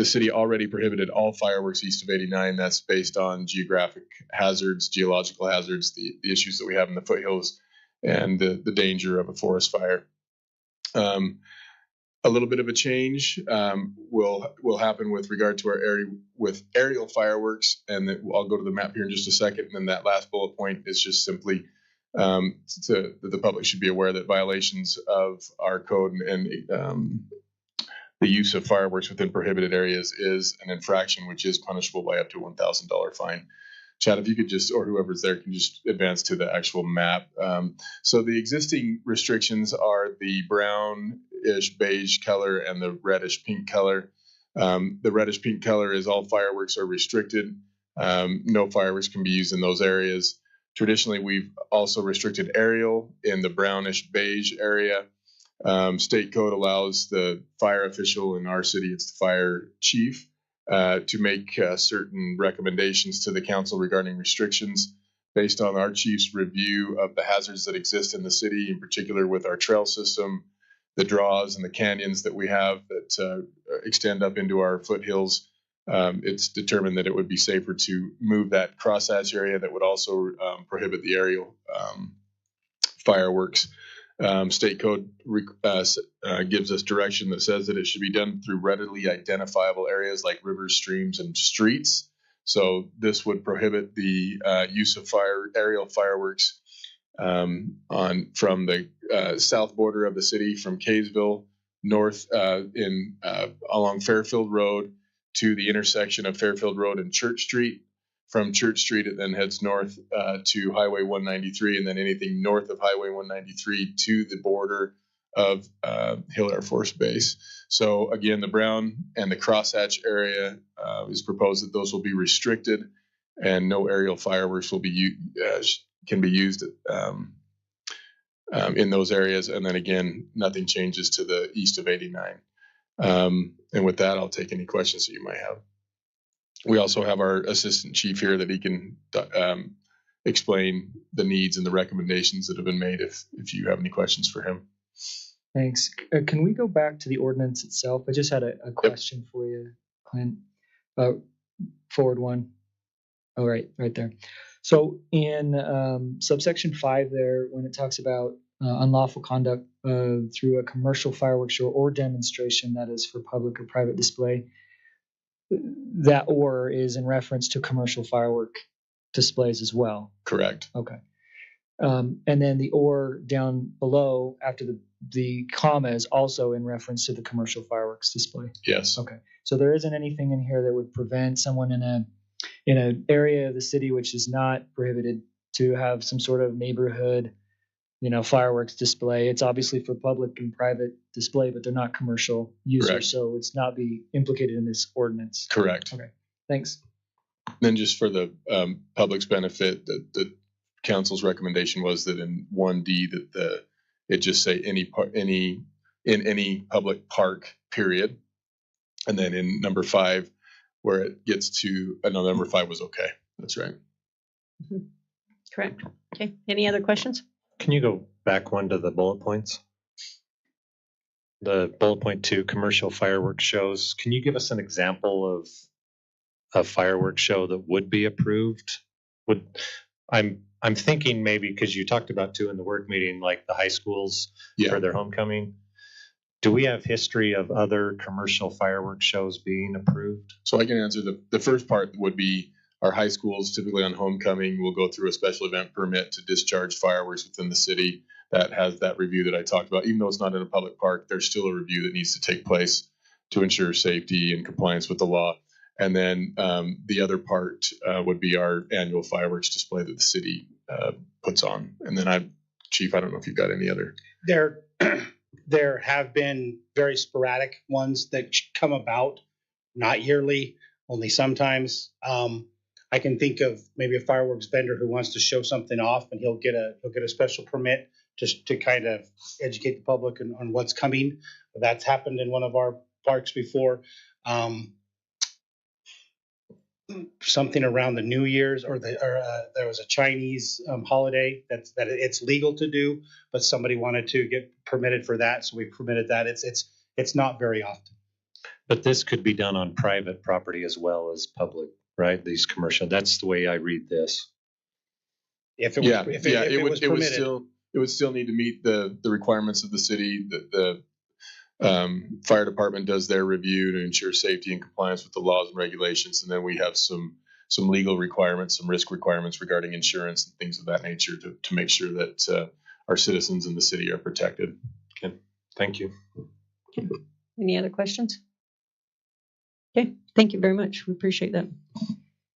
city already prohibited all fireworks east of 89. That's based on geographic hazards, geological hazards, the issues that we have in the foothills, and the danger of a forest fire. A little bit of a change will happen with regard to our aerial fireworks, and I'll go to the map here in just a second. And then that last bullet point is just simply that the public should be aware that violations of our code and the use of fireworks within prohibited areas is an infraction, which is punishable by up to $1,000 fine. Chad, if you could just, or whoever's there, can just advance to the actual map. So the existing restrictions are the brownish beige color and the reddish pink color. The reddish pink color is all fireworks are restricted. No fireworks can be used in those areas. Traditionally, we've also restricted aerial in the brownish beige area. State code allows the fire official in our city, it's the fire chief, to make certain recommendations to the council regarding restrictions based on our chief's review of the hazards that exist in the city, in particular with our trail system, the draws and the canyons that we have that extend up into our foothills. It's determined that it would be safer to move that crosshatch area that would also prohibit the aerial fireworks. State code gives us direction that says that it should be done through readily identifiable areas like rivers, streams, and streets. So this would prohibit the use of aerial fireworks from the south border of the city, from Kaysville north along Fairfield Road to the intersection of Fairfield Road and Church Street. From Church Street, it then heads north to Highway 193, and then anything north of Highway 193 to the border of Hill Air Force Base. So again, the brown and the crosshatch area is proposed that those will be restricted, and no aerial fireworks will can be used in those areas. And then again, nothing changes to the east of 89. And with that, I'll take any questions that you might have. We also have our assistant chief here that he can explain the needs and the recommendations that have been made if you have any questions for him. Thanks. Can we go back to the ordinance itself? I just had a question for you, Clint. Forward one. Oh, right there. So in subsection 5 there, when it talks about unlawful conduct through a commercial fireworks show or demonstration that is for public or private display, that or is in reference to commercial firework displays as well. Correct. Okay. And then the or down below after the comma is also in reference to the commercial fireworks display. Yes. Okay. So there isn't anything in here that would prevent someone in an area of the city which is not prohibited to have some sort of neighborhood, fireworks display. It's obviously for public and private display, but they're not commercial users, Correct. so it's not be implicated in this ordinance. Correct. Okay. Thanks. Then just for the public's benefit, the council's recommendation was that in 1D that it just say in any public park, period. And then in number 5, where it gets to, no, number 5 was okay. That's right. Mm-hmm. Correct. Okay. Any other questions? Can you go back one to the bullet points? The bullet point 2, commercial fireworks shows. Can you give us an example of a fireworks show that would be approved? I'm thinking maybe because you talked about too in the work meeting, like the high schools for their homecoming. Do we have history of other commercial fireworks shows being approved? So I can answer the first part would be our high schools typically on homecoming will go through a special event permit to discharge fireworks within the city that has that review that I talked about. Even though it's not in a public park, there's still a review that needs to take place to ensure safety and compliance with the law. And then the other part would be our annual fireworks display that the city puts on. And then Chief, I don't know if you've got any other. There have been very sporadic ones that come about, not yearly, only sometimes. I can think of maybe a fireworks vendor who wants to show something off, and he'll get a special permit just to kind of educate the public on what's coming. That's happened in one of our parks before. Something around the New Year's or there was a Chinese holiday that it's legal to do, but somebody wanted to get permitted for that, so we permitted that. It's not very often. But this could be done on private property as well as public, right? These commercial. That's the way I read this. If it was permitted, it would still need to meet the requirements of the city. The fire department does their review to ensure safety and compliance with the laws and regulations, and then we have some legal requirements, some risk requirements regarding insurance and things of that nature to make sure that our citizens in the city are protected. Okay, thank you. Okay. Any other questions? Okay, thank you very much. We appreciate that.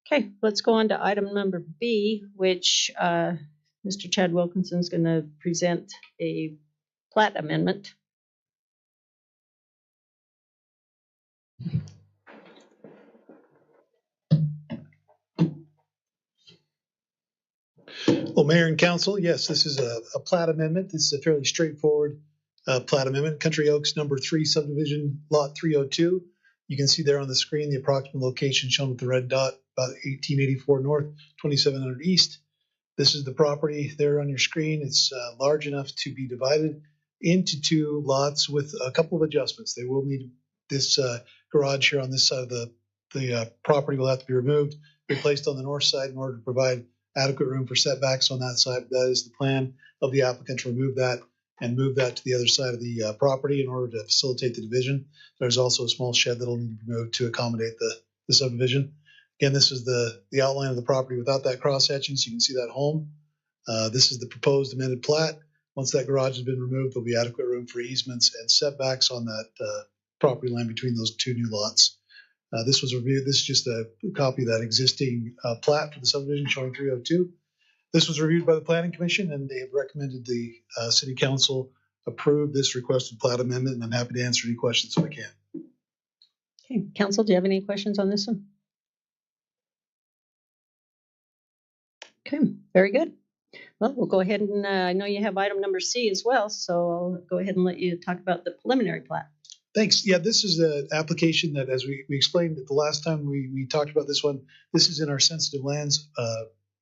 Okay, let's go on to item number B, which Mr. Chad Wilkinson is going to present a plat amendment. Well, Mayor and Council, yes, this is a plat amendment. This is a fairly straightforward plat amendment. Country Oaks number 3 subdivision, lot 302. You can see there on the screen the approximate location shown with the red dot, about 1884 north, 2700 east. This is the property there on your screen. It's large enough to be divided into 2 lots with a couple of adjustments. They will need this garage here on this side of the property will have to be removed, replaced on the north side in order to provide adequate room for setbacks on that side. That is the plan of the applicant, to remove that and move that to the other side of the property in order to facilitate the division. There's also a small shed that'll need to be moved to accommodate the subdivision. Again, this is the outline of the property without that cross hatching, so you can see that home. This is the proposed amended plat. Once that garage has been removed, there'll be adequate room for easements and setbacks on that property line between those 2 new lots. This was reviewed. This is just a copy of that existing plat for the subdivision showing 302. This was reviewed by the Planning Commission, and they have recommended the City Council approve this requested plat amendment, and I'm happy to answer any questions if I can. Okay, Council, do you have any questions on this one? Okay, very good. Well, we'll go ahead and I know you have item number C as well, so I'll go ahead and let you talk about the preliminary plat. Thanks. Yeah, this is an application that, as we explained at the last time we talked about this one, this is in our sensitive lands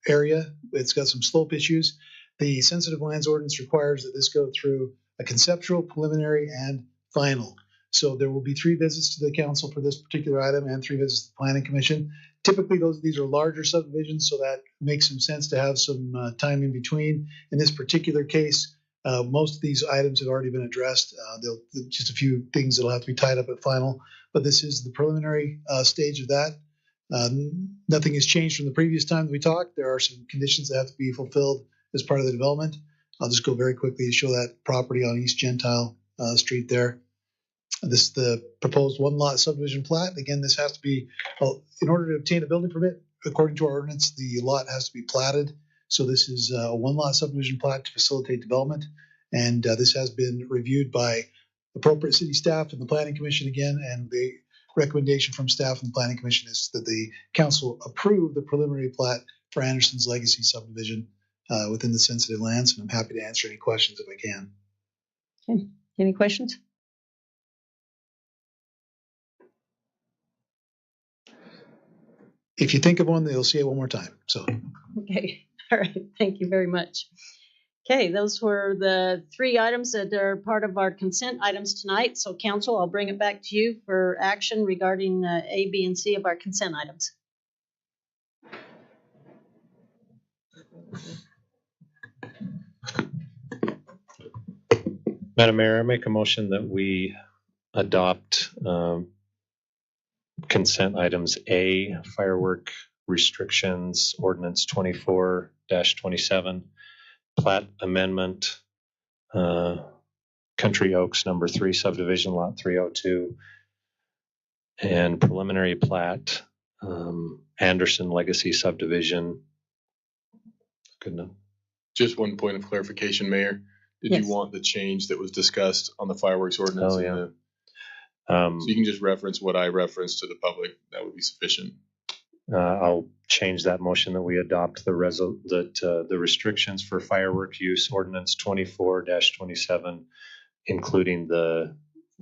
area. It's got some slope issues. The sensitive lands ordinance requires that this go through a conceptual, preliminary, and final. So there will be 3 visits to the council for this particular item and 3 visits to the Planning Commission. Typically, these are larger subdivisions, so that makes some sense to have some time in between. In this particular case, most of these items have already been addressed. Just a few things that'll have to be tied up at final, but this is the preliminary stage of that. Nothing has changed from the previous time that we talked. There are some conditions that have to be fulfilled as part of the development. I'll just go very quickly to show that property on East Gentile Street there. This is the proposed one lot subdivision plat. Again, this has to be, in order to obtain a building permit, according to our ordinance, the lot has to be platted. So this is a one lot subdivision plat to facilitate development. And this has been reviewed by appropriate city staff and the planning commission again. And the recommendation from staff and the planning commission is that the council approve the preliminary plat for Anderson's Legacy subdivision within the sensitive lands. And I'm happy to answer any questions if I can. Okay. Any questions? If you think of one, you'll see it one more time. So, Okay. All right. Thank you very much. Okay, those were the 3 items that are part of our consent items tonight. So council, I'll bring it back to you for action regarding A, B, and C of our consent items. Madam Mayor, I make a motion that we adopt consent items A, firework restrictions, ordinance 24-27, plat amendment, Country Oaks number 3 subdivision lot 302, and preliminary plat, Anderson Legacy subdivision. Good enough. Just one point of clarification, Mayor. Did Yes. you want the change that was discussed on the fireworks ordinance? Oh, in yeah. the- So you can just reference what I referenced to the public. That would be sufficient. I'll change that motion that we adopt the restrictions for firework use ordinance 24-27, including the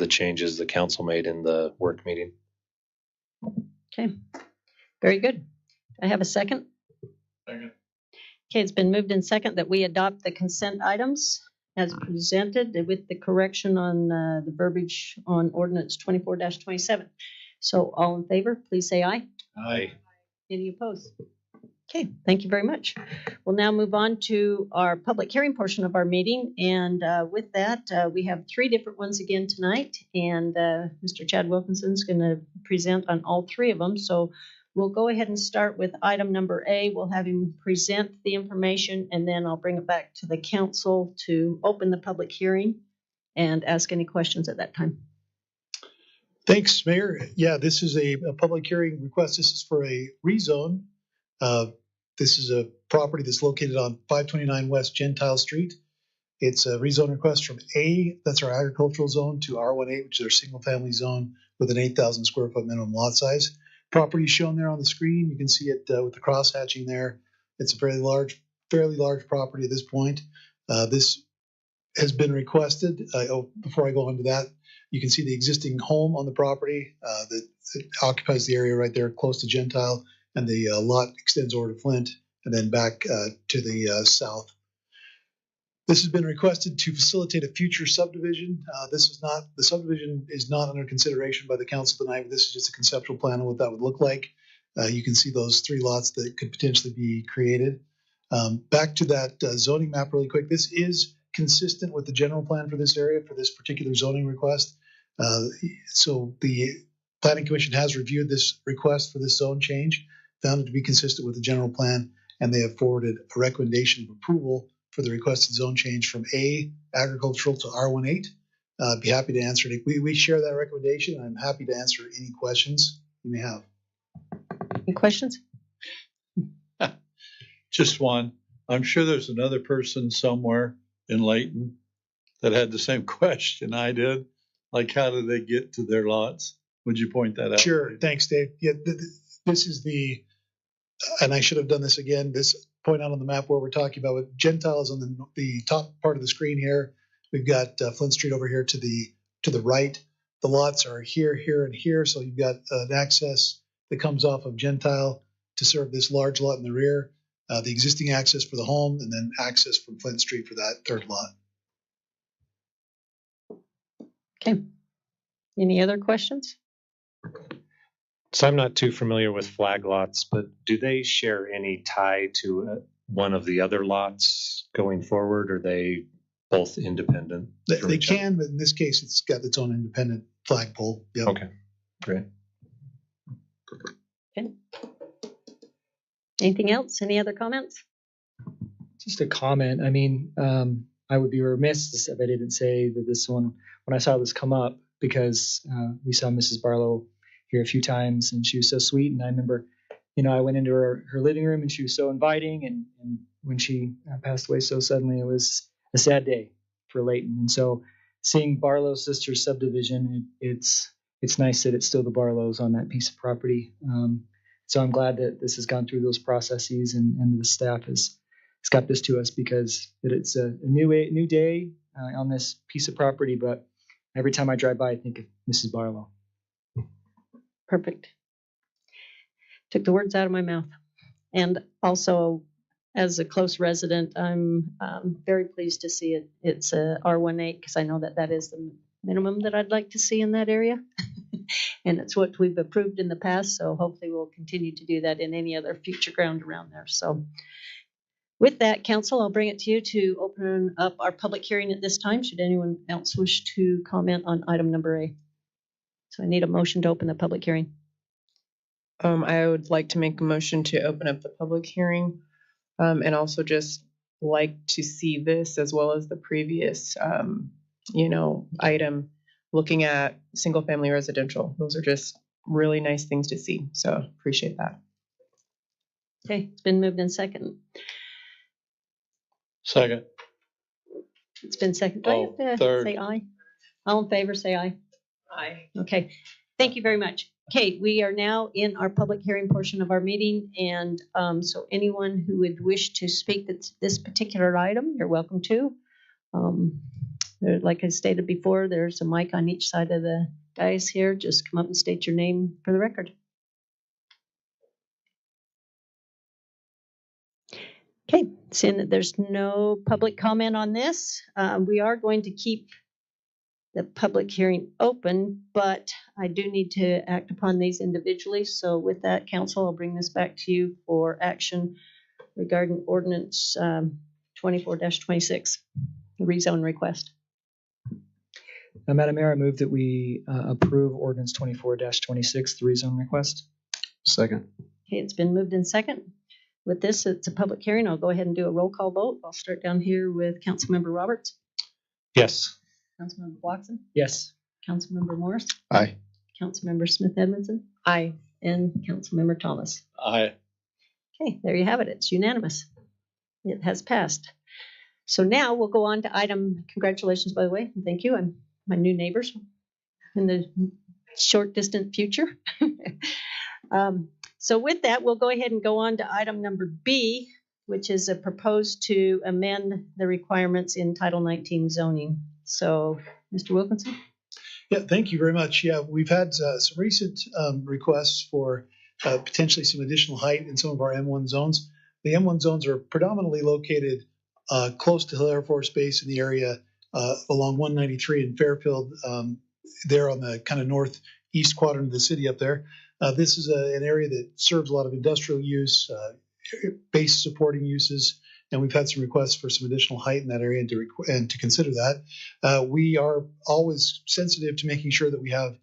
changes the council made in the work meeting. Okay, very good. I have a second. Second. Okay, it's been moved in second that we adopt the consent items as presented with the correction on the verbiage on ordinance 24-27. So all in favor, please say aye. Aye. Any opposed? Okay, thank you very much. We'll now move on to our public hearing portion of our meeting. And with that, we have 3 different ones again tonight. And Mr. Chad Wilkinson's going to present on all 3 of them. So we'll go ahead and start with item number A. We'll have him present the information, and then I'll bring it back to the council to open the public hearing and ask any questions at that time. thanks, Mayor. Yeah, this is a public hearing request. This is for a rezone. This is a property that's located on 529 West Gentile Street. It's a rezone request from A, that's our agricultural zone, to R18, which is our single family zone with an 8,000 square foot minimum lot size. Property shown there on the screen. You can see it with the cross hatching there. It's a fairly large property at this point. This has been requested. Before I go on to that, you can see the existing home on the property that occupies the area right there close to Gentile, and the lot extends over to Flint and then back to the south. This has been requested to facilitate a future subdivision. The subdivision is not under consideration by the council tonight. This is just a conceptual plan of what that would look like. You can see those 3 lots that could potentially be created. Back to that zoning map really quick. This is consistent with the general plan for this area for this particular zoning request. So the Planning Commission has reviewed this request for this zone change, found it to be consistent with the general plan, and they have forwarded a recommendation of approval for the requested zone change from A, agricultural, to R18. I'd be happy to answer it. We share that recommendation, and I'm happy to answer any questions you may have. Any questions? Just one. I'm sure there's another person somewhere in Layton that had the same question I did. Like, how did they get to their lots? Would you point that out? Sure. Thanks, Dave. Yeah, this is and I should have done this again, this point out on the map where we're talking about with Gentiles on the top part of the screen here. We've got Flint Street over here to the right. The lots are here, here, and here. So you've got an access that comes off of Gentile to serve this large lot in the rear, the existing access for the home, and then access from Flint Street for that 3rd lot. Okay. Any other questions? So I'm not too familiar with flag lots, but do they share any tie to one of the other lots going forward? Or are they both independent? They can, but in this case, it's got its own independent flagpole. Yep. Okay, great. Okay. Anything else? Any other comments? Just a comment. I mean, I would be remiss if I didn't say that this one, when I saw this come up, because we saw Mrs. Barlow here a few times, and she was so sweet. And I remember, I went into her living room, and she was so inviting. And when she passed away so suddenly, it was a sad day for Layton. And so, seeing Barlow Sisters subdivision, it's nice that it's still the Barlows on that piece of property. So I'm glad that this has gone through those processes, and the staff has got this to us, because it's a new day on this piece of property. But every time I drive by, I think of Mrs. Barlow. Perfect. Took the words out of my mouth. And also, as a close resident, I'm very pleased to see it. It's a R18, because I know that is the minimum that I'd like to see in that area. And it's what we've approved in the past, so hopefully we'll continue to do that in any other future ground around there. So with that, council, I'll bring it to you to open up our public hearing at this time, should anyone else wish to comment on item number A. So I need a motion to open the public hearing. I would like to make a motion to open up the public hearing, and also just like to see this as well as the previous, item looking at single family residential. Those are just really nice things to see. So appreciate that. Okay, it's been moved in second. Second. It's been second. Do I have to Third. say aye? All in favor, say aye. Aye. Okay, thank you very much. Okay, we are now in our public hearing portion of our meeting, and so anyone who would wish to speak to this particular item, you're welcome to. Like I stated before, there's a mic on each side of the dais here. Just come up and state your name for the record. Okay, seeing that there's no public comment on this, we are going to keep the public hearing open, but I do need to act upon these individually. So with that, council, I'll bring this back to you for action regarding ordinance 24-26, the rezone request. Madam Mayor, I move that we approve ordinance 24-26, the rezone request. Second. Okay, it's been moved in second. With this, it's a public hearing. I'll go ahead and do a roll call vote. I'll start down here with Councilmember Roberts. Yes. Councilmember Watson. Yes. Councilmember Morris. Aye. Councilmember Smith Edmondson. Aye. And Councilmember Thomas. Aye. Okay, there you have it. It's unanimous. It has passed. So now we'll go on to item, congratulations, by the way, and thank you. I'm my new neighbors in the short distant future. So with that, we'll go ahead and go on to item number B, which is a proposed to amend the requirements in Title 19 zoning. So, Mr. Wilkinson? Yeah, thank you very much. Yeah, we've had some recent requests for potentially some additional height in some of our M1 zones. The M1 zones are predominantly located close to Hill Air Force Base in the area along 193 in Fairfield, there on the kind of northeast quadrant of the city up there. This is an area that serves a lot of industrial use, base supporting uses, and we've had some requests for some additional height in that area and to consider that. We are always sensitive to making sure that we have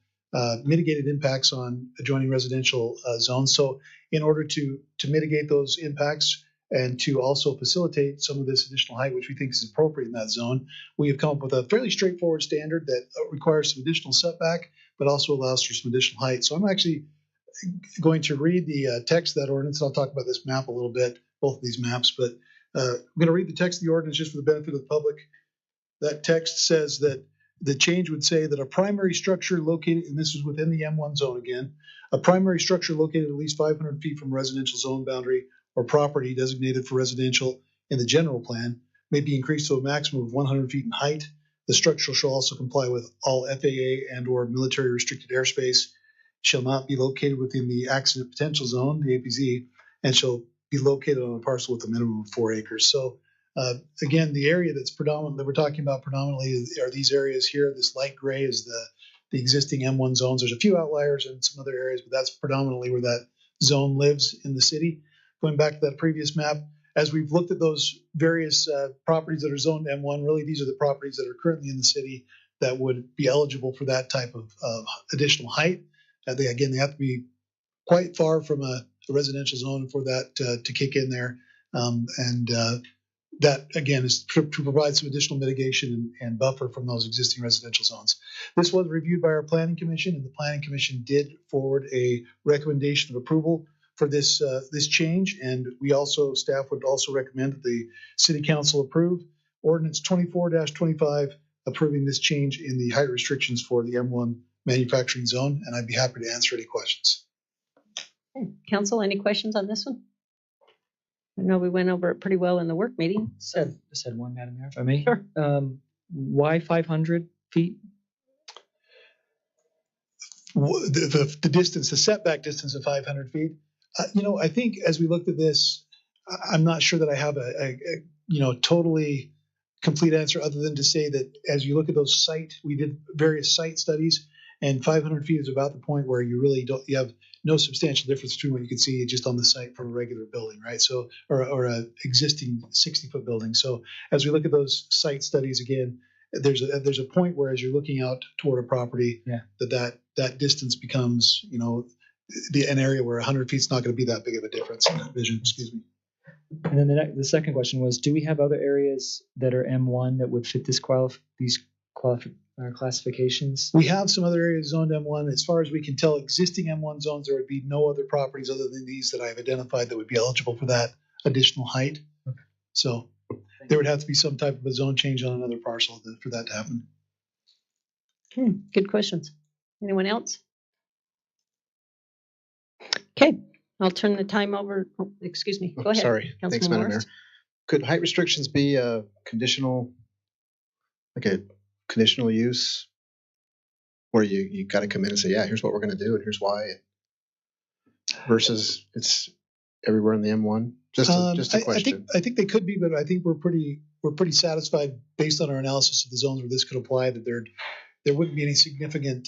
mitigated impacts on adjoining residential zones. So in order to mitigate those impacts and to also facilitate some of this additional height, which we think is appropriate in that zone, we have come up with a fairly straightforward standard that requires some additional setback, but also allows for some additional height. So I'm actually going to read the text of that ordinance. I'll talk about this map a little bit, both of these maps, but I'm going to read the text of the ordinance just for the benefit of the public. That text says that the change would say that a primary structure located, and this is within the M1 zone again, a primary structure located at least 500 feet from residential zone boundary or property designated for residential in the general plan may be increased to a maximum of 100 feet in height. The structure shall also comply with all FAA and or military restricted airspace, shall not be located within the accident potential zone, the APZ, and shall be located on a parcel with a minimum of 4 acres. So again, the area that's predominant that we're talking about predominantly are these areas here. This light gray is the existing M1 zones. There's a few outliers in some other areas, but that's predominantly where that zone lives in the city. Going back to that previous map, as we've looked at those various properties that are zoned M1, really these are the properties that are currently in the city that would be eligible for that type of additional height. They have to be quite far from a residential zone for that to kick in there. that, again, is to provide some additional mitigation and buffer from those existing residential zones. This was reviewed by our planning commission, and the planning commission did forward a recommendation of approval for this change. And staff would also recommend that the city council approve ordinance 24-25 approving this change in the height restrictions for the M1 manufacturing zone. And I'd be happy to answer any questions. Okay. Council, any questions on this one? I know we went over it pretty well in the work meeting. Just had one, Madam Mayor, if I may. Sure. Why 500 feet? The distance, the setback distance of 500 feet. I think as we looked at this, I'm not sure that I have a totally complete answer other than to say that as you look at those we did various site studies, and 500 feet is about the point where you have no substantial difference between what you can see just on the site from a regular building, right? So, or a existing 60-foot building. So as we look at those site studies again, there's a point where as you're looking out toward a property, that distance becomes, an area where 100 feet is not going to be that big of a difference in that vision. Excuse me. And then the second question was, do we have other areas that are M1 that would fit these classifications? We have some other areas zoned M1. As far as we can tell, existing M1 zones, there would be no other properties other than these that I've identified that would be eligible for that additional height. Okay. So there would have to be some type of a zone change on another parcel for that to happen. Okay, good questions. Anyone else? Okay, I'll turn the time over. Oh, excuse me. Go ahead. Sorry. Thanks, Madam Mayor. Could height restrictions be a conditional use where you got to come in and say, yeah, here's what we're going to do and here's why, versus it's everywhere in the M1? Just a question. I think they could be, but I think we're pretty satisfied based on our analysis of the zones where this could apply that there wouldn't be any significant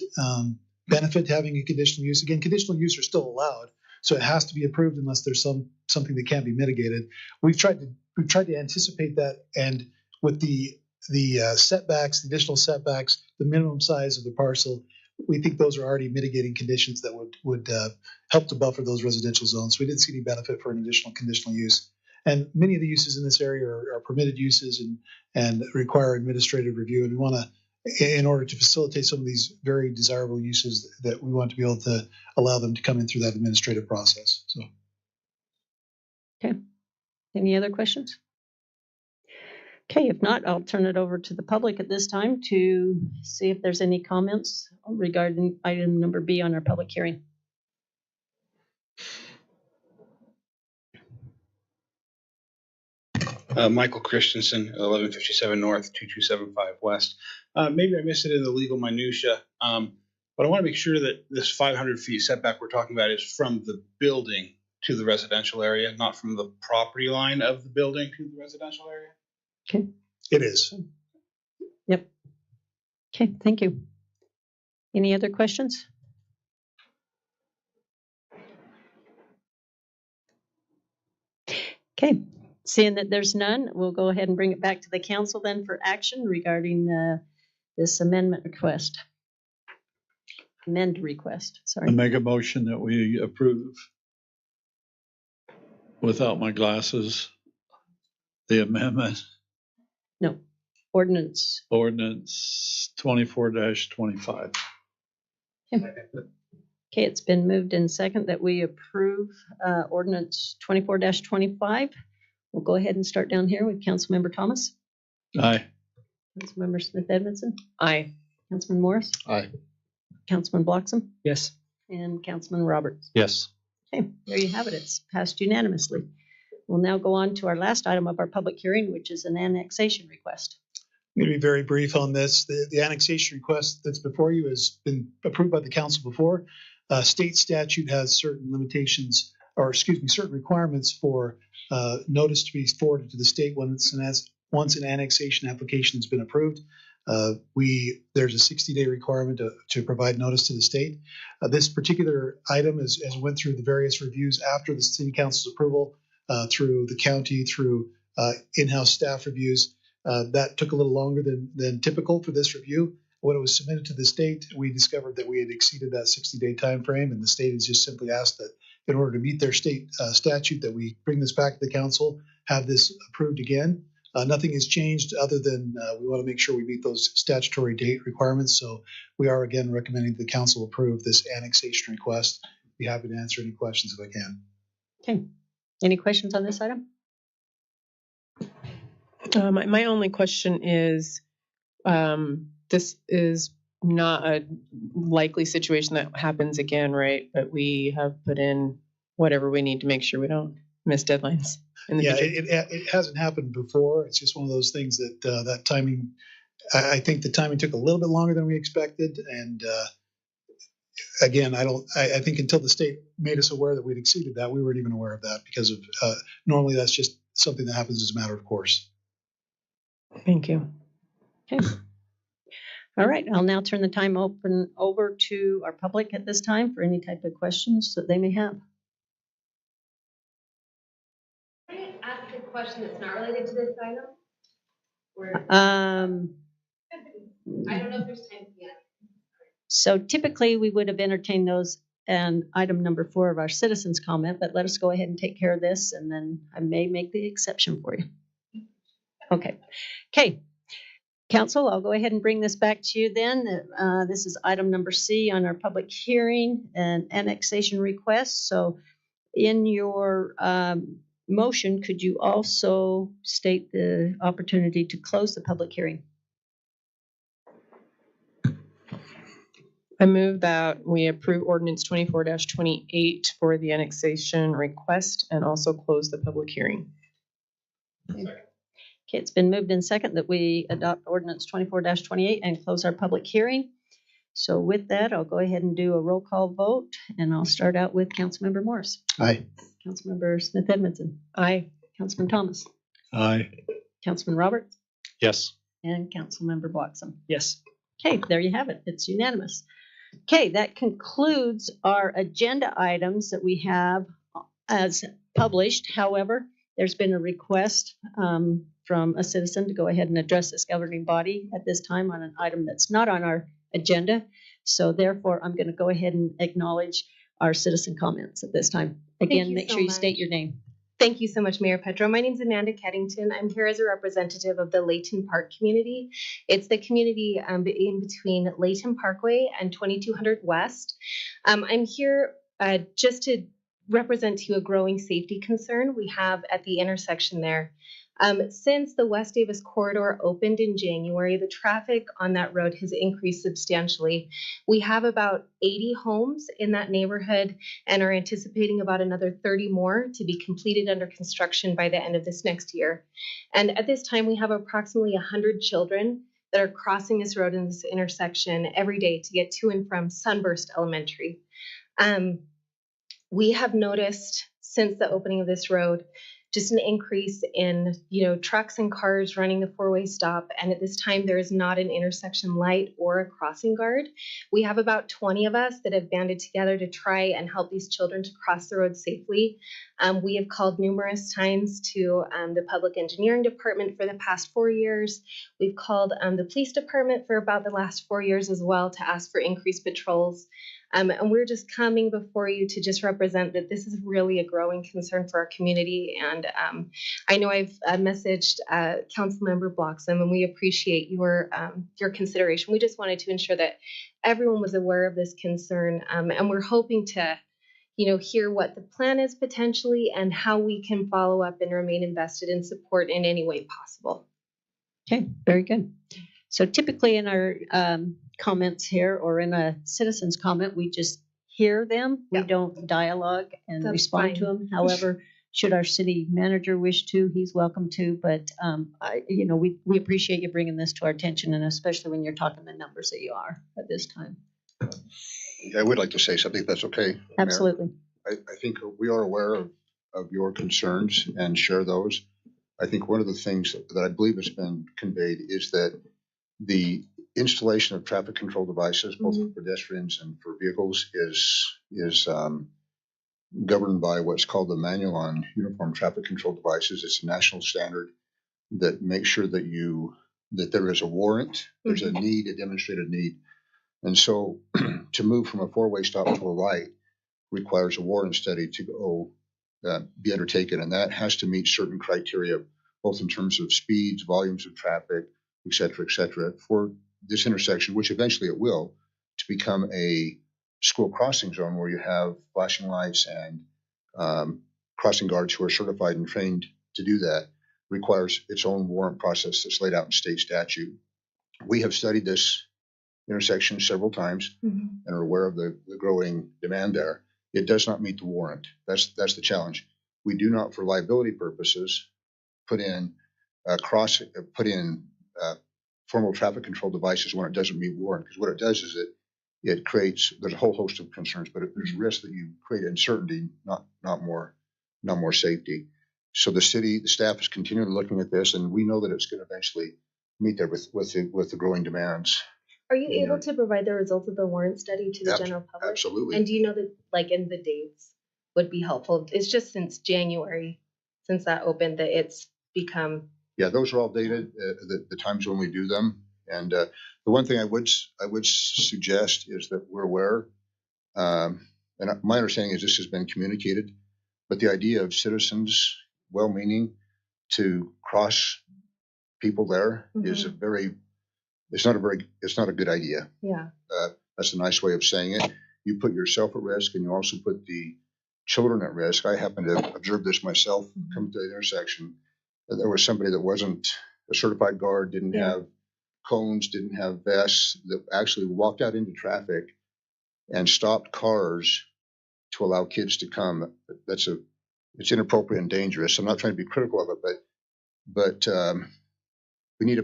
benefit to having a conditional use. Again, conditional use are still allowed, so it has to be approved unless there's something that can't be mitigated. We've tried to anticipate that, and with the setbacks, the additional setbacks, the minimum size of the parcel, we think those are already mitigating conditions that would help to buffer those residential zones. So we didn't see any benefit for an additional conditional use. And many of the uses in this area are permitted uses and require administrative review. And we want to, in order to facilitate some of these very desirable uses, that we want to be able to allow them to come in through that administrative process. So. Okay. Any other questions? Okay, if not, I'll turn it over to the public at this time to see if there's any comments regarding item number B on our public hearing. Michael Christensen, 1157 North, 2275 West. Maybe I missed it in the legal minutia, but I want to make sure that this 500 feet setback we're talking about is from the building to the residential area, not from the property line of the building to the residential area. Okay. It is. Yep. Okay, thank you. Any other questions? Okay, seeing that there's none, we'll go ahead and bring it back to the council then for action regarding this amendment request. Amend request, sorry. I make a motion that we approve without my glasses, the amendment. No, ordinance. Ordinance 24-25. Okay, it's been moved in second that we approve ordinance 24-25. We'll go ahead and start down here with Councilmember Thomas. Aye. Councilmember Smith Edmondson. Aye. Councilman Morris. Aye. Councilman Bloxham. Yes. And Councilman Roberts. Yes. Okay, there you have it. It's passed unanimously. We'll now go on to our last item of our public hearing, which is an annexation request. I'm going to be very brief on this. The annexation request that's before you has been approved by the council before. State statute has certain limitations, or excuse me, certain requirements for notice to be forwarded to the state once an annexation application has been approved. There's a 60-day requirement to provide notice to the state. This particular item has went through the various reviews after the city council's approval, through the county, through in-house staff reviews. That took a little longer than typical for this review. When it was submitted to the state, we discovered that we had exceeded that 60-day time frame, and the state has just simply asked that in order to meet their state statute that we bring this back to the council, have this approved again. Nothing has changed other than we want to make sure we meet those statutory date requirements. So we are again recommending the council approve this annexation request. Be happy to answer any questions if I can. Okay. Any questions on this item? My only question is, this is not a likely situation that happens again, right? But we have put in whatever we need to make sure we don't miss deadlines in the Yeah, future. it hasn't happened before. It's just one of those things that that timing, I think the timing took a little bit longer than we expected. And again, I think until the state made us aware that we'd exceeded that, we weren't even aware of that because of normally that's just something that happens as a matter of course. Thank you. Okay. All right, I'll now turn the time open over to our public at this time for any type of questions that they may have. Can I ask a question that's not related to this item? Or, I don't know if there's time yet. So typically we would have entertained those and item number 4 of our citizens comment, but let us go ahead and take care of this and then I may make the exception for you. Okay. Council, I'll go ahead and bring this back to you then. This is item number C on our public hearing and annexation request. So in your motion, could you also state the opportunity to close the public hearing? I move that we approve ordinance 24-28 for the annexation request and also close the public hearing. Okay, it's been moved in second that we adopt ordinance 24-28 and close our public hearing. So with that, I'll go ahead and do a roll call vote, and I'll start out with Councilmember Morris. Aye. Councilmember Smith Edmondson. Aye. Councilman Thomas. Aye. Councilman Roberts. Yes. And Councilmember Bloxham. Yes. Okay, there you have it. It's unanimous. Okay, that concludes our agenda items that we have as published. However, there's been a request from a citizen to go ahead and address this governing body at this time on an item that's not on our agenda. So therefore, I'm going to go ahead and acknowledge our citizen comments at this time. Again, make sure you state your name. Thank you so much, Mayor Petro. My name is Amanda Keddington. I'm here as a representative of the Layton Park community. It's the community in between Layton Parkway and 2200 West. I'm here just to represent to you a growing safety concern we have at the intersection there. Since the West Davis corridor opened in January, the traffic on that road has increased substantially. We have about 80 homes in that neighborhood and are anticipating about another 30 more to be completed under construction by the end of this next year. And at this time, we have approximately 100 children that are crossing this road in this intersection every day to get to and from Sunburst Elementary. We have noticed since the opening of this road just an increase in, trucks and cars running the four-way stop. And at this time, there is not an intersection light or a crossing guard. We have about 20 of us that have banded together to try and help these children to cross the road safely. We have called numerous times to the Public Engineering Department for the past 4 years. We've called the Police Department for about the last 4 years as well to ask for increased patrols. And we're just coming before you to just represent that this is really a growing concern for our community. And I know I've messaged Councilmember Bloxham, and we appreciate your consideration. We just wanted to ensure that everyone was aware of this concern, and we're hoping to, hear what the plan is potentially and how we can follow up and remain invested in support in any way possible. Okay, very good. So typically in our comments here or in a citizen's comment, we just hear them. We don't dialogue and respond to them. However, should our city manager wish to, he's welcome to. But, we appreciate you bringing this to our attention, and especially when you're talking the numbers that you are at this time. I would like to say something, if that's okay, Mayor. Absolutely. I think we are aware of your concerns and share those. I think one of the things that I believe has been conveyed is that the installation of traffic control devices, both for pedestrians and for vehicles, is governed by what's called the Manual on Uniform Traffic Control Devices. It's a national standard that makes sure that there is a warrant, there's a need, a demonstrated need. And so to move from a four-way stop to a light requires a warrant study to go be undertaken, and that has to meet certain criteria both in terms of speeds, volumes of traffic, et cetera, for this intersection, which eventually it will, to become a school crossing zone where you have flashing lights and crossing guards who are certified and trained to do that, requires its own warrant process that's laid out in state statute. We have studied this intersection several times and are aware of the growing demand there. It does not meet the warrant. That's the challenge. We do not, for liability purposes, put in formal traffic control devices when it doesn't meet warrant, because what it does is it creates, there's a whole host of concerns, but there's risk that you create uncertainty, not more safety. So the staff is continually looking at this, and we know that it's going to eventually meet there with the growing demands. Are you able to provide the results of the warrant study to the general public? Absolutely. And do you know that, like, in the dates would be helpful? It's just since January, since that opened, that it's become. Yeah, those are all dated, the times when we do them. And the one thing I would suggest is that we're aware, and my understanding is this has been communicated, but the idea of citizens, well-meaning, to cross people there is it's not a good idea. Yeah. That's a nice way of saying it. You put yourself at risk, and you also put the children at risk. I happen to observe this myself coming to the intersection. There was somebody that wasn't a certified guard, didn't have cones, didn't have vests, that actually walked out into traffic and stopped cars to allow kids to come. It's inappropriate and dangerous. I'm not trying to be critical of it, but we need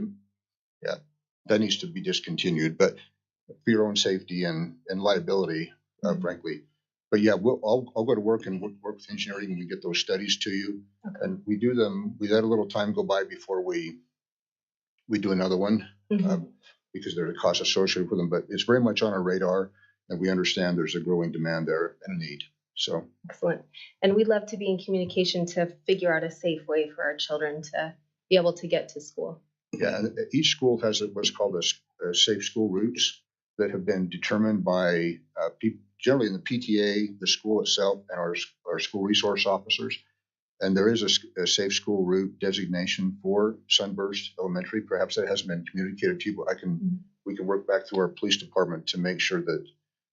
that needs to be discontinued, but for your own safety and liability, frankly. But yeah, I'll go to work and work with engineering and we get those studies to you. Okay. And we do them. We let a little time go by before we do another one because there are costs associated with them. But it's very much on our radar, and we understand there's a growing demand there and a need. So excellent. And we'd love to be in communication to figure out a safe way for our children to be able to get to school. Yeah, and each school has what's called a safe school routes that have been determined by people, generally in the PTA, the school itself, and our school resource officers. And there is a safe school route designation for Sunburst Elementary. Perhaps that hasn't been communicated to you, but we can work back through our police department to make sure that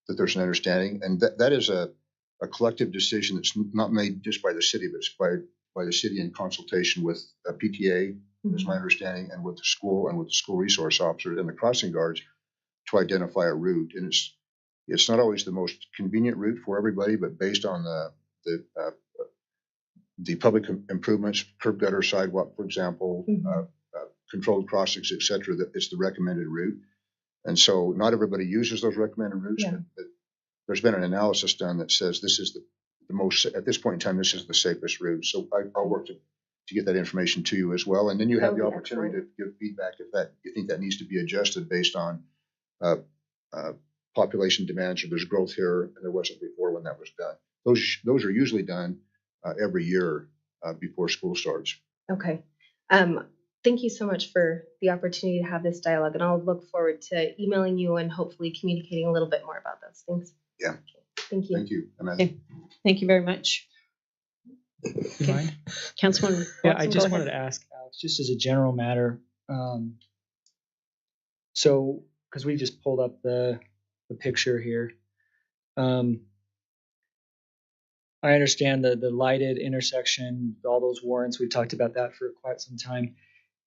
there's an understanding. And that is a collective decision that's not made just by the city, but it's by the city in consultation with PTA, is my understanding, and with the school and with the school resource officers and the crossing guards to identify a route. And it's not always the most convenient route for everybody, but based on the public improvements, curb gutter, sidewalk, for example, controlled crossings, et cetera, that it's the recommended route. And so not everybody uses those recommended routes, but there's been an analysis done that says this is the most, at this point in time, this is the safest route. So I'll work to get that information to you as well. And then you have the opportunity to give feedback if you think that needs to be adjusted based on population demands, or there's growth here and there wasn't before when that was done. Those are usually done every year before school starts. Okay. Thank you so much for the opportunity to have this dialogue, and I'll look forward to emailing you and hopefully communicating a little bit more about those things. Yeah. Thank you. Thank you. Okay. Thank you very much. You mind? Councilman Yeah, Watson, I just go wanted ahead. to ask Alex, just as a general matter. So, because we just pulled up the picture here. I understand the lighted intersection, all those warrants, we've talked about that for quite some time.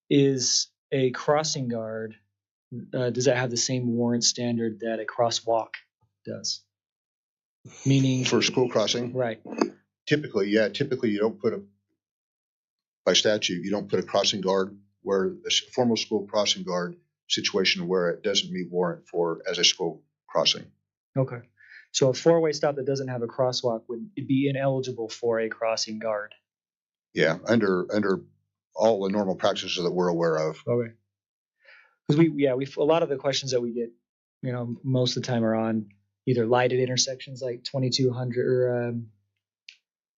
Is a crossing guard, does that have the same warrant standard that a crosswalk does? Meaning for school crossing? Right. Typically, yeah. Typically, you don't by statute, you don't put a crossing guard where a formal school crossing guard situation where it doesn't meet warrant for as a school crossing. Okay. So a four-way stop that doesn't have a crosswalk would be ineligible for a crossing guard. Yeah, under all the normal practices that we're aware of. Okay. Because a lot of the questions that we get, most of the time are on either lighted intersections like 2200 or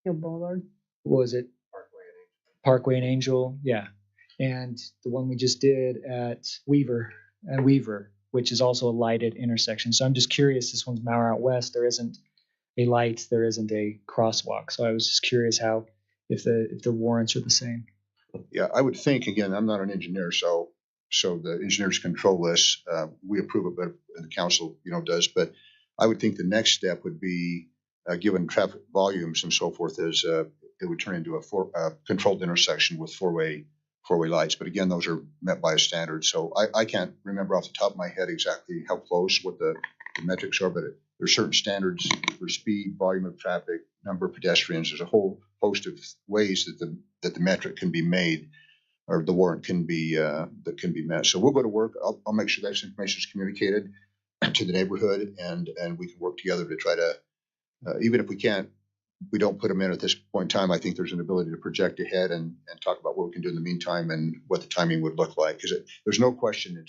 Hill Boulevard. What was it? Parkway and Angel. Yeah. And the one we just did at Weaver, which is also a lighted intersection. So I'm just curious, this one's Mauer out west. There isn't a light, there isn't a crosswalk. So I was just curious if the warrants are the same. Yeah, I would think, again, I'm not an engineer, so the engineers control this. We approve it, but the council, does. But I would think the next step would be, given traffic volumes and so forth, is it would turn into a controlled intersection with four-way lights. But again, those are met by a standard. So I can't remember off the top of my head exactly how close, what the metrics are, but there's certain standards for speed, volume of traffic, number of pedestrians. There's a whole host of ways that the metric can be made, or the warrant can be that can be met. So we'll go to work. I'll make sure that information is communicated to the neighborhood, and we can work together to try to, even if we don't put them in at this point in time, I think there's an ability to project ahead and talk about what we can do in the meantime and what the timing would look like. Because there's no question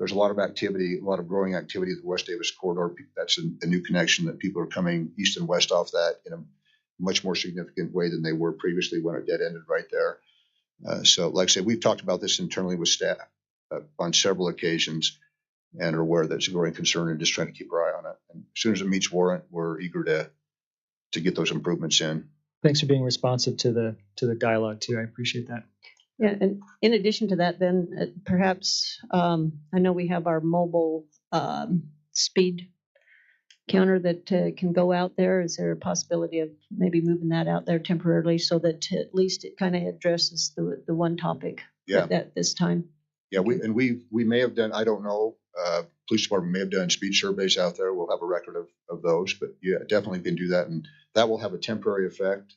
there's a lot of activity, a lot of growing activity at the West Davis corridor. That's a new connection that people are coming east and west off that in a much more significant way than they were previously when it dead ended right there. So like I said, we've talked about this internally with staff on several occasions and are aware that it's a growing concern and just trying to keep our eye on it. And as soon as it meets warrant, we're eager to get those improvements in. Thanks for being responsive to the dialogue too. I appreciate that. Yeah, and in addition to that, then perhaps I know we have our mobile speed counter that can go out there. Is there a possibility of maybe moving that out there temporarily so that at least it kind of addresses the one topic at this time? Yeah, we may have done, I don't know, police department may have done speed surveys out there. We'll have a record of those, but yeah, definitely can do that. And that will have a temporary effect.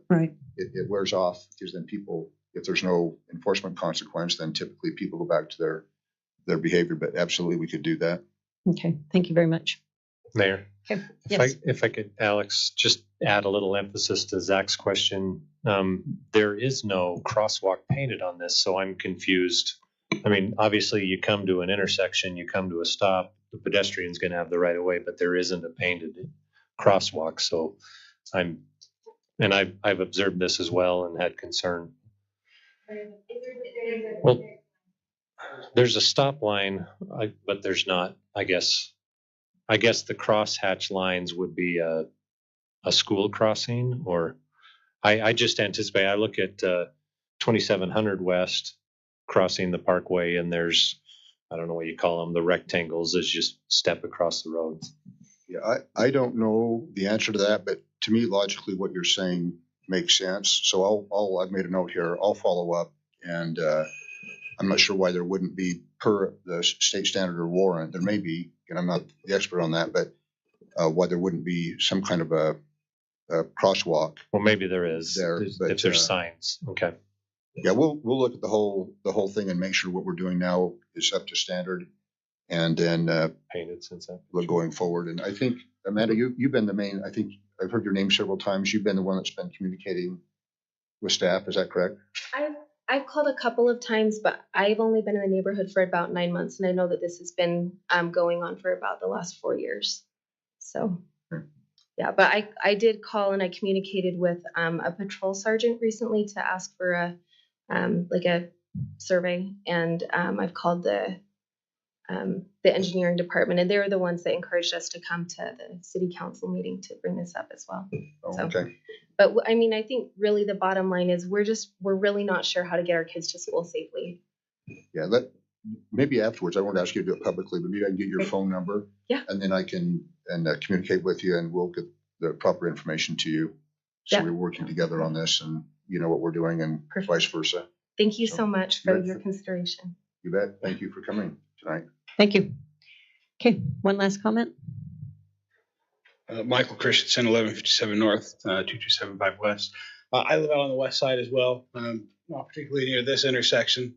Right. It wears off because then people, if there's no enforcement consequence, then typically people go back to their behavior, but absolutely we could do that. Okay, thank you very much. Mayor, Okay. Yes. if I could, Alex, just add a little emphasis to Zach's question. There is no crosswalk painted on this, so I'm confused. I mean, obviously you come to an intersection, you come to a stop, the pedestrian's going to have the right of way, but there isn't a painted crosswalk. So I've observed this as well and had concern. Well, there's a stop line, but there's not, I guess the crosshatch lines would be a school crossing, or I just anticipate, I look at 2700 West crossing the parkway, and there's, I don't know what you call them, the rectangles is just step across the road. Yeah, I don't know the answer to that, but to me, logically, what you're saying makes sense. So I've made a note here. I'll follow up, and I'm not sure why there wouldn't be per the state standard or warrant. There may be, and I'm not the expert on that, but why there wouldn't be some kind of a crosswalk. Well, maybe there is if there's signs. Okay. Yeah, we'll look at the whole thing and make sure what we're doing now is up to standard, and then painted since then. Look going forward. And I think Amanda, you've been the main. I think I've heard your name several times. You've been the one that's been communicating with staff. Is that correct? I've called a couple of times, but I've only been in the neighborhood for about 9 months, and I know that this has been going on for about the last 4 years. So, yeah, but I did call and I communicated with a patrol sergeant recently to ask for a survey, and I've called the engineering department, and they were the ones that encouraged us to come to the city council meeting to bring this up as well. Okay. But I mean, I think really the bottom line is we're really not sure how to get our kids to school safely. Yeah, maybe afterwards, I won't ask you to do it publicly, but maybe I can get your phone number. Yeah. And then I can communicate with you, and we'll get the proper information to you. So we're working together on this, and you know what we're doing, and vice versa. Thank you so much for your consideration. You bet. Thank you for coming tonight. Thank you. Okay, one last comment. Michael Christensen, 1157 North, 2275 West. I live out on the west side as well, not particularly near this intersection,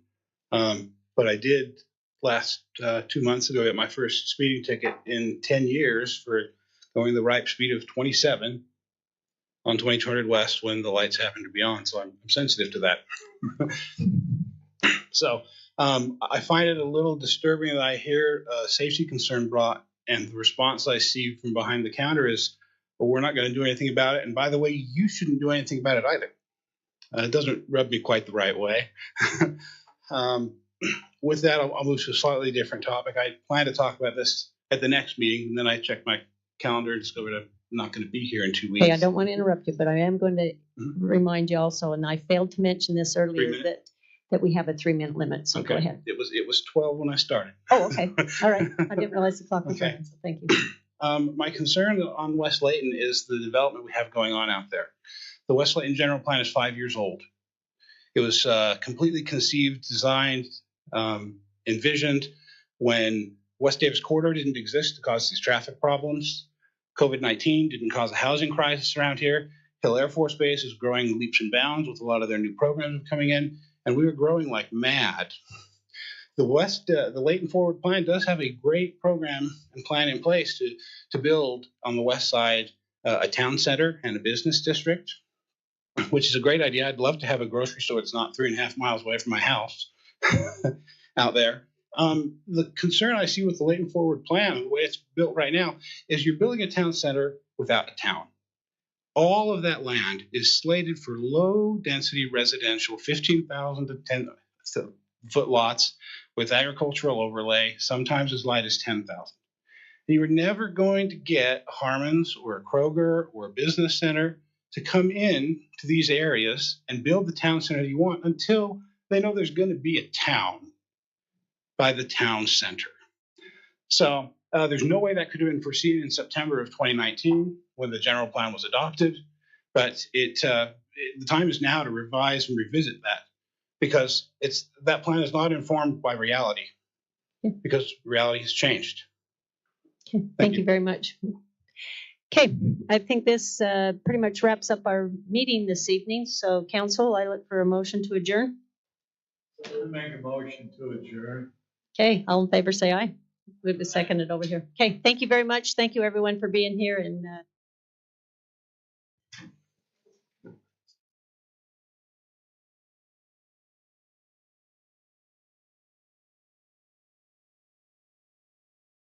but I did last 2 months ago get my first speeding ticket in 10 years for going the ripe speed of 27 on 2200 West when the lights happen to be on, so I'm sensitive to that. So I find it a little disturbing that I hear a safety concern brought, and the response I see from behind the counter is, well, we're not going to do anything about it. And by the way, you shouldn't do anything about it either. It doesn't rub me quite the right way. With that, I'll move to a slightly different topic. I plan to talk about this at the next meeting, and then I checked my calendar and discovered I'm not going to be here in 2 weeks. Okay, I don't want to interrupt you, but I am going to remind you also, and I failed to mention this earlier, that we have a 3-minute limit, so go ahead. It was 12 when I started. Oh, okay. All right. I didn't realize the clock was Okay. running, so thank you. My concern on West Layton is the development we have going on out there. The West Layton general plan is 5 years old. It was completely conceived, designed, envisioned when West Davis Corridor didn't exist to cause these traffic problems. COVID-19 didn't cause a housing crisis around here. Hill Air Force Base is growing leaps and bounds with a lot of their new programs coming in, and we were growing like mad. The Layton Forward Plan does have a great program and plan in place to build on the west side a town center and a business district, which is a great idea. I'd love to have a grocery store that's not 3.5 miles away from my house out there. The concern I see with the Layton Forward Plan, the way it's built right now, is you're building a town center without a town. All of that land is slated for low-density residential, 15,000 to 10-foot lots with agricultural overlay, sometimes as light as 10,000. You're never going to get a Harmon's or a Kroger or a business center to come in to these areas and build the town center you want until they know there's going to be a town by the town center. So there's no way that could have been foreseen in September of 2019 when the general plan was adopted, but the time is now to revise and revisit that, because that plan is not informed by reality, because reality has changed. Okay, thank you very much. Okay, I think this pretty much wraps up our meeting this evening. So council, I look for a motion to adjourn. So make a motion to adjourn. Okay, all in favor say aye. Move to second it over here. Okay, thank you very much. Thank you everyone for being here, and